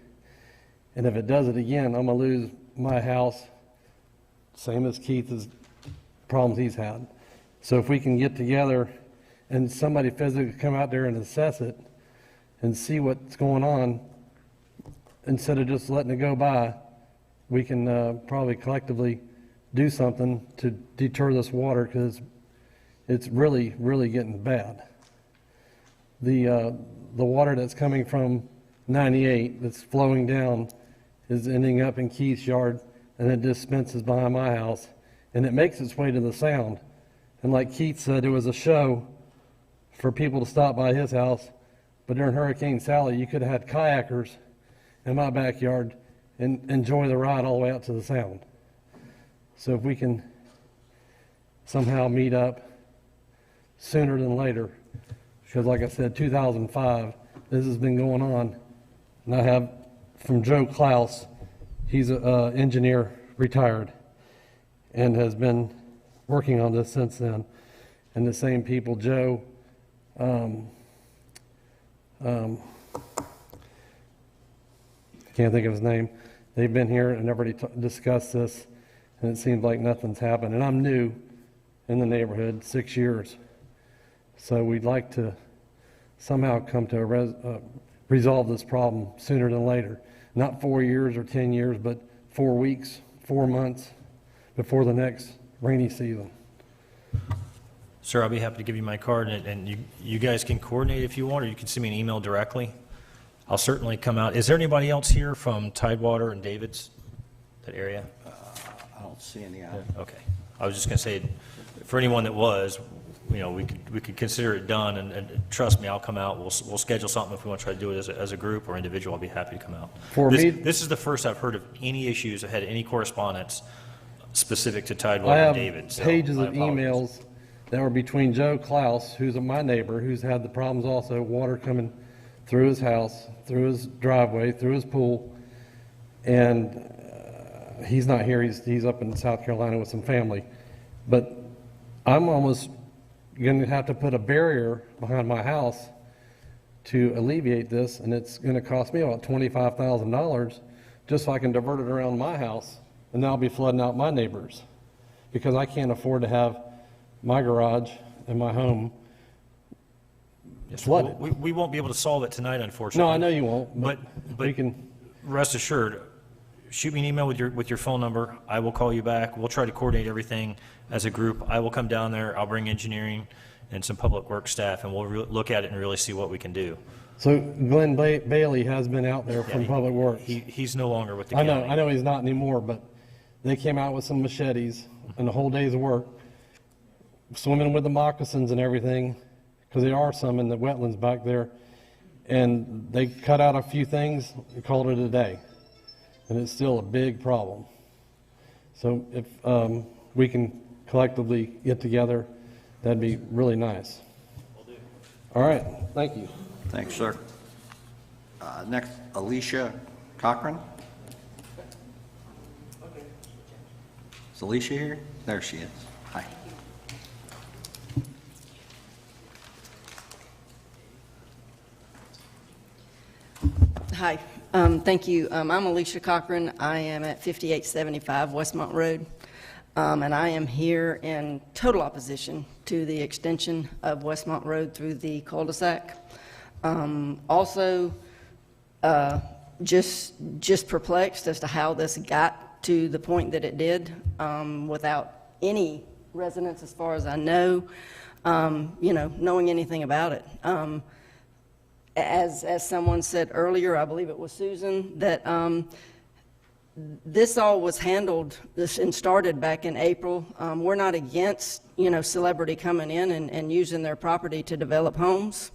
And if it does it again, I'm going to lose my house, same as Keith's problems he's had. So if we can get together and somebody physically come out there and assess it and see what's going on, instead of just letting it go by, we can probably collectively do something to deter this water, because it's really, really getting bad. The water that's coming from 98 that's flowing down is ending up in Keith's yard, and it dispenses behind my house, and it makes its way to the Sound. And like Keith said, it was a show for people to stop by his house, but during Hurricane Sally, you could have had kayakers in my backyard and enjoy the ride all the way out to the Sound. So if we can somehow meet up sooner than later, because like I said, 2005, this has been going on. And I have from Joe Klaus, he's an engineer, retired, and has been working on this since then. And the same people, Joe, can't think of his name, they've been here and already discussed this, and it seems like nothing's happened. And I'm new in the neighborhood, 6 years. So we'd like to somehow come to resolve this problem sooner than later. Not 4 years or 10 years, but 4 weeks, 4 months before the next rainy season. Sir, I'll be happy to give you my card, and you guys can coordinate if you want, or you can send me an email directly. I'll certainly come out. Is there anybody else here from Tidewater and David's, that area? I don't see any out. Okay. I was just going to say, for anyone that was, you know, we could consider it done, and trust me, I'll come out. We'll schedule something if we want to try to do it as a group or individual. I'll be happy to come out. This is the first I've heard of any issues or had any correspondence specific to Tidewater and David. I have pages of emails that were between Joe Klaus, who's my neighbor, who's had the problems also, water coming through his house, through his driveway, through his pool, and he's not here. He's up in South Carolina with some family. But I'm almost going to have to put a barrier behind my house to alleviate this, and it's going to cost me about $25,000 just so I can divert it around my house, and then I'll be flooding out my neighbors, because I can't afford to have my garage and my home flooded. We won't be able to solve it tonight, unfortunately. No, I know you won't, but we can. Rest assured, shoot me an email with your phone number. I will call you back. We'll try to coordinate everything as a group. I will come down there. I'll bring engineering and some public works staff, and we'll look at it and really see what we can do. So Glenn Bailey has been out there from Public Works. He's no longer with the county. I know he's not anymore, but they came out with some machetes and a whole day's work, swimming with the moccasins and everything, because there are some in the wetlands back there, and they cut out a few things and called it a day, and it's still a big problem. So if we can collectively get together, that'd be really nice. All right, thank you. Thanks, sir. Next, Alicia Cochran. Is Alicia here? There she is. Hi. Hi, thank you. I'm Alicia Cochran. I am at 5875 Westmont Road, and I am here in total opposition to the extension of Westmont Road through the cul-de-sac. Also, just perplexed as to how this got to the point that it did, without any residents, as far as I know, knowing anything about it. as someone said earlier, I believe it was Susan, that this all was handled and started back in April. We're not against, celebrity coming in and using their property to develop homes.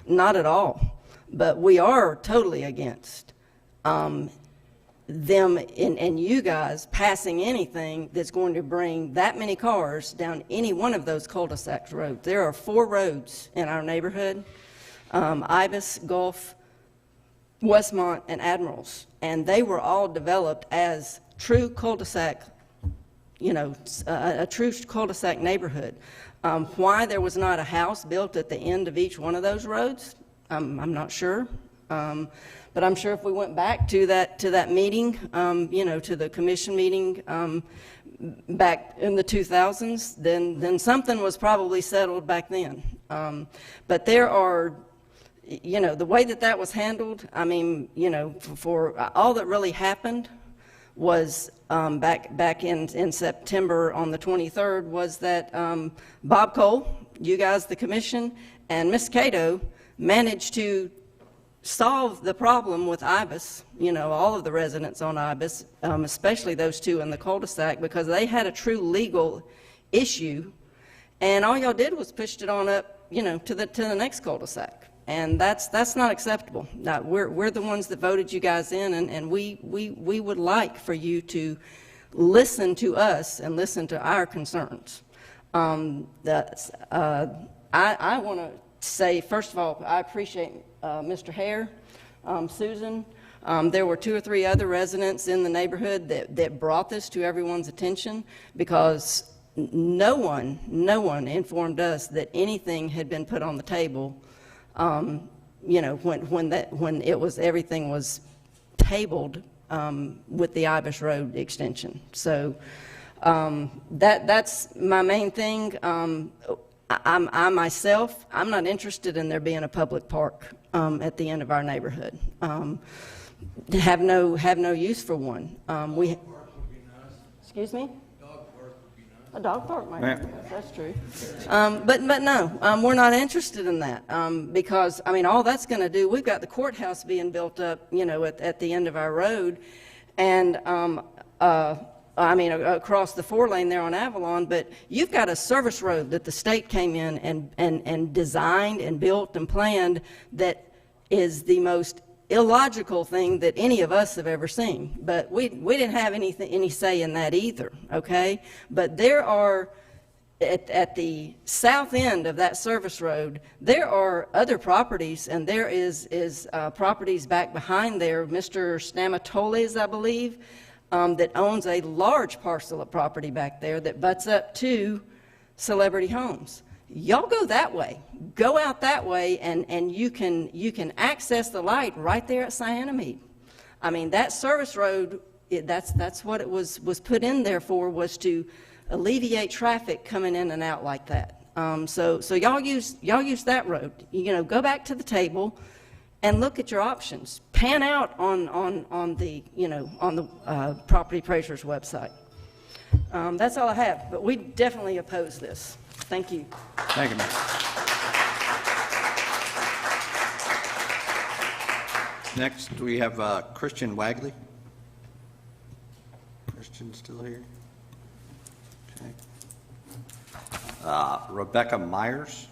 Not at all. But we are totally against them and you guys passing anything that's going to bring that many cars down any one of those cul-de-sac roads. There are 4 roads in our neighborhood, Ibis, Gulf, Westmont, and Admirals, and they were all developed as true cul-de-sac, a true cul-de-sac neighborhood. Why there was not a house built at the end of each one of those roads, I'm not sure. But I'm sure if we went back to that meeting, to the commission meeting back in the 2000s, then something was probably settled back then. But there are, the way that was handled, I mean, for all that really happened was back in September on the 23rd was that Bob Cole, you guys, the commission, and Ms. Cato managed to solve the problem with Ibis, all of the residents on Ibis, especially those 2 in the cul-de-sac, because they had a true legal issue, and all y'all did was pushed it on up, to the next cul-de-sac, and that's not acceptable. Now, we're the ones that voted you guys in, and we would like for you to listen to us and listen to our concerns. I want to say, first of all, I appreciate Mr. Hare, Susan. There were 2 or 3 other residents in the neighborhood that brought this to everyone's attention, because no one informed us that anything had been put on the table, when everything was tabled with the Ibis Road extension. So that's my main thing. I myself, I'm not interested in there being a public park at the end of our neighborhood. Have no use for one. Excuse me? A dog park might be nice, that's true. But no, we're not interested in that, because, I mean, all that's going to do, we've got the courthouse being built up, at the end of our road, and across the 4-lane there on Avalon, but you've got a service road that the state came in and designed and built and planned that is the most illogical thing that any of us have ever seen. But we didn't have any say in that either, okay? But there are, at the south end of that service road, there are other properties, and there is properties back behind there, Mr. Stamatoles, I believe, that owns a large parcel of property back there that butts up to Celebrity Homes. Y'all go that way. Go out that way, and you can access the light right there at Cyanamide. I mean, that service road, that's what it was put in there for, was to alleviate traffic coming in and out like that. So y'all use that road. Go back to the table and look at your options. Pan out on the property appraiser's website. That's all I have, but we definitely oppose this. Thank you. Thank you, ma'am. Next, we have Christian Wagley. Christian still here? Okay. Rebecca Myers.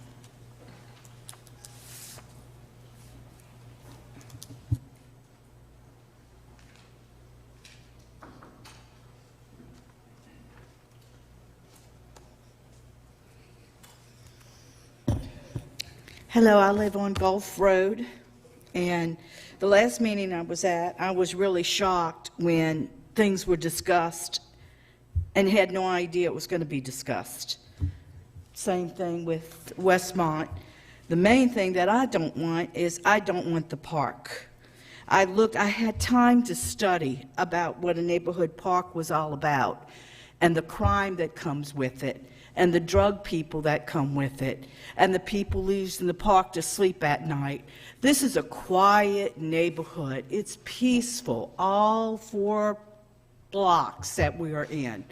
Hello, I live on Gulf Road, and the last meeting I was at, I was really shocked when things were discussed and had no idea it was going to be discussed. Same thing with Westmont. The main thing that I don't want is I don't want the park. I had time to study about what a neighborhood park was all about and the crime that comes with it, and the drug people that come with it, and the people using the park to sleep at night. This is a quiet neighborhood. It's peaceful, all 4 blocks that we are in.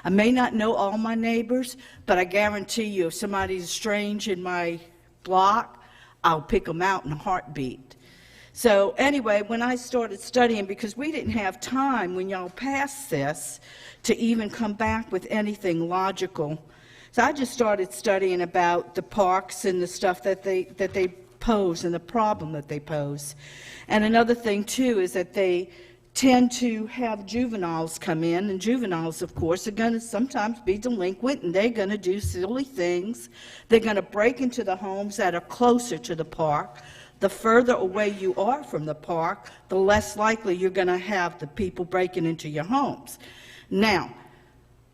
I may not know all my neighbors, but I guarantee you if somebody's strange in my block, I'll pick them out in a heartbeat. So anyway, when I started studying, because we didn't have time when y'all passed this to even come back with anything logical, so I just started studying about the parks and the stuff that they pose and the problem that they pose. And another thing, too, is that they tend to have juveniles come in, and juveniles, of course, are going to sometimes be delinquent, and they're going to do silly things. They're going to break into the homes that are closer to the park. The further away you are from the park, the less likely you're going to have the people breaking into your homes. Now,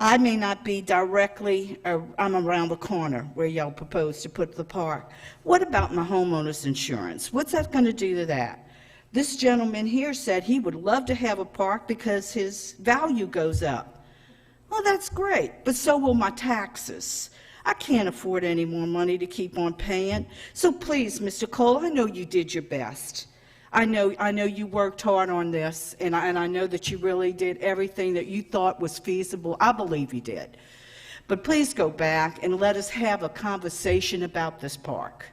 I may not be directly, I'm around the corner where y'all propose to put the park. What about my homeowner's insurance? What's that going to do to that? This gentleman here said he would love to have a park because his value goes up. Well, that's great, but so will my taxes. I can't afford any more money to keep on paying. So please, Mr. Cole, I know you did your best. I know you worked hard on this, and I know that you really did everything that you thought was feasible. I believe you did. But please go back and let us have a conversation about this park.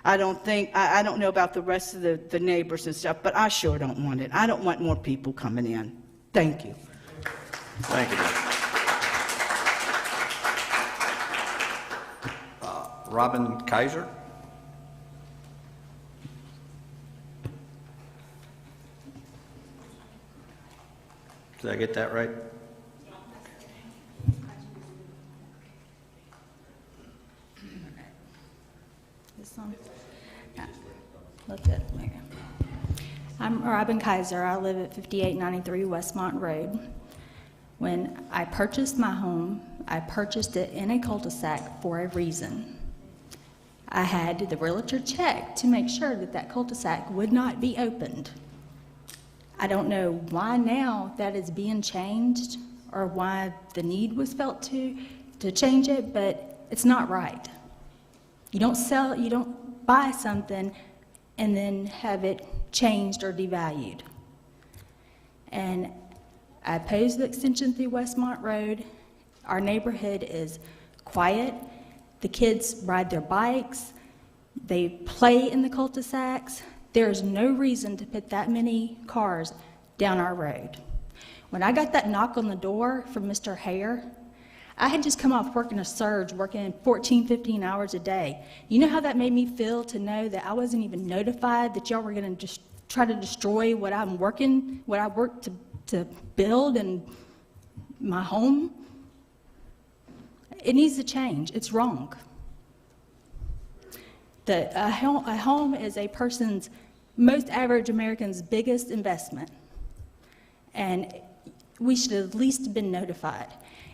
I don't know about the rest of the neighbors and stuff, but I sure don't want it. I don't want more people coming in. Thank you. Thank you. Robin Kaiser? Did I get that right? This one? Yeah. Look good. There you go. I'm Robin Kaiser. I live at 5893 Westmont Road. When I purchased my home, I purchased it in a cul-de-sac for a reason. I had the realtor check to make sure that that cul-de-sac would not be opened. I don't know why now that is being changed or why the need was felt to change it, but it's not right. You don't buy something and then have it changed or devalued. And I oppose the extension through Westmont Road. Our neighborhood is quiet. The kids ride their bikes. They play in the cul-de-sacs. There is no reason to put that many cars down our road. When I got that knock on the door from Mr. Hare, I had just come off working a surge, working 14, 15 hours a day. You know how that made me feel to know that I wasn't even notified that y'all were going to just try to destroy what I worked to build in my home? It needs to change. It's wrong. A home is a person's, most average American's biggest investment. And we should at least have been notified.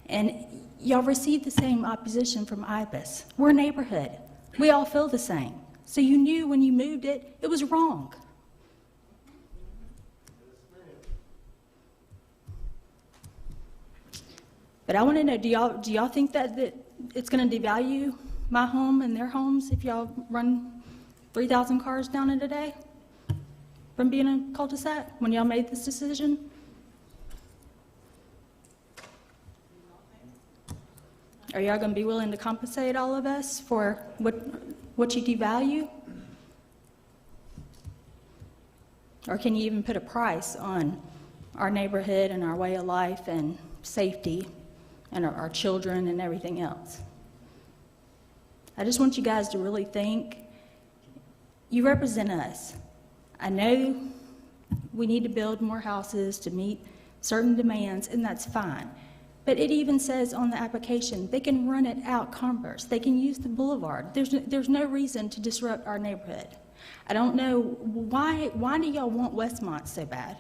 And y'all received the same opposition from IBIS. We're a neighborhood. We all feel the same. So you knew when you moved it, it was wrong. But I want to know, do y'all think that it's going to devalue my home and their homes if y'all run 3,000 cars down it a day from being a cul-de-sac when y'all made this decision? Are y'all going to be willing to compensate all of us for what you devalue? Or can you even put a price on our neighborhood and our way of life and safety and our children and everything else? I just want you guys to really think. You represent us. I know we need to build more houses to meet certain demands, and that's fine. But it even says on the application, they can run it out Commerce. They can use the boulevard. There's no reason to disrupt our neighborhood. I don't know, why do y'all want Westmont so bad?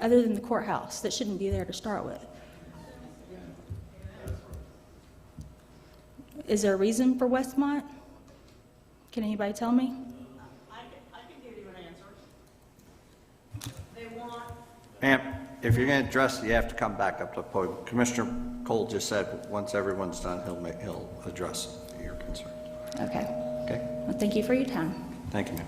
Other than the courthouse, that shouldn't be there to start with. Is there a reason for Westmont? Can anybody tell me? I can give you an answer. They want... Ma'am, if you're going to address it, you have to come back up to the podium. Commissioner Cole just said once everyone's done, he'll address your concern. Okay. Okay? Well, thank you for your time. Thank you, ma'am.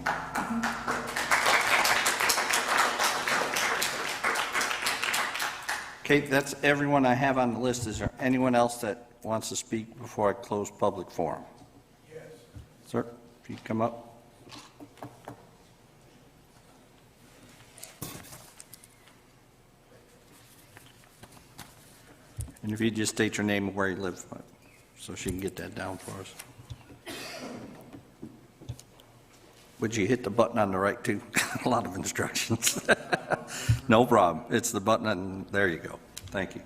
Okay, that's everyone I have on the list. Is there anyone else that wants to speak before I close public forum? Yes. Sir? If you come up. And if you just state your name and where you live, so she can get that down for us. Would you hit the button on the right too? A lot of instructions. No problem. It's the button on, there you go. Thank you.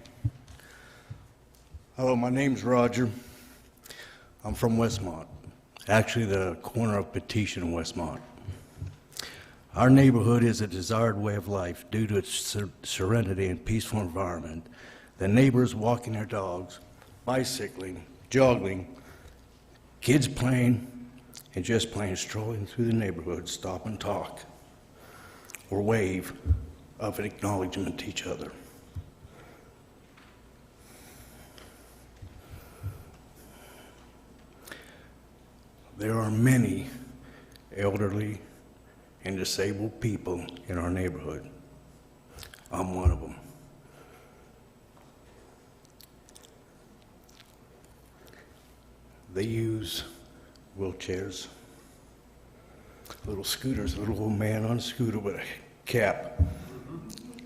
Hello, my name's Roger. I'm from Westmont, actually the corner of Petition and Westmont. Our neighborhood is a desired way of life due to its serenity and peaceful environment. The neighbors walking their dogs, bicycling, jogging, kids playing, and just plain strolling through the neighborhood, stop and talk, or wave of an acknowledgement to each other. There are many elderly and disabled people in our neighborhood. I'm one of them. They use wheelchairs, little scooters, a little old man on a scooter with a cap,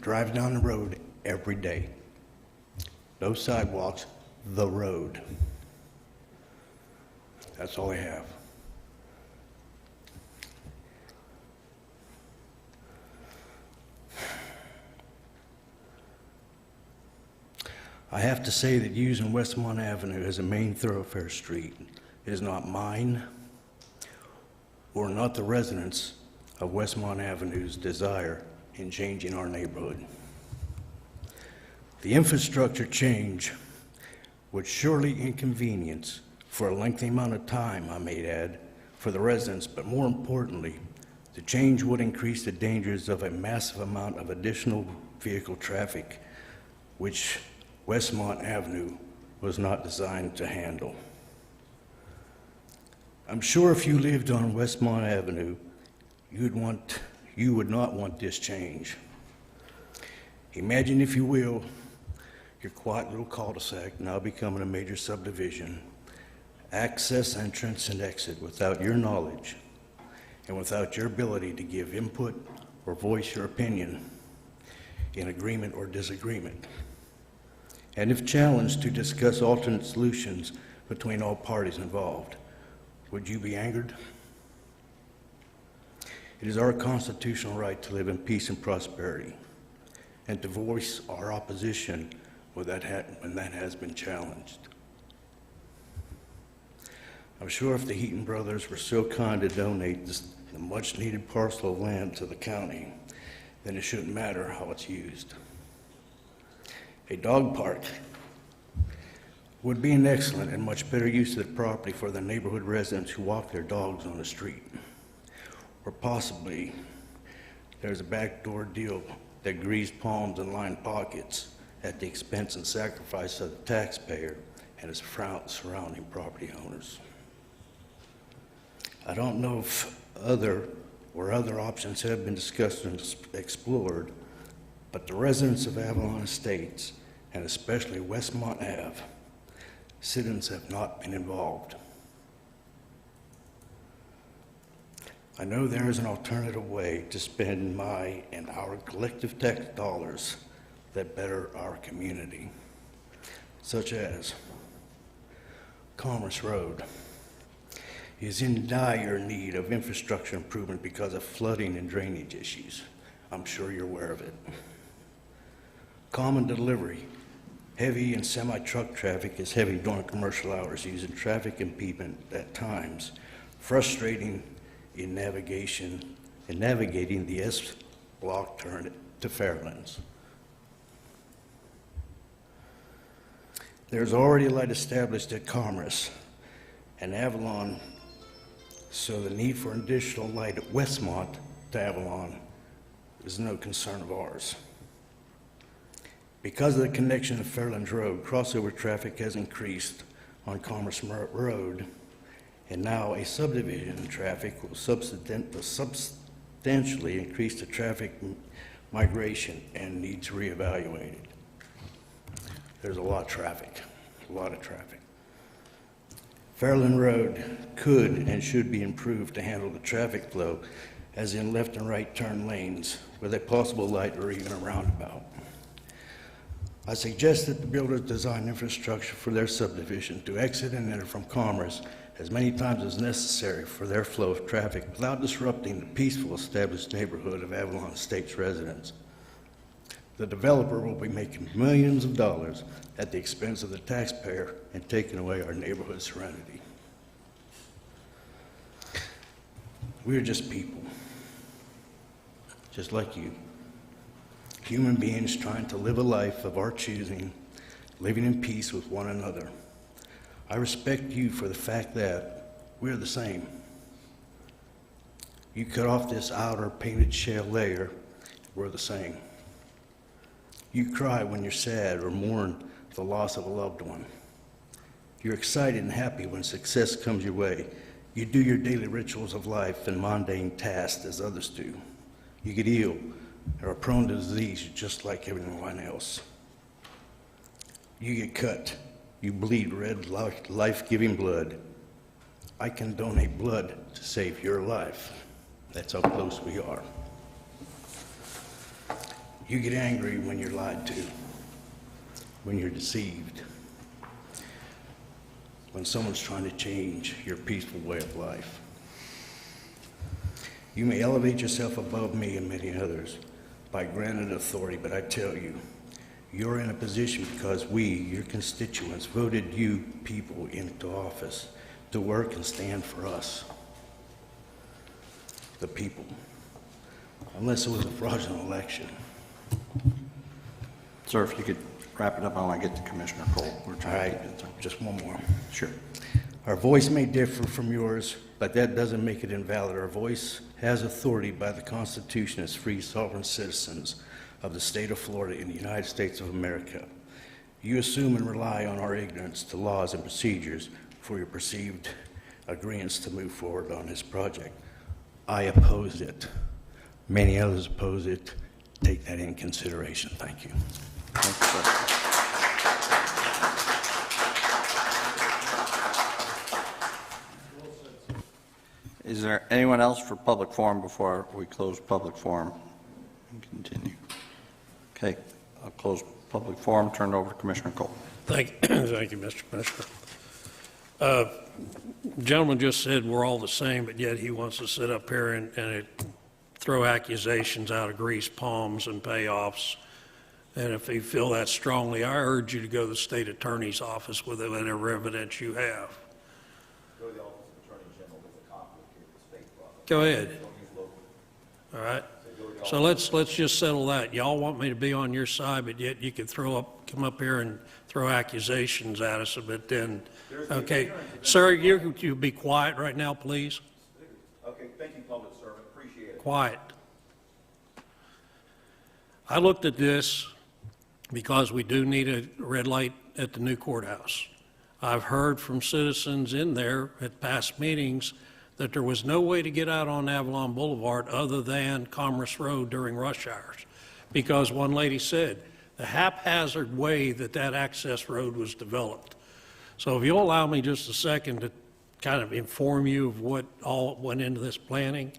drives down the road every day. No sidewalks, the road. That's all they have. I have to say that using Westmont Avenue as a main thoroughfare street is not mine or not the residents of Westmont Avenue's desire in changing our neighborhood. The infrastructure change would surely inconvenience for a lengthy amount of time, I may add, for the residents, but more importantly, the change would increase the dangers of a massive amount of additional vehicle traffic, which Westmont Avenue was not designed to handle. I'm sure if you lived on Westmont Avenue, you would not want this change. Imagine, if you will, your quiet little cul-de-sac now becoming a major subdivision, access, entrance, and exit without your knowledge and without your ability to give input or voice your opinion in agreement or disagreement. And if challenged to discuss alternate solutions between all parties involved, would you be angered? It is our constitutional right to live in peace and prosperity and to voice our opposition when that has been challenged. I'm sure if the Heaton brothers were so kind to donate the much-needed parcel of land to the county, then it shouldn't matter how it's used. A dog park would be an excellent and much better use of the property for the neighborhood residents who walk their dogs on the street. Or possibly there's a backdoor deal that greased palms and lined pockets at the expense and sacrifice of the taxpayer and his surrounding property owners. I don't know if other options have been discussed and explored, but the residents of Avalon Estates, and especially Westmont Ave, citizens have not been involved. I know there is an alternative way to spend my and our collective tax dollars that better our community, such as Commerce Road is in dire need of infrastructure improvement because of flooding and drainage issues. I'm sure you're aware of it. Common delivery. Heavy and semi-truck traffic is heavy during commercial hours, using traffic impediment at times, frustrating in navigating the S-block turn to Fairlands. There's already a light established at Commerce and Avalon, so the need for additional light at Westmont to Avalon is no concern of ours. Because of the connection to Fairlands Road, crossover traffic has increased on Commerce Road, and now a subdivision traffic will substantially increase the traffic migration and needs reevaluated. There's a lot of traffic, Fairland Road could and should be improved to handle the traffic flow, as in left and right turn lanes, with a possible light or even a roundabout. I suggest that the builders design infrastructure for their subdivision to exit and enter from Commerce as many times as necessary for their flow of traffic without disrupting the peaceful established neighborhood of Avalon Estates residents. The developer will be making millions of dollars at the expense of the taxpayer and taking away our neighborhood serenity. We're just people, just like you. Human beings trying to live a life of our choosing, living in peace with one another. I respect you for the fact that we're the same. You cut off this outer painted shell layer, we're the same. You cry when you're sad or mourn the loss of a loved one. You're excited and happy when success comes your way. You do your daily rituals of life and mundane tasks as others do. You get ill or are prone to disease just like everyone else. You get cut. You bleed red, life-giving blood. I can donate blood to save your life. That's how close we are. You get angry when you're lied to, when you're deceived, when someone's trying to change your peaceful way of life. You may elevate yourself above me and many others by granted authority, but I tell you, you're in a position because we, your constituents, voted you people into office to work and stand for us, the people, unless it was a fraudulent election. Sir, if you could wrap it up, I want to get to Commissioner Cole. We're trying to get to just one more. Sure. Our voice may differ from yours, but that doesn't make it invalid. Our voice has authority by the Constitution as free sovereign citizens of the state of Florida in the United States of America. You assume and rely on our ignorance to laws and procedures for your perceived agreements to move forward on this project. I oppose it. Many others oppose it. Take that in consideration. Thank you. Thank you, sir. Is there anyone else for public forum before we close public forum and continue? Okay, I'll close public forum, turn it over to Commissioner Cole. Thank you, Mr. Commissioner. Gentleman just said we're all the same, but yet he wants to sit up here and throw accusations out of greased palms and payoffs. And if you feel that strongly, I urge you to go to the state attorney's office with whatever evidence you have. Go to the Office of Attorney General with a conflict here with the state problem. Go ahead. All right. So let's just settle that. Y'all want me to be on your side, but yet you can come up here and throw accusations at us. But then, okay, sir, you be quiet right now, please. Okay, thank you, public servant. Appreciate it. Quiet. I looked at this because we do need a red light at the new courthouse. I've heard from citizens in there at past meetings that there was no way to get out on Avalon Boulevard other than Commerce Road during rush hours, because one lady said the haphazard way that access road was developed. So if you'll allow me just a second to kind of inform you of what all went into this planning.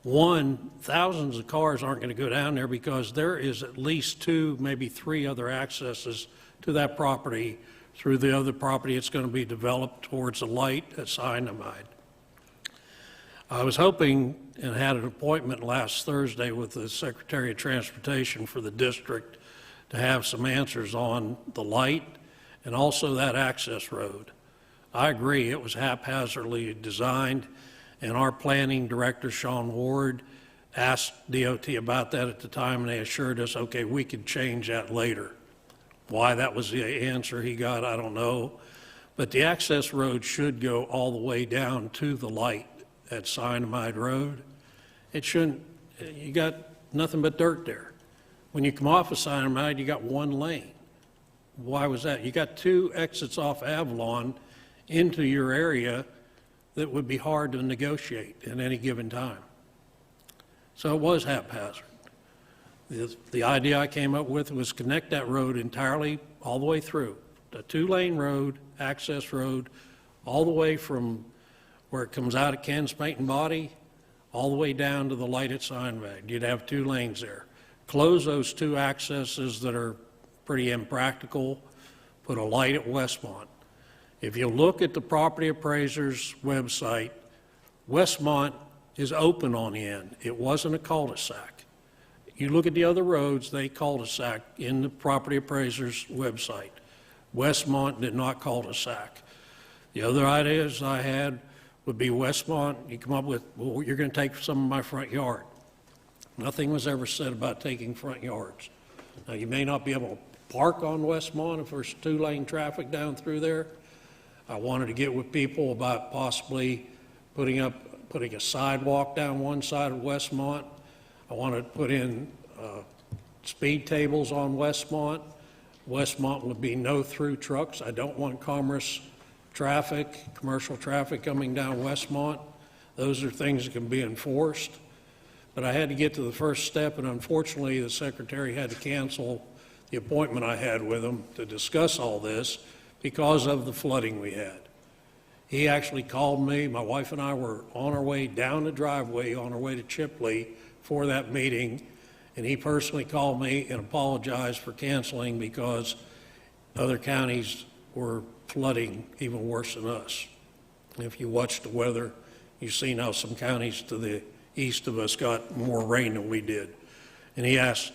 One, thousands of cars aren't going to go down there because there is at least 2, maybe 3 other accesses to that property through the other property it's going to be developed towards the light at Cyanamide. I was hoping and had an appointment last Thursday with the Secretary of Transportation for the district to have some answers on the light and also that access road. I agree, it was haphazardly designed, and our planning director, Sean Ward, asked DOT about that at the time, and they assured us, okay, we could change that later. Why that was the answer he got, I don't know. But the access road should go all the way down to the light at Cyanamide Road. It shouldn't, you got nothing but dirt there. When you come off of Cyanamide, you got 1 lane. Why was that? You got 2 exits off Avalon into your area that would be hard to negotiate at any given time. So it was haphazard. The idea I came up with was connect that road entirely all the way through. A 2-lane road, access road, all the way from where it comes out of Ken's Paint and Body, all the way down to the lighted sign bag. You'd have 2 lanes there. Close those 2 accesses that are pretty impractical, put a light at Westmont. If you look at the property appraiser's website, Westmont is open on the end. It wasn't a cul-de-sac. You look at the other roads, they cul-de-sac in the property appraiser's website. Westmont did not cul-de-sac. The other ideas I had would be Westmont, you come up with, well, you're going to take some of my front yard. Nothing was ever said about taking front yards. Now, you may not be able to park on Westmont if there's 2-lane traffic down through there. I wanted to get with people about possibly putting a sidewalk down one side of Westmont. I wanted to put in speed tables on Westmont. Westmont would be no through trucks. I don't want commercial traffic coming down Westmont. Those are things that can be enforced. But I had to get to the first step, and unfortunately the secretary had to cancel the appointment I had with him to discuss all this because of the flooding we had. He actually called me. My wife and I were on our way down the driveway on our way to Chipley for that meeting, and he personally called me and apologized for canceling because other counties were flooding even worse than us. If you watch the weather, you've seen how some counties to the east of us got more rain than we did. And he asked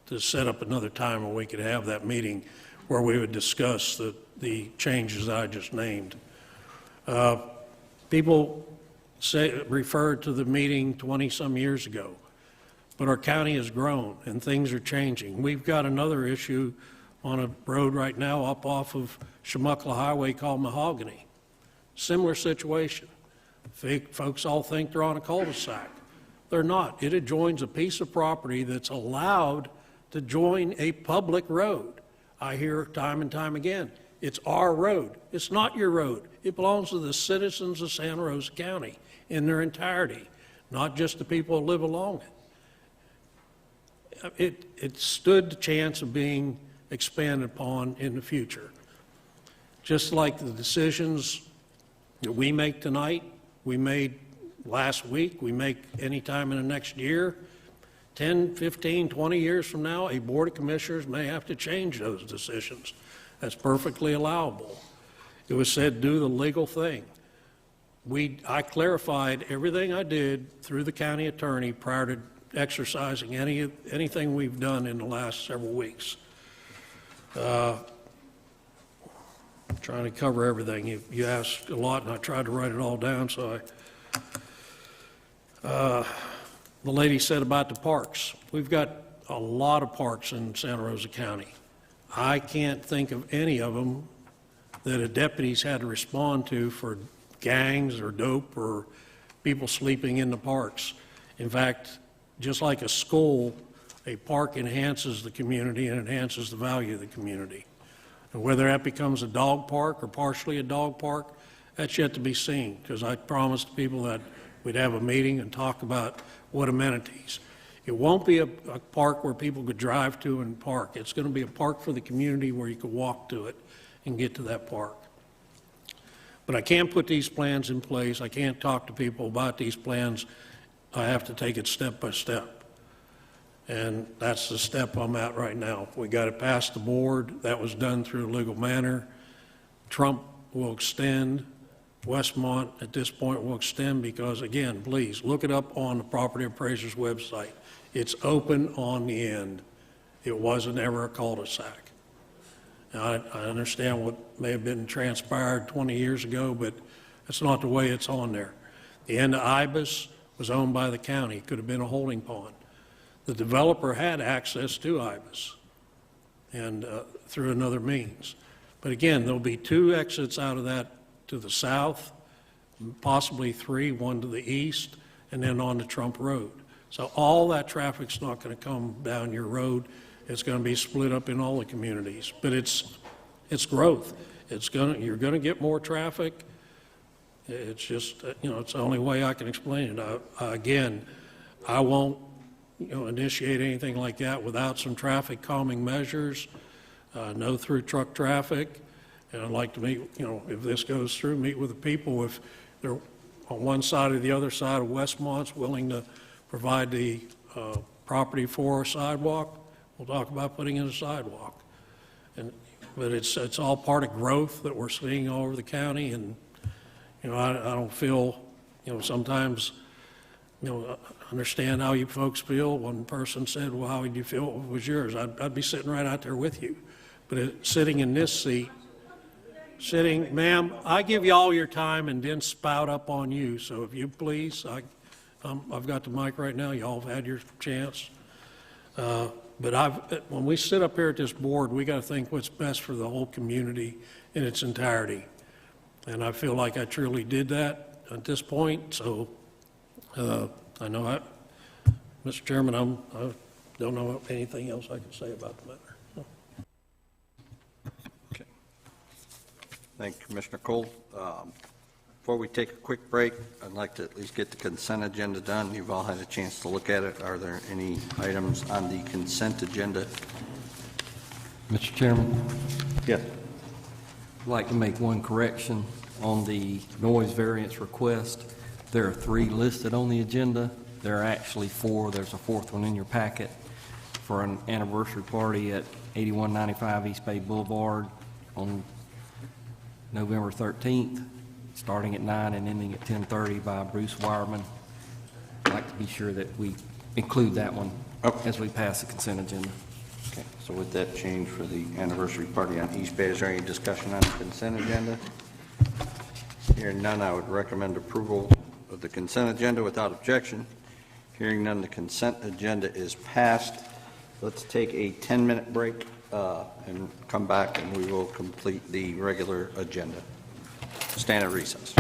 to set up another time when we could have that meeting where we would discuss the changes that I just named. People referred to the meeting 20-some years ago, but our county has grown and things are changing. We've got another issue on a road right now up off of Chumuckla Highway called Mahogany. Similar situation. Folks all think they're on a cul-de-sac. They're not. It adjoins a piece of property that's allowed to join a public road. I hear time and time again, it's our road. It's not your road. It belongs to the citizens of Santa Rosa County in their entirety, not just the people who live along it. It stood the chance of being expanded upon in the future. Just like the decisions that we make tonight, we made last week, we make any time in the next year, 10, 15, 20 years from now, a board of commissioners may have to change those decisions. That's perfectly allowable. It was said, do the legal thing. I clarified everything I did through the county attorney prior to exercising anything we've done in the last several weeks. Trying to cover everything. You asked a lot, and I tried to write it all down, so the lady said about the parks. We've got a lot of parks in Santa Rosa County. I can't think of any of them that the deputies had to respond to for gangs or dope or people sleeping in the parks. In fact, just like a school, a park enhances the community and enhances the value of the community. And whether that becomes a dog park or partially a dog park, that's yet to be seen, because I promised people that we'd have a meeting and talk about what amenities. It won't be a park where people could drive to and park. It's going to be a park for the community where you could walk to it and get to that park. But I can't put these plans in place. I can't talk to people about these plans. I have to take it step by step. And that's the step I'm at right now. We got it past the board. That was done through a legal manner. Trump will extend. Westmont at this point will extend because, again, please look it up on the property appraiser's website. It's open on the end. It wasn't ever a cul-de-sac. Now, I understand what may have been transpired 20 years ago, but that's not the way it's on there. The end of Ibis was owned by the county. It could have been a holding pond. The developer had access to Ibis and through another means. But again, there'll be 2 exits out of that to the south, possibly 3, one to the east, and then on to Trump Road. So all that traffic's not going to come down your road. It's going to be split up in all the communities. But it's growth. You're going to get more traffic. It's just, it's the only way I can explain it. Again, I won't initiate anything like that without some traffic calming measures, no through truck traffic, And I'd like to meet, if this goes through, meet with the people. If they're on one side or the other side of Westmont's willing to provide the property for a sidewalk, we'll talk about putting in a sidewalk. But it's all part of growth that we're seeing all over the county, and, I don't feel, sometimes, I understand how you folks feel. One person said, well, how would you feel if it was yours? I'd be sitting right out there with you. But sitting in this seat, ma'am, I give you all your time and then spout up on you. So if you please, I've got the mic right now. Y'all have had your chance. But when we sit up here at this board, we got to think what's best for the whole community in its entirety. And I feel like I truly did that at this point. So I know Mr. Chairman, I don't know anything else I can say about the matter. Thank you, Commissioner Cole. Before we take a quick break, I'd like to at least get the consent agenda done. You've all had a chance to look at it. Are there any items on the consent agenda? Mr. Chairman? Yes. I'd like to make one correction on the noise variance request. There are 3 listed on the agenda. There are actually 4. There's a 4th one in your packet for an anniversary party at 8195 East Bay Boulevard on November 13th, starting at 9 and ending at 10:30 by Bruce Wireman. I'd like to be sure that we include that one as we pass the consent agenda. Okay, so with that change for the anniversary party on East Bay, is there any discussion on the consent agenda? Hearing none, I would recommend approval of the consent agenda without objection. Hearing none, the consent agenda is passed. Let's take a 10-minute break and come back, and we will complete the regular agenda. Stand at recess.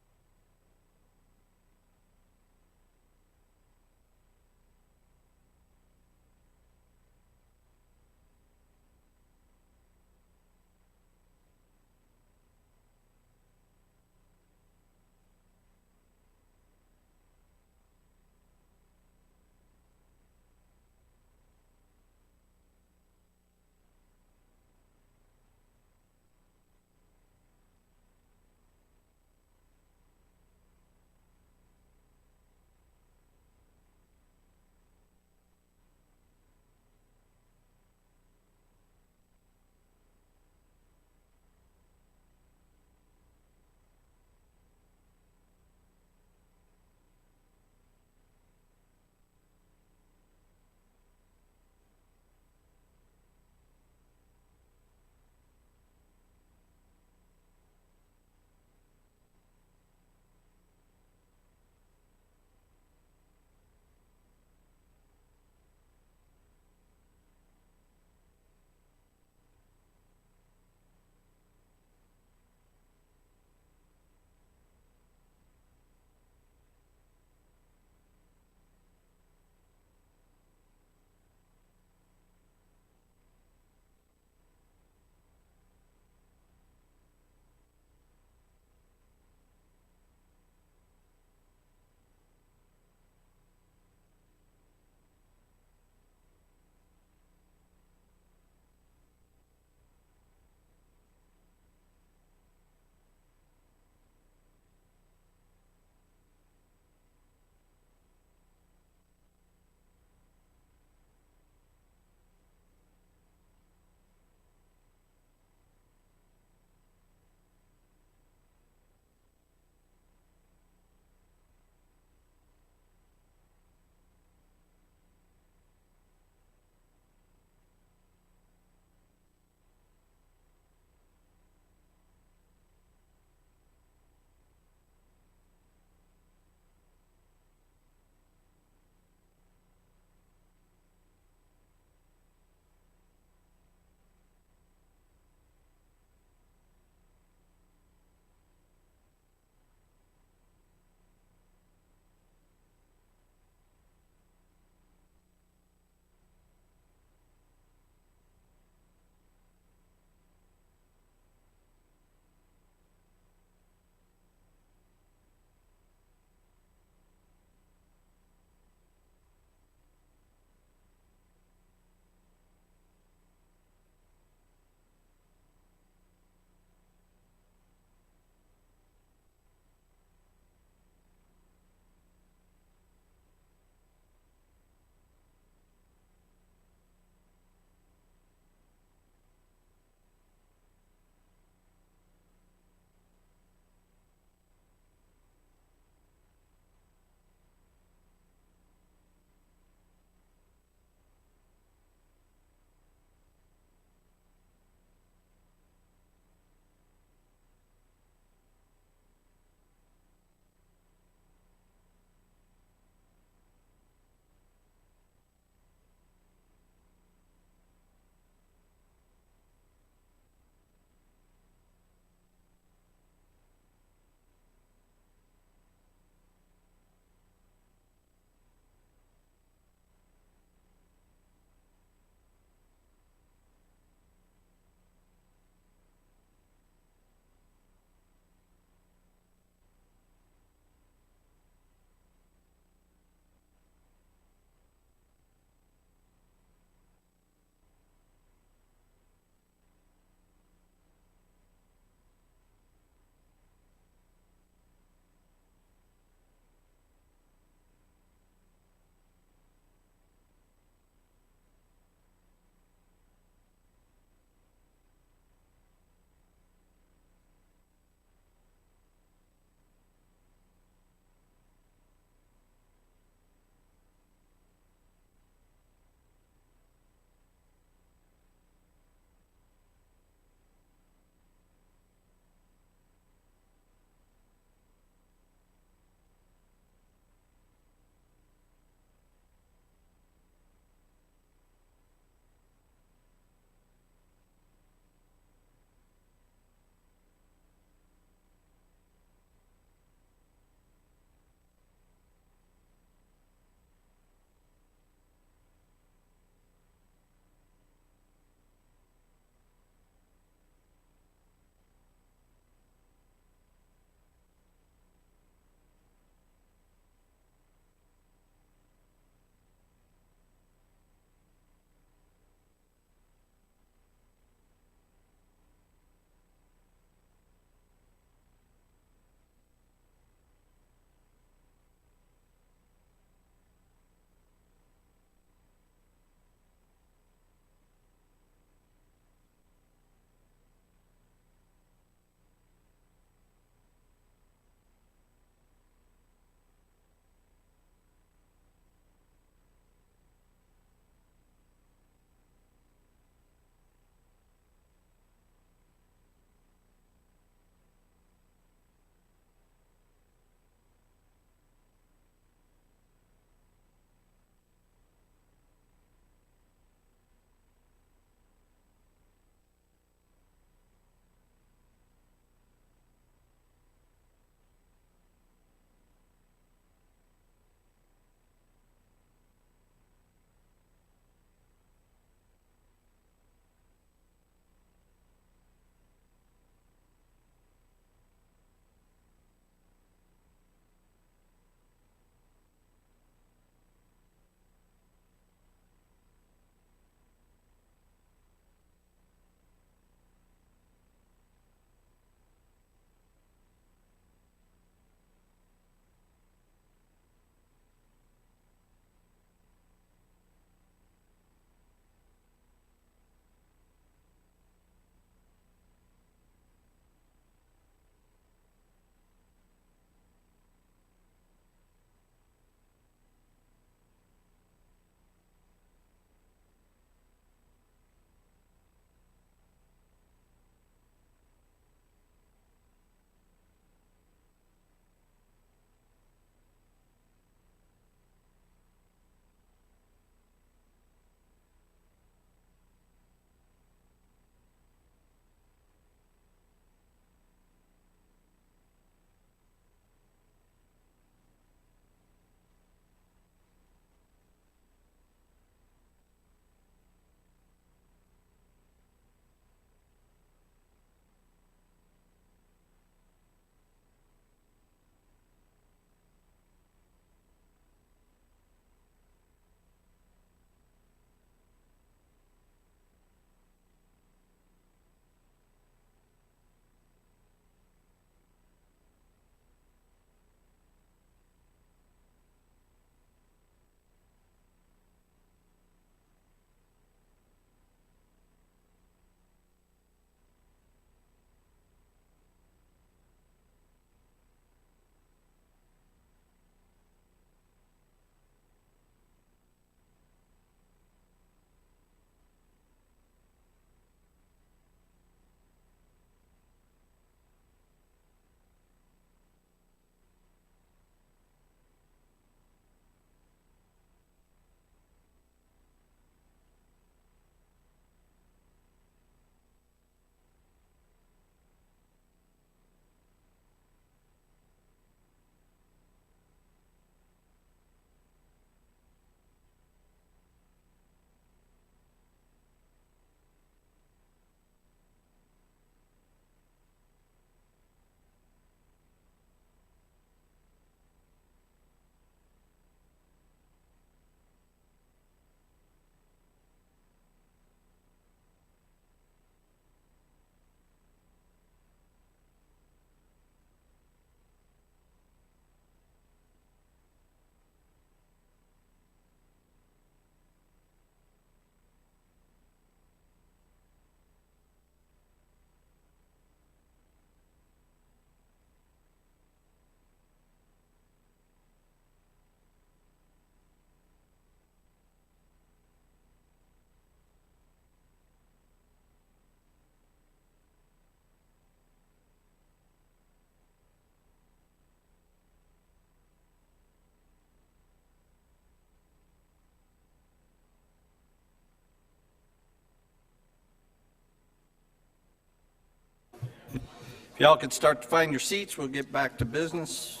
If y'all could start to find your seats, we'll get back to business.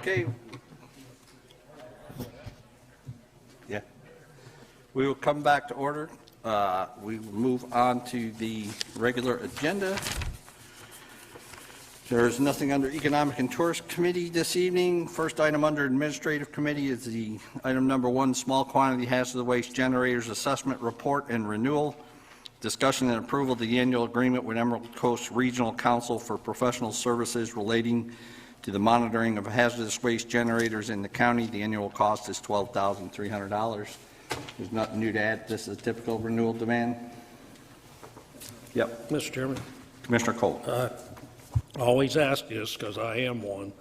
Okay. Yeah. We will come back to order. We will move on to the regular agenda. There is nothing under Economic and Tourist Committee this evening. First item under Administrative Committee is the item number 1, Small Quantity Hazardous Waste Generators Assessment Report and Renewal. Discussion and approval of the annual agreement with Emerald Coast Regional Council for professional services relating to the monitoring of hazardous waste generators in the county. The annual cost is $12,300. There's nothing new to add. This is a typical renewal demand. Yep. Mr. Chairman. Commissioner Cole. I always ask this because I am one.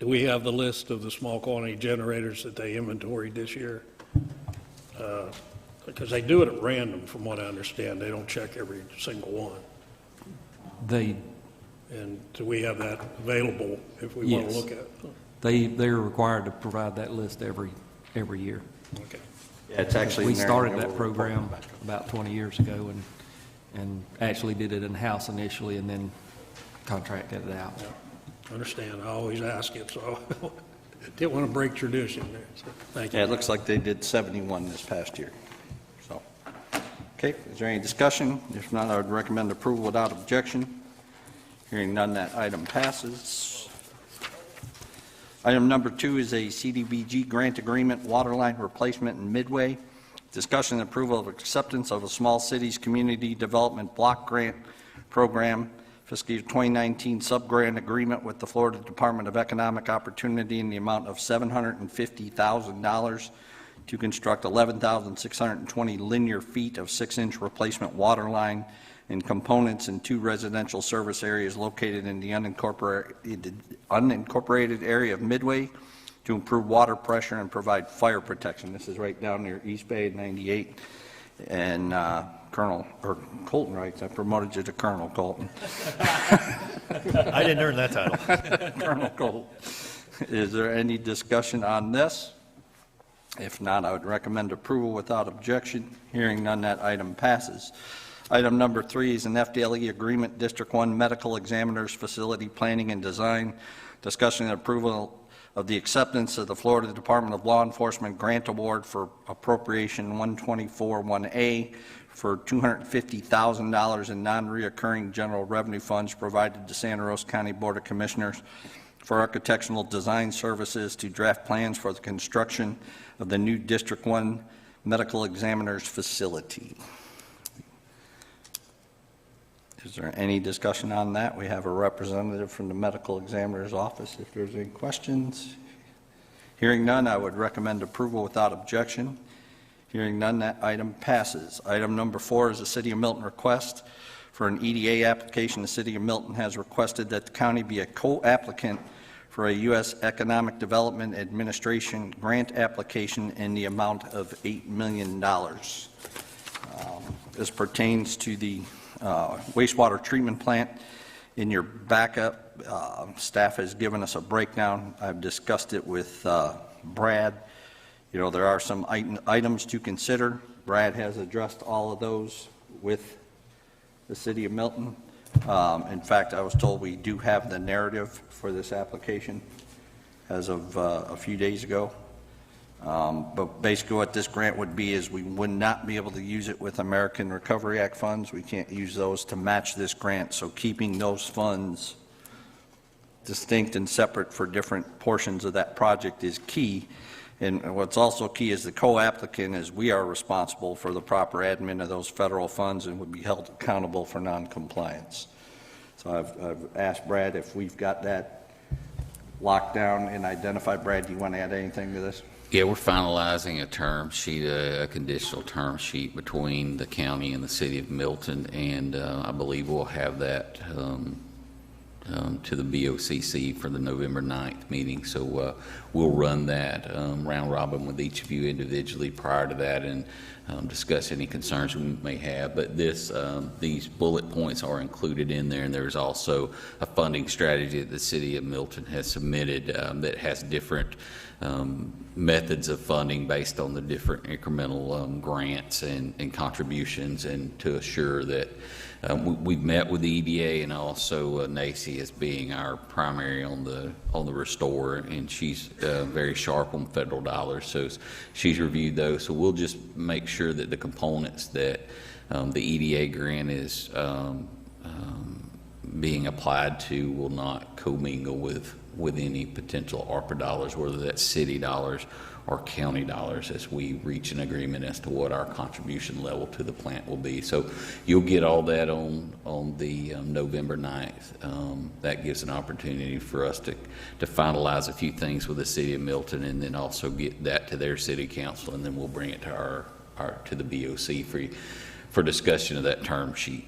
Do we have the list of the small quantity generators that they inventoried this year? Because they do it at random, from what I understand. They don't check every single one. And do we have that available if we want to look at it? They're required to provide that list every year. Okay. Yeah, it's actually We in there. started that program about 20 years ago and actually did it in-house initially and then contracted it out. Yeah. I understand. I always ask it, so I didn't want to break tradition there. So thank you. Yeah, it looks like they did 71 this past year. So, okay, is there any discussion? If not, I would recommend approval without objection. Hearing none, that item passes. Item number 2 is a CDBG grant agreement, waterline replacement in Midway. Discussion and approval of acceptance of a Small Cities Community Development Block Grant Program, fiscal year 2019 sub-grant agreement with the Florida Department of Economic Opportunity in the amount of $750,000 to construct 11,620 linear feet of 6-inch replacement water line and components in 2 residential service areas located in the unincorporated area of Midway to improve water pressure and provide fire protection. This is right down near East Bay at 98. And Colton writes, I promoted you to Colonel Colton. I didn't earn that title. Colonel Colton. Is there any discussion on this? If not, I would recommend approval without objection. Hearing none, that item passes. Item number 3 is an FDLE agreement, District 1 Medical Examiners Facility Planning and Design. Discussion and approval of the acceptance of the Florida Department of Law Enforcement Grant Award for Appropriation 124-1A for $250,000 in non-reoccurring general revenue funds provided to Santa Rosa County Board of Commissioners for architectural design services to draft plans for the construction of the new District 1 Medical Examiners Facility. Is there any discussion on that? We have a representative from the medical examiner's office if there's any questions. Hearing none, I would recommend approval without objection. Hearing none, that item passes. Item number 4 is a City of Milton request for an EDA application. The City of Milton has requested that the county be a co-applicant for a U.S. Economic Development Administration grant application in the amount of $8 million. This pertains to the wastewater treatment plant. In your backup, staff has given us a breakdown. I've discussed it with Brad. You know, there are some items to consider. Brad has addressed all of those with the City of Milton. In fact, I was told we do have the narrative for this application as of a few days ago. But basically what this grant would be is we would not be able to use it with American Recovery Act funds. We can't use those to match this grant. So keeping those funds distinct and separate for different portions of that project is key. And what's also key is the co-applicant is we are responsible for the proper admin of those federal funds and would be held accountable for non-compliance. So I've asked Brad if we've got that locked down and identified. Brad, do you want to add anything to this? Yeah, we're finalizing a term sheet, a conditional term sheet between the county and the city of Milton, and I believe we'll have that to the BOCC for the November 9th meeting. So we'll run that round robin with each of you individually prior to that and discuss any concerns we may have. But these bullet points are included in there, and there's also a funding strategy that the city of Milton has submitted that has different methods of funding based on the different incremental grants and contributions, and to assure that we've met with the EDA and also NACI as being our primary on the restore, and she's very sharp on federal dollars, so she's reviewed those. So we'll just make sure that the components that the EDA grant is being applied to will not commingle with any potential ARPA dollars, whether that's city dollars or county dollars, as we reach an agreement as to what our contribution level to the plant will be. So you'll get all that on the November 9th. That gives an opportunity for us to finalize a few things with the city of Milton, and then also get that to their city council, and then we'll bring it to to the BOC for discussion of that term sheet.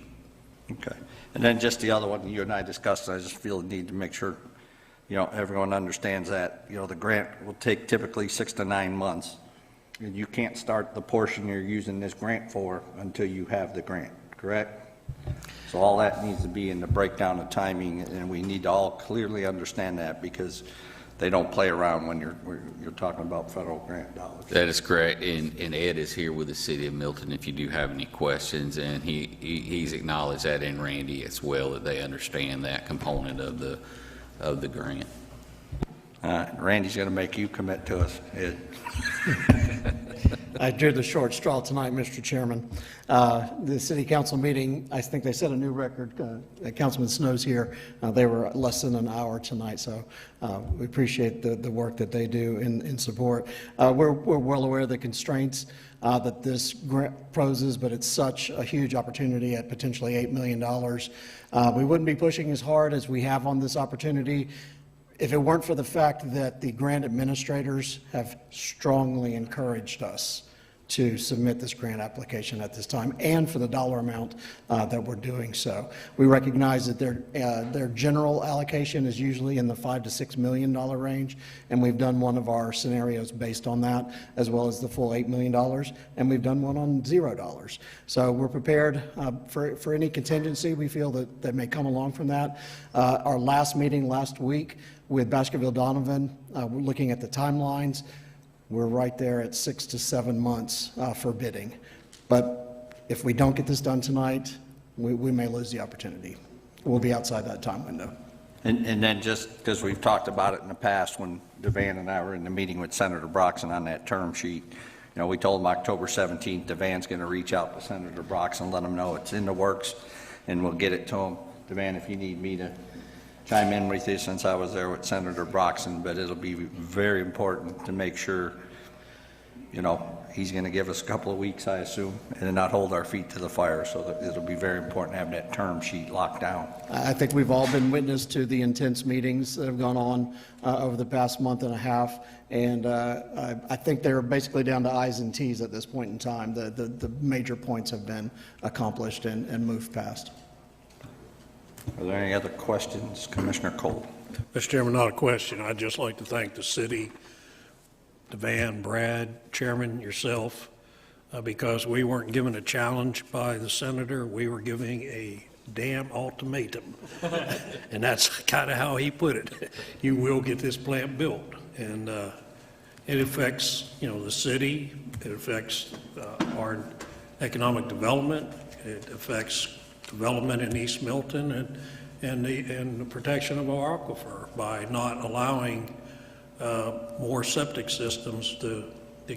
Okay. And then just the other one you and I discussed, I just feel the need to make sure everyone understands that, the grant will take typically 6 to 9 months. And you can't start the portion you're using this grant for until you have the grant, correct? So all that needs to be in the breakdown of timing, and we need to all clearly understand that, because they don't play around when you're talking about federal grant dollars. That is correct, and Ed is here with the city of Milton if you do have any questions, and he's acknowledged that, and Randy as well, that they understand that component of the grant. Randy's going to make you commit to us, Ed. I drew the short straw tonight, Mr. Chairman. The city council meeting, I think they set a new record. Councilman Snow's here. They were less than an hour tonight, so we appreciate the work that they do in support. We're well aware of the constraints that this grant poses, but it's such a huge opportunity at potentially $8 million. We wouldn't be pushing as hard as we have on this opportunity if it weren't for the fact that the grant administrators have strongly encouraged us to submit this grant application at this time, and for the dollar amount that we're doing so. We recognize that their general allocation is usually in the $5 to $6 million range, and we've done one of our scenarios based on that, as well as the full $8 million, and we've done one on $0. So we're prepared for any contingency we feel that may come along from that. Our last meeting last week with Baskerville-Donovan, we're looking at the timelines. We're right there at 6 to 7 months for bidding. But if we don't get this done tonight, we may lose the opportunity. We'll be outside that time window. And then just because we've talked about it in the past, when Devan and I were in the meeting with Senator Broxson on that term sheet, we told him October 17th, Devan's going to reach out to Senator Broxson and let him know it's in the works, and we'll get it to him. Devan, if you need me to chime in with you, since I was there with Senator Broxson, but it'll be very important to make sure, he's going to give us a couple of weeks, I assume, and not hold our feet to the fire. So that it'll be very important to have that term sheet locked down. I think we've all been witness to the intense meetings that have gone on over the past month and a half, and I think they're basically down to I's and T's at this point in time. The major points have been accomplished and moved past. Are there any other questions? Commissioner Cole. Mr. Chairman, not a question. I'd just like to thank the city, Devan, Brad, Chairman, yourself, because we weren't given a challenge by the senator. We were giving a damn ultimatum. And that's kind of how he put it. You will get this plant built. And it affects, the city. It affects our economic development. It affects development in East Milton and the protection of our aquifer by not allowing more septic systems to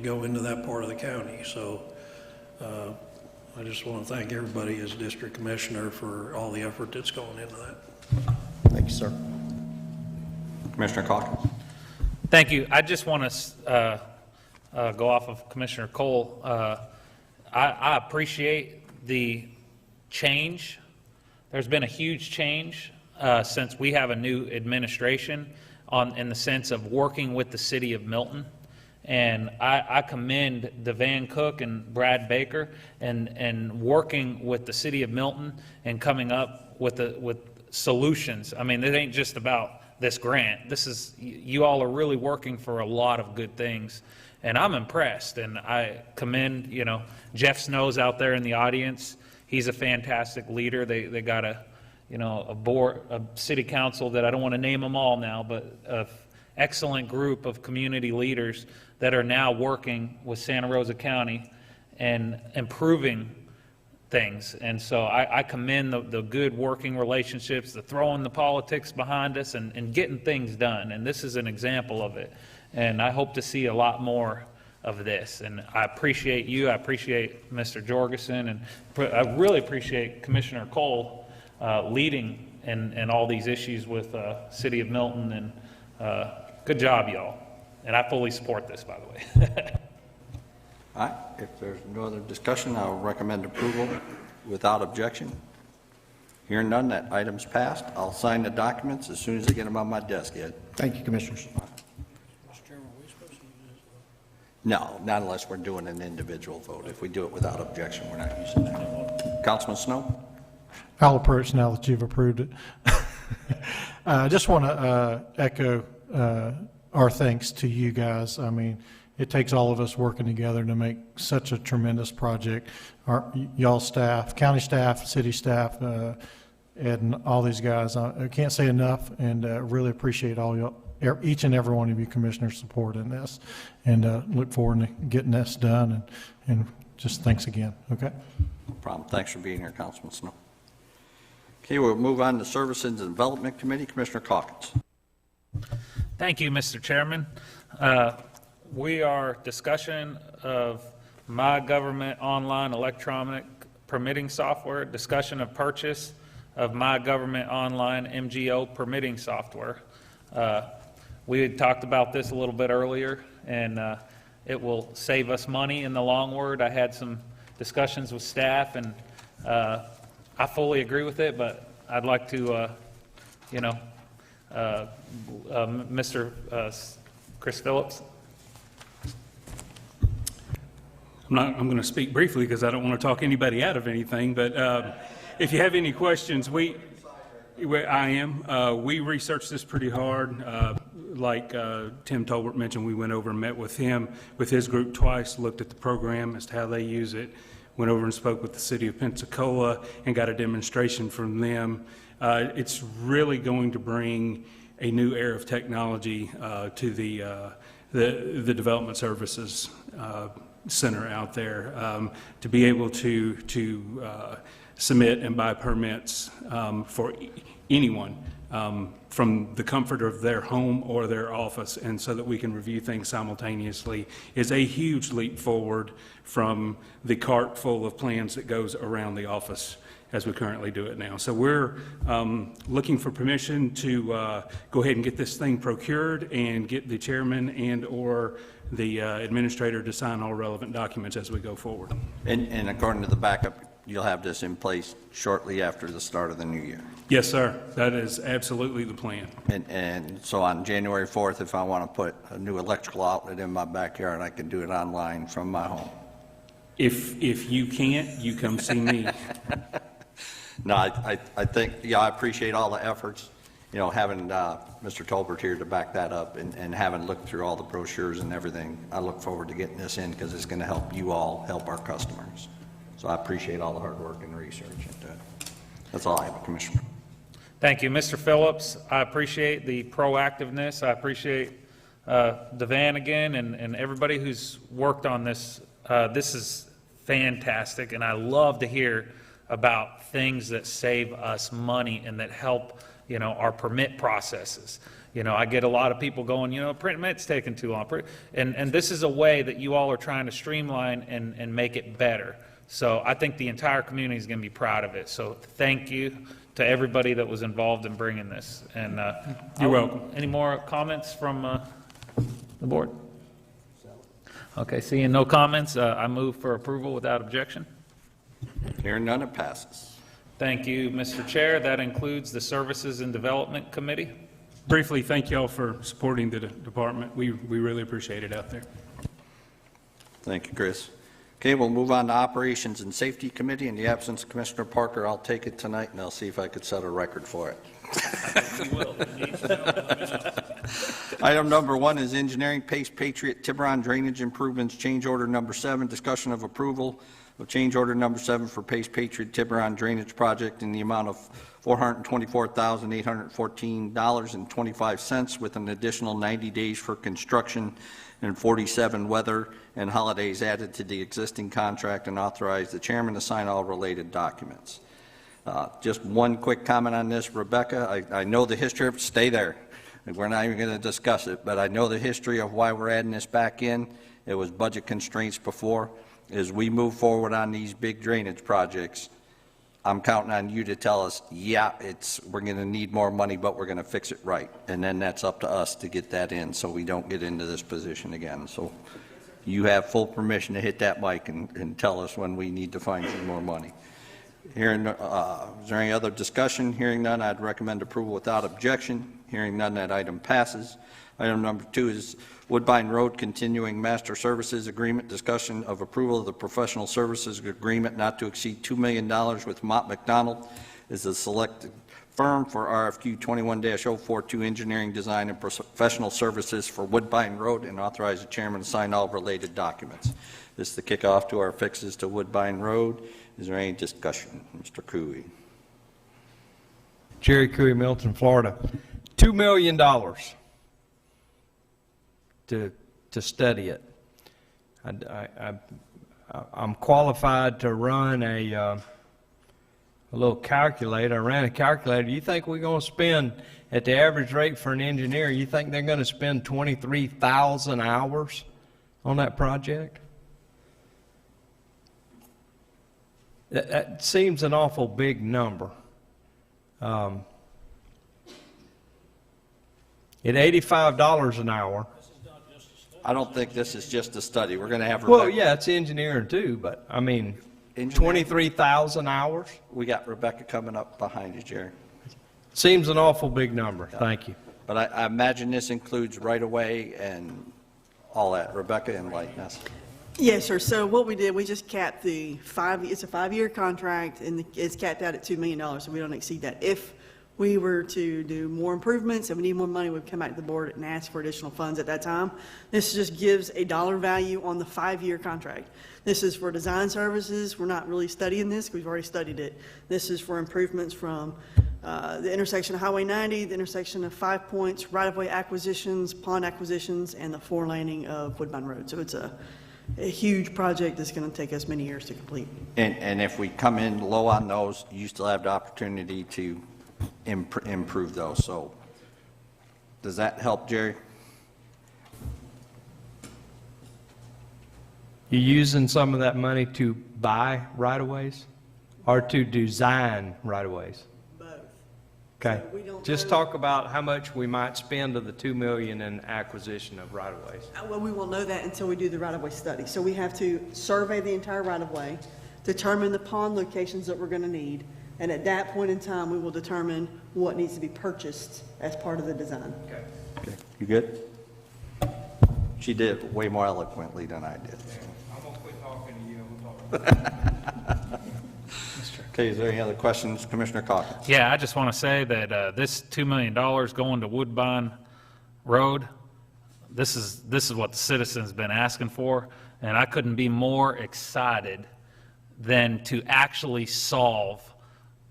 go into that part of the county. So I just want to thank everybody as district commissioner for all the effort that's going into that. Thank you, sir. Commissioner Calkins. Thank you. I just want to go off of Commissioner Cole. I appreciate the change. There's been a huge change since we have a new administration in the sense of working with the city of Milton And I commend DeVan Cook and Brad Baker and working with the city of Milton and coming up with solutions. I mean, it ain't just about this grant. This is, you all are really working for a lot of good things. And I'm impressed, and I commend, Jeff Snow's out there in the audience. He's a fantastic leader. They got a board, a city council that I don't want to name them all now, but an excellent group of community leaders that are now working with Santa Rosa County and improving things. And so I commend the good working relationships, the throwing the politics behind us and getting things done. And this is an example of it. And I hope to see a lot more of this. And I appreciate you. I appreciate Mr. Jorgensen. And I really appreciate Commissioner Cole leading in all these issues with City of Milton. And good job, y'all. And I fully support this, by the way. All right, if there's no other discussion, I'll recommend approval without objection. Hearing none, that item's passed. I'll sign the documents as soon as I get them on my desk, Ed. Thank you, Commissioners. No, not unless we're doing an individual vote. If we do it without objection, we're not using that. Councilman Snow? I'll approach now that you've approved it. I just want to echo our thanks to you guys. I mean, it takes all of us working together to make such a tremendous project. Y'all staff, county staff, city staff, and all these guys, I can't say enough, and really appreciate all y'all, each and every one of you commissioners' support in this, and look forward to getting this done, and just thanks again, okay? No problem. Thanks for being here, Councilman Snow. Okay, we'll move on to Services and Development Committee. Commissioner Calkins. Thank you, Mr. Chairman. We are discussion of My Government Online Electronic Permitting Software, discussion of purchase of My Government Online MGO Permitting Software. We had talked about this a little bit earlier, and it will save us money in the long run. I had some discussions with staff, and I fully agree with it, but I'd like to, Mr. Chris Phillips. I'm going to speak briefly because I don't want to talk anybody out of anything, but if you have any questions, we researched this pretty hard. Like Tim Tolbert mentioned, we went over and met with him, with his group twice, looked at the program as to how they use it, went over and spoke with the city of Pensacola and got a demonstration from them. It's really going to bring a new era of technology to the development services center out there, to be able to submit and buy permits for anyone from the comfort of their home or their office, and so that we can review things simultaneously is a huge leap forward from the cart full of plans that goes around the office as we currently do it now. So we're looking for permission to go ahead and get this thing procured and get the chairman and or the administrator to sign all relevant documents as we go forward. And according to the backup, you'll have this in place shortly after the start of the new year. Yes, sir. That is absolutely the plan. And so on January 4th, if I want to put a new electrical outlet in my backyard, I can do it online from my home. If you can't, you come see me. No, I think, yeah, I appreciate all the efforts, having Mr. Tolbert here to back that up and having looked through all the brochures and everything. I look forward to getting this in because it's going to help you all help our customers. So I appreciate all the hard work and research. And that's all I have, Commissioner. Thank you, Mr. Phillips. I appreciate the proactiveness. I appreciate DeVan again and everybody who's worked on this. This is fantastic, and I love to hear about things that save us money and that help, our permit processes. I get a lot of people going, permit's taking too long. And this is a way that you all are trying to streamline and make it better. So I think the entire community is going to be proud of it. So thank you to everybody that was involved in bringing this. And you're welcome. Any more comments from the board? Okay, seeing no comments, I move for approval without objection. Hearing none, it passes. Thank you, Mr. Chair. That includes the Services and Development Committee. Briefly, thank you all for supporting the department. We really appreciate it out there. Thank you, Chris. Okay, we'll move on to Operations and Safety Committee. In the absence of Commissioner Parker, I'll take it tonight, and I'll see if I could set a record for it. Item number 1 is Engineering Pace Patriot Tiburon Drainage Improvements Change Order number 7. Discussion of approval of change order number 7 for Pace Patriot Tiburon Drainage Project in the amount of $424,814.25 with an additional 90 days for construction and 47 weather and holidays added to the existing contract, and authorize the chairman to sign all related documents. Just one quick comment on this, Rebecca. I know the history of it. Stay there. We're not even going to discuss it, but I know the history of why we're adding this back in. It was budget constraints before. As we move forward on these big drainage projects, I'm counting on you to tell us, yeah, we're going to need more money, but we're going to fix it right. And then that's up to us to get that in so we don't get into this position again. So you have full permission to hit that mic and tell us when we need to find some more money. Is there any other discussion? Hearing none, I'd recommend approval without objection. Hearing none, that item passes. Item number 2 is Woodbine Road Continuing Master Services Agreement. Discussion of approval of the professional services agreement not to exceed $2 million with Mott McDonald as the selected firm for RFQ 21-042 engineering design and professional services for Woodbine Road, and authorize the chairman to sign all related documents. This is the kickoff to our fixes to Woodbine Road. Is there any discussion? Mr. Cooey. Jerry Cooey, Milton, Florida. $2 million to study it. I'm qualified to run a little calculator. I ran a calculator. You think we're going to spend, at the average rate for an engineer, you think they're going to spend 23,000 hours on that project? That seems an awful big number. At $85 an hour. I don't think this is just a study. We're going to have Well, Rebecca. yeah, it's engineering too, but I mean, 23,000 hours? We got Rebecca coming up behind you, Jerry. Seems an awful big number. Thank you. But I imagine this includes right-of-way and all that. Rebecca, enlighten us. Yes, sir. So what we did, we just capped it's a 5-year contract, and it's capped out at $2 million, so we don't exceed that. If we were to do more improvements and we need more money, we'd come back to the board and ask for additional funds at that time. This just gives a dollar value on the 5-year contract. This is for design services. We're not really studying this. We've already studied it. This is for improvements from the intersection of Highway 90, the intersection of 5 Points, right-of-way acquisitions, pond acquisitions, and the 4-laning of Woodbine Road. So it's a huge project that's going to take us many years to complete. And if we come in low on those, you still have the opportunity to improve those. So does that help, Jerry? You using some of that money to buy right-of-ways or to design right-of-ways? Both. Okay. So we don't Just know- talk about how much we might spend of the $2 million in acquisition of right-of-ways. Well, we won't know that until we do the right-of-way study. So we have to survey the entire right-of-way, determine the pond locations that we're going to need, and at that point in time, we will determine what needs to be purchased as part of the design. Okay. You good? She did it way more eloquently than I did. I'm going to quit talking to you. Okay, is there any other questions? Commissioner Calkins? Yeah, I just want to say that this $2 million going to Woodbine Road, this is what the citizens been asking for, and I couldn't be more excited than to actually solve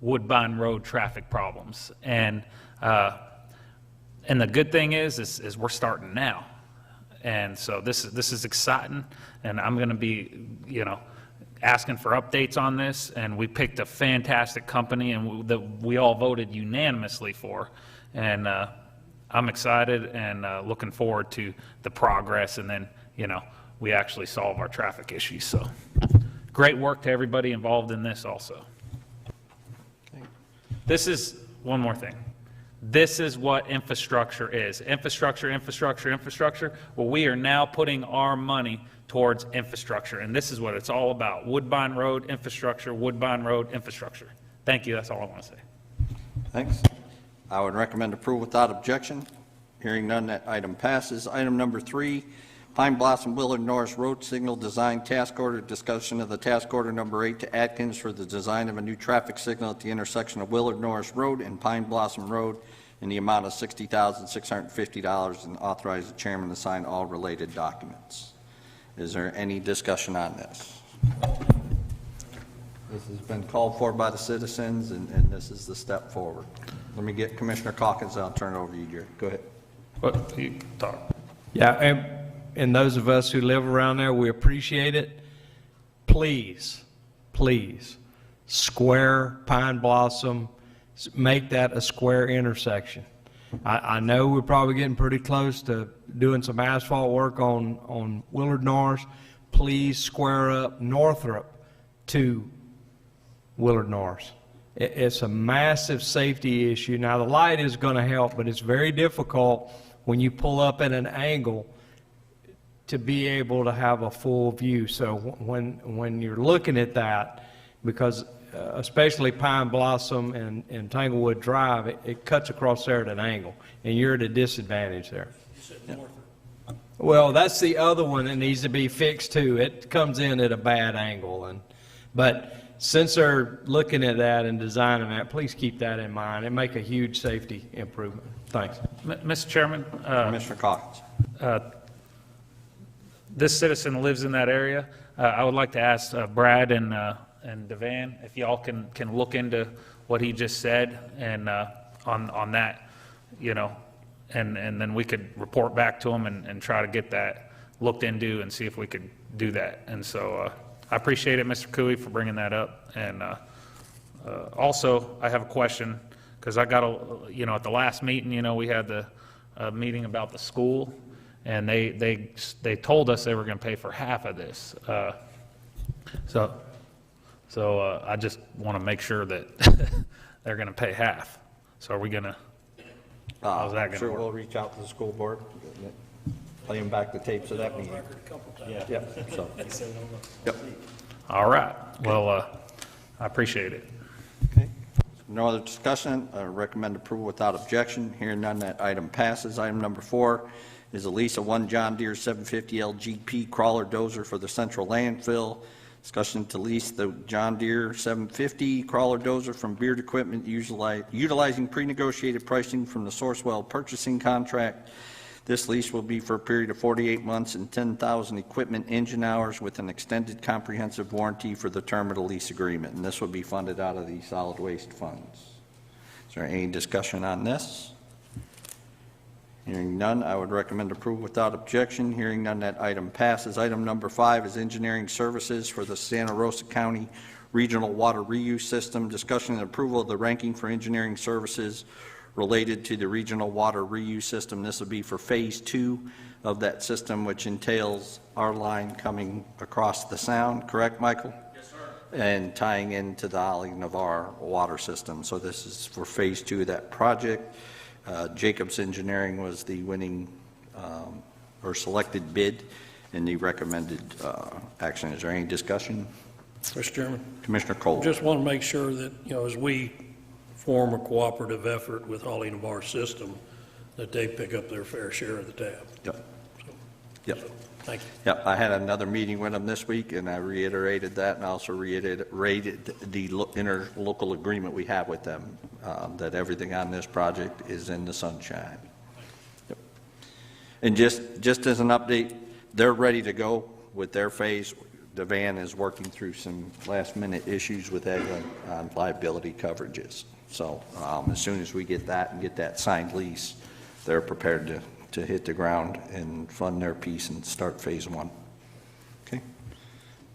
Woodbine Road traffic problems. And the good thing is we're starting now. And so this is exciting, and I'm going to be, asking for updates on this. And we picked a fantastic company, and that we all voted unanimously for. And I'm excited and looking forward to the progress, and then we actually solve our traffic issues. So great work to everybody involved in this also. This is one more thing. This is what infrastructure is. Infrastructure, infrastructure, infrastructure. Well, we are now putting our money towards infrastructure, and this is what it's all about. Woodbine Road infrastructure, Woodbine Road infrastructure. Thank you. That's all I want to say. Thanks. I would recommend approval without objection. Hearing none, that item passes. Item number 3, Pine Blossom Willard Norris Road Signal Design Task Order, discussion of the task order number 8 to Atkins for the design of a new traffic signal at the intersection of Willard Norris Road and Pine Blossom Road in the amount of $60,650, and authorize the chairman to sign all related documents. Is there any discussion on this? This has been called for by the citizens, and this is the step forward. Let me get Commissioner Calkins, I'll turn it over to you, Jerry. Go ahead. What, you talk. Yeah, and those of us who live around there, we appreciate it. Please, please, square Pine Blossom, make that a square intersection. I know we're probably getting pretty close to doing some asphalt work on Willard Norris. Please square up Northrop to Willard Norris. It's a massive safety issue. Now, the light is going to help, but it's very difficult when you pull up at an angle to be able to have a full view. So when you're looking at that, because especially Pine Blossom and Tanglewood Drive, it cuts across there at an angle, and you're at a disadvantage there. Well, that's the other one that needs to be fixed too. It comes in at a bad angle, but since they're looking at that and designing that, please keep that in mind and make a huge safety improvement. Thanks. Mr. Chairman, Commissioner Calkins. This citizen lives in that area. I would like to ask Brad and Devan if y'all can look into what he just said and on that, you know, and then we could report back to him and try to get that looked into and see if we could do that. And so I appreciate it, Mr. Cooey, for bringing that up. And also, I have a question, because I got at the last meeting, we had the meeting about the school, and they told us they were going to pay for half of this. So I just want to make sure that they're going to pay half. So are we going to, how's that going to work? We'll reach out to the school board, play them back the tapes of that meeting. Yeah. So. Yep. All right. Well, I appreciate it. Okay. No other discussion. I recommend approval without objection. Hearing none, that item passes. Item number 4 is a lease of one John Deere 750 LGP crawler dozer for the central landfill. Discussion to lease the John Deere 750 crawler dozer from Beard Equipment, utilizing pre-negotiated pricing from the Sourcewell purchasing contract. This lease will be for a period of 48 months and 10,000 equipment engine hours with an extended comprehensive warranty for the term of the lease agreement, and this will be funded out of the solid waste funds. Is there any discussion on this? Hearing none, I would recommend approval without objection. Hearing none, that item passes. Item number 5 is engineering services for the Santa Rosa County Regional Water Reuse System. Discussion and approval of the ranking for engineering services related to the Regional Water Reuse System. This will be for Phase 2 of that system, which entails our line coming across the sound, correct, Michael? Yes, sir. And tying into the Ollie Navarre water system. So this is for Phase 2 of that project. Jacobs Engineering was the winning or selected bid in the recommended action. Is there any discussion? Mr. Chairman. Commissioner Cole. Just want to make sure that, as we form a cooperative effort with Ollie Navarre system, that they pick up their fair share of the tab. Yep. So, Yep. thank you. Yep. I had another meeting with them this week, and I reiterated that, and also reiterated the interlocal agreement we have with them, that everything on this project is in the sunshine. Yep. And just as an update, they're ready to go with their phase. The van is working through some last-minute issues with that on liability coverages. So as soon as we get that and get that signed lease, they're prepared to hit the ground and fund their piece and start Phase 1. Okay.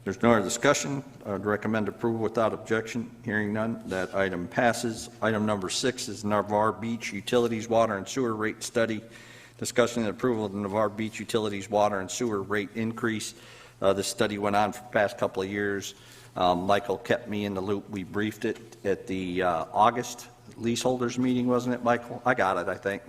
There's no other discussion. I would recommend approval without objection. Hearing none, that item passes. Item number 6 is Navarre Beach Utilities Water and Sewer Rate Study. Discussion and approval of the Navarre Beach Utilities Water and Sewer Rate Increase. This study went on for the past couple of years. Michael kept me in the loop. We briefed it at the August leaseholders meeting, wasn't it, Michael? I got it, I think.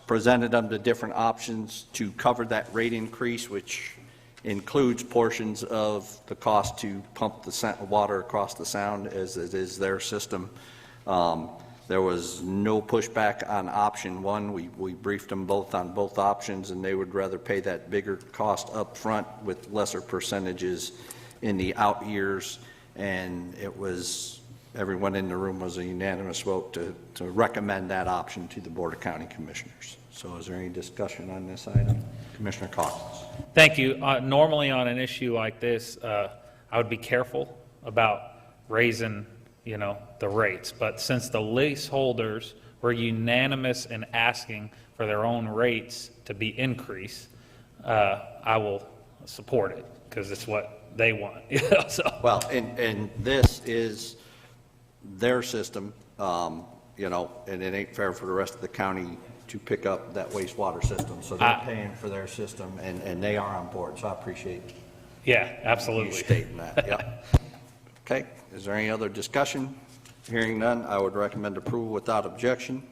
Presented them the different options to cover that rate increase, which includes portions of the cost to pump the water across the sound as it is their system. There was no pushback on option one. We briefed them both on both options, and they would rather pay that bigger cost up front with lesser percentages in the out years. And it was, everyone in the room was a unanimous vote to recommend that option to the Board of County Commissioners. So is there any discussion on this item? Commissioner Cox. Thank you. Normally on an issue like this, I would be careful about raising, the rates. But since the leaseholders were unanimous in asking for their own rates to be increased, I will support it because it's what they want. So. Well, and this is their system, and it ain't fair for the rest of the county to pick up that wastewater system. So they're paying for their system, and they are on board. So I appreciate absolutely you stating that. Yeah. Okay. Is there any other discussion? Hearing none, I would recommend approval without objection.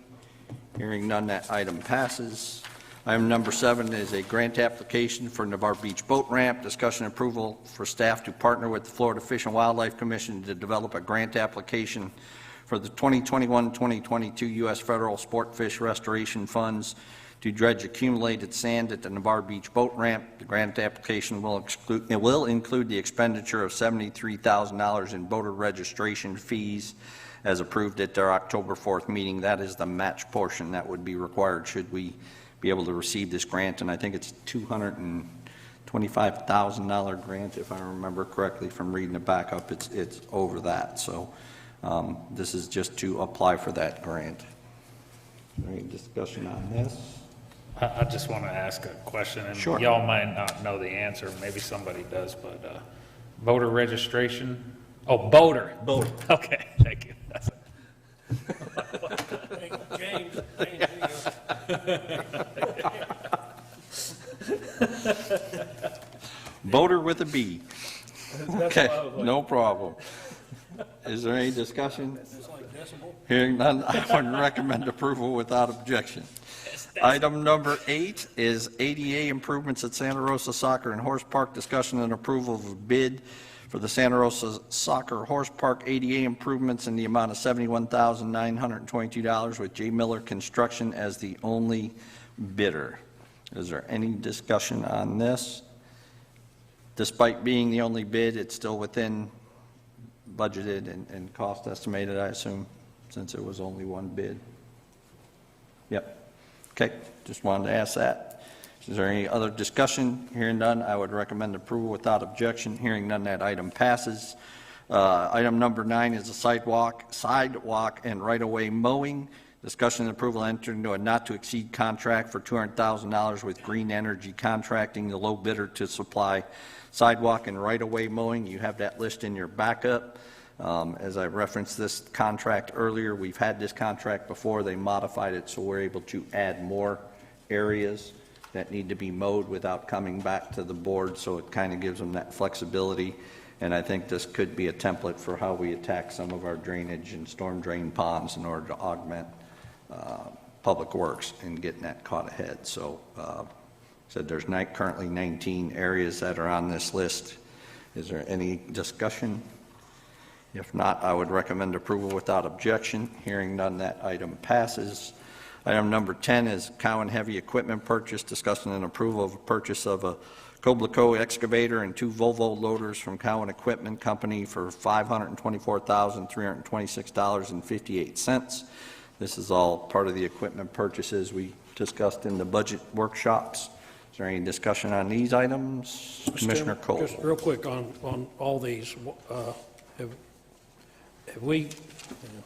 Hearing none, that item passes. Item number 7 is a grant application for Navarre Beach Boat Ramp. Discussion and approval for staff to partner with the Florida Fish and Wildlife Commission to develop a grant application for the 2021-2022 U.S. Federal Sport Fish Restoration Funds to dredge accumulated sand at the Navarre Beach Boat Ramp. The grant application will include the expenditure of $73,000 in boater registration fees as approved at their October 4th meeting. That is the match portion that would be required should we be able to receive this grant, and I think it's $225,000 grant, if I remember correctly from reading the backup. It's over that, so this is just to apply for that grant. Is there any discussion on this? I just want to ask a question, and Sure. y'all might not know the answer, maybe somebody does, but voter registration? Oh, boater. Boater. Okay, thank you. That's James, Boater with a B. That's Okay, what I was like. no problem. Is there any discussion? Hearing none, I would recommend approval without objection. Item number 8 is ADA improvements at Santa Rosa Soccer and Horse Park. Discussion and approval of a bid for the Santa Rosa Soccer Horse Park ADA improvements in the amount of $71,922 with J. Miller Construction as the only bidder. Is there any discussion on this? Despite being the only bid, it's still within budgeted and cost estimated, I assume, since it was only one bid. Yep. Okay, just wanted to ask that. Is there any other discussion? Hearing none, I would recommend approval without objection. Hearing none, that item passes. Item number 9 is a sidewalk and right-of-way mowing. Discussion and approval enter into a not-to-exceed contract for $200,000 with Green Energy Contracting, the low bidder to supply sidewalk and right-of-way mowing. You have that list in your backup. As I referenced this contract earlier, we've had this contract before. They modified it so we're able to add more areas that need to be mowed without coming back to the board, so it kind of gives them that flexibility. And I think this could be a template for how we attack some of our drainage and storm drain ponds in order to augment public works and getting that caught ahead. So said there's currently 19 areas that are on this list. Is there any discussion? If not, I would recommend approval without objection. Hearing none, that item passes. Item number 10 is Cowan Heavy Equipment Purchase. Discussion and approval of a purchase of a Koblenko excavator and 2 Volvo loaders from Cowan Equipment Company for $524,326.58. This is all part of the equipment purchases we discussed in the budget workshops. Is there any discussion on these items? Commissioner Cole. Just real quick on all these, have we,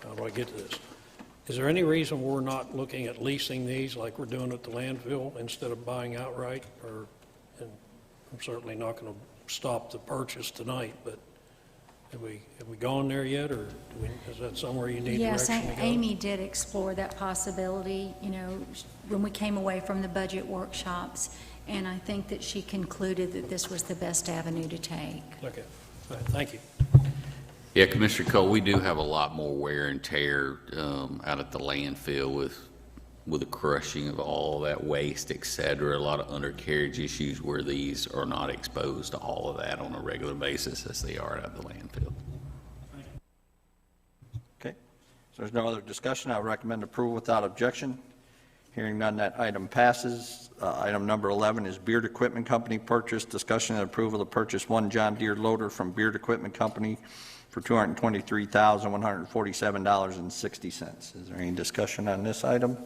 how do I get to this? Is there any reason we're not looking at leasing these like we're doing at the landfill instead of buying outright? And I'm certainly not going to stop the purchase tonight, but have we gone there yet, or is that somewhere you need Yes, direction to go? Amy did explore that possibility, when we came away from the budget workshops, and I think that she concluded that this was the best avenue to take. Okay, all right, thank you. Yeah, Commissioner Cole, we do have a lot more wear and tear out at the landfill with the crushing of all that waste, et cetera. A lot of undercarriage issues where these are not exposed to all of that on a regular basis as they are at the landfill. Okay. If there's no other discussion, I would recommend approval without objection. Hearing none, that item passes. Item number 11 is Beard Equipment Company purchase. Discussion and approval to purchase one John Deere loader from Beard Equipment Company for $223,147.60. Is there any discussion on this item?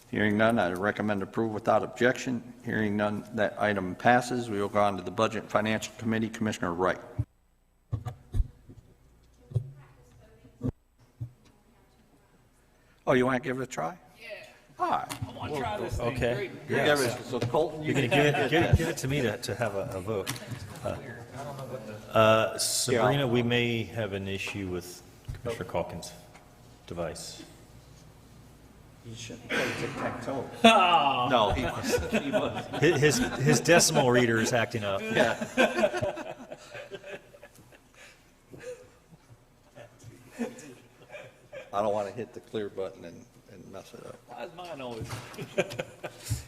Hearing none, I recommend approval without objection. Hearing none, that item passes. We will go on to the Budget and Financial Committee. Commissioner Wright. Oh, you want to give it a try? Yeah. All right. I want to try this thing. Okay. You Yeah, give so- it, so Colton, you You're going can to give it to me to have a vote. Sabrina, we may have an issue with Commissioner Calkins' device. You shouldn't play tic-tac-toe. Oh. No, he was. His decimal reader is acting up. Yeah. I don't want to hit the clear button and mess it up. Why is mine always?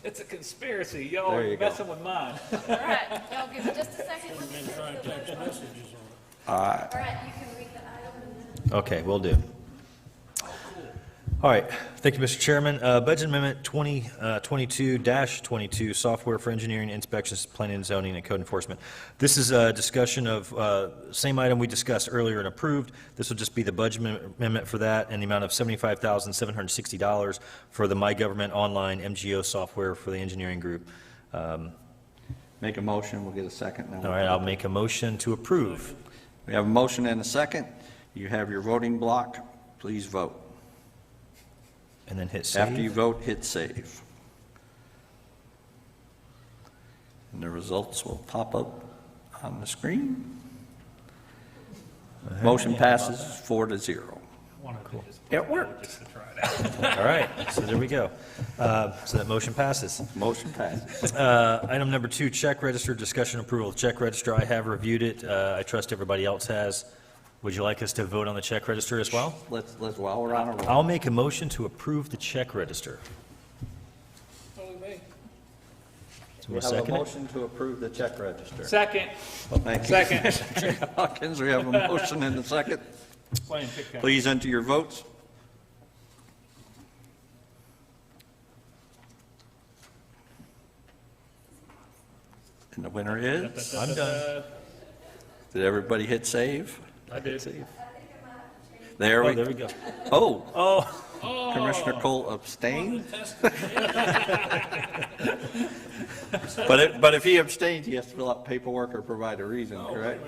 It's a conspiracy. Y'all There are you go. messing with mine. All right, y'all give me just a second. All right. All right, you can read the item and then. Okay, will do. All right, thank you, Mr. Chairman. Budget Amendment 2022-22, Software for Engineering Inspections, Planning and Zoning, and Code Enforcement. This is a discussion of same item we discussed earlier and approved. This will just be the budget amendment for that and the amount of $75,760 for the My Government Online MGO software for the engineering group. Make a motion, we'll get a second. All right, I'll make a motion to approve. We have a motion and a second. You have your voting block. Please vote. And then hit save. After you vote, hit save. And the results will pop up on the screen. Motion passes 4-0. It worked. All right, so there we go. So that motion passes. Motion passes. Item number 2, check register, discussion approval of check register. I have reviewed it. I trust everybody else has. Would you like us to vote on the check register as well? Let's while we're on a roll. I'll make a motion to approve the check register. So We we'll have a second it? motion to approve the check register. Second. Well, thank you. Second. Commissioner Hawkins, we have a motion and a second. Playing pickup. Please enter your votes. And the winner is? I'm done. Did everybody hit save? I did. There we go. Oh. Commissioner Cole abstained? But if he abstains, he has to fill out paperwork or provide a reason, correct?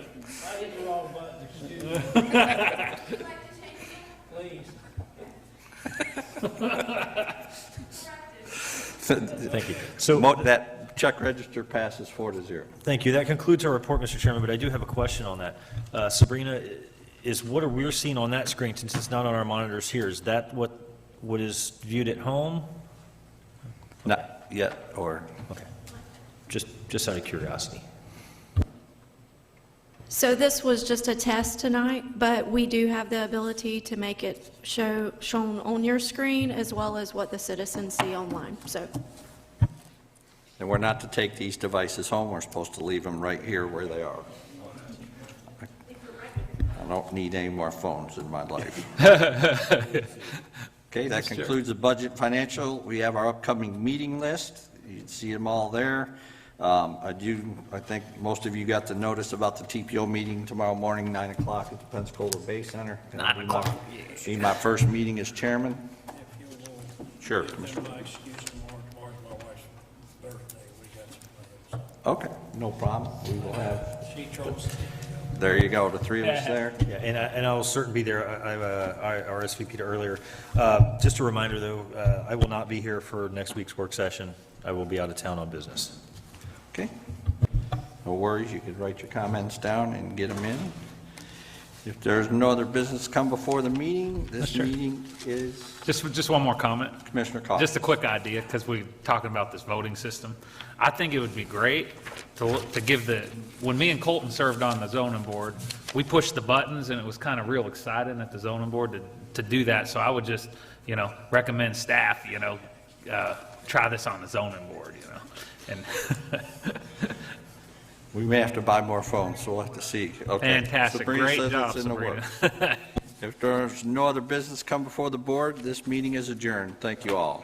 Thank you. So that check register passes 4-0. Thank you. That concludes our report, Mr. Chairman, but I do have a question on that. Sabrina, is what we're seeing on that screen, since it's not on our monitors here, is that what is viewed at home? Not yet, or? Okay. Just out of curiosity. So this was just a test tonight, but we do have the ability to make it shown on your screen as well as what the citizens see online, so. And we're not to take these devices home, we're supposed to leave them right here where they are. I don't need any more phones in my life. Okay, that concludes the budget financial. We have our upcoming meeting list. You can see them all there. I think most of you got the notice about the TPO meeting tomorrow morning, 9 o'clock at the Pensacola Bay Center. 9 o'clock. Be my first meeting as chairman. Sure, Commissioner. Okay, no problem. We will have. There you go, the three of us there. Yeah, and I will certainly be there. I RSVP'd earlier. Just a reminder, though, I will not be here for next week's work session. I will be out of town on business. Okay. No worries, you could write your comments down and get them in. If there's no other business come before the meeting, this meeting is... Just one more comment. Commissioner Cox. Just a quick idea, because we're talking about this voting system. I think it would be great to give when me and Colton served on the zoning board, we pushed the buttons, and it was kind of real exciting at the zoning board to do that. So I would just, recommend staff, try this on the zoning board, And we may have to buy more phones, so we'll have to see. Okay. Fantastic. Sabrina Great says job, it's in the Sabrina. works. If there's no other business come before the board, this meeting is adjourned. Thank you all.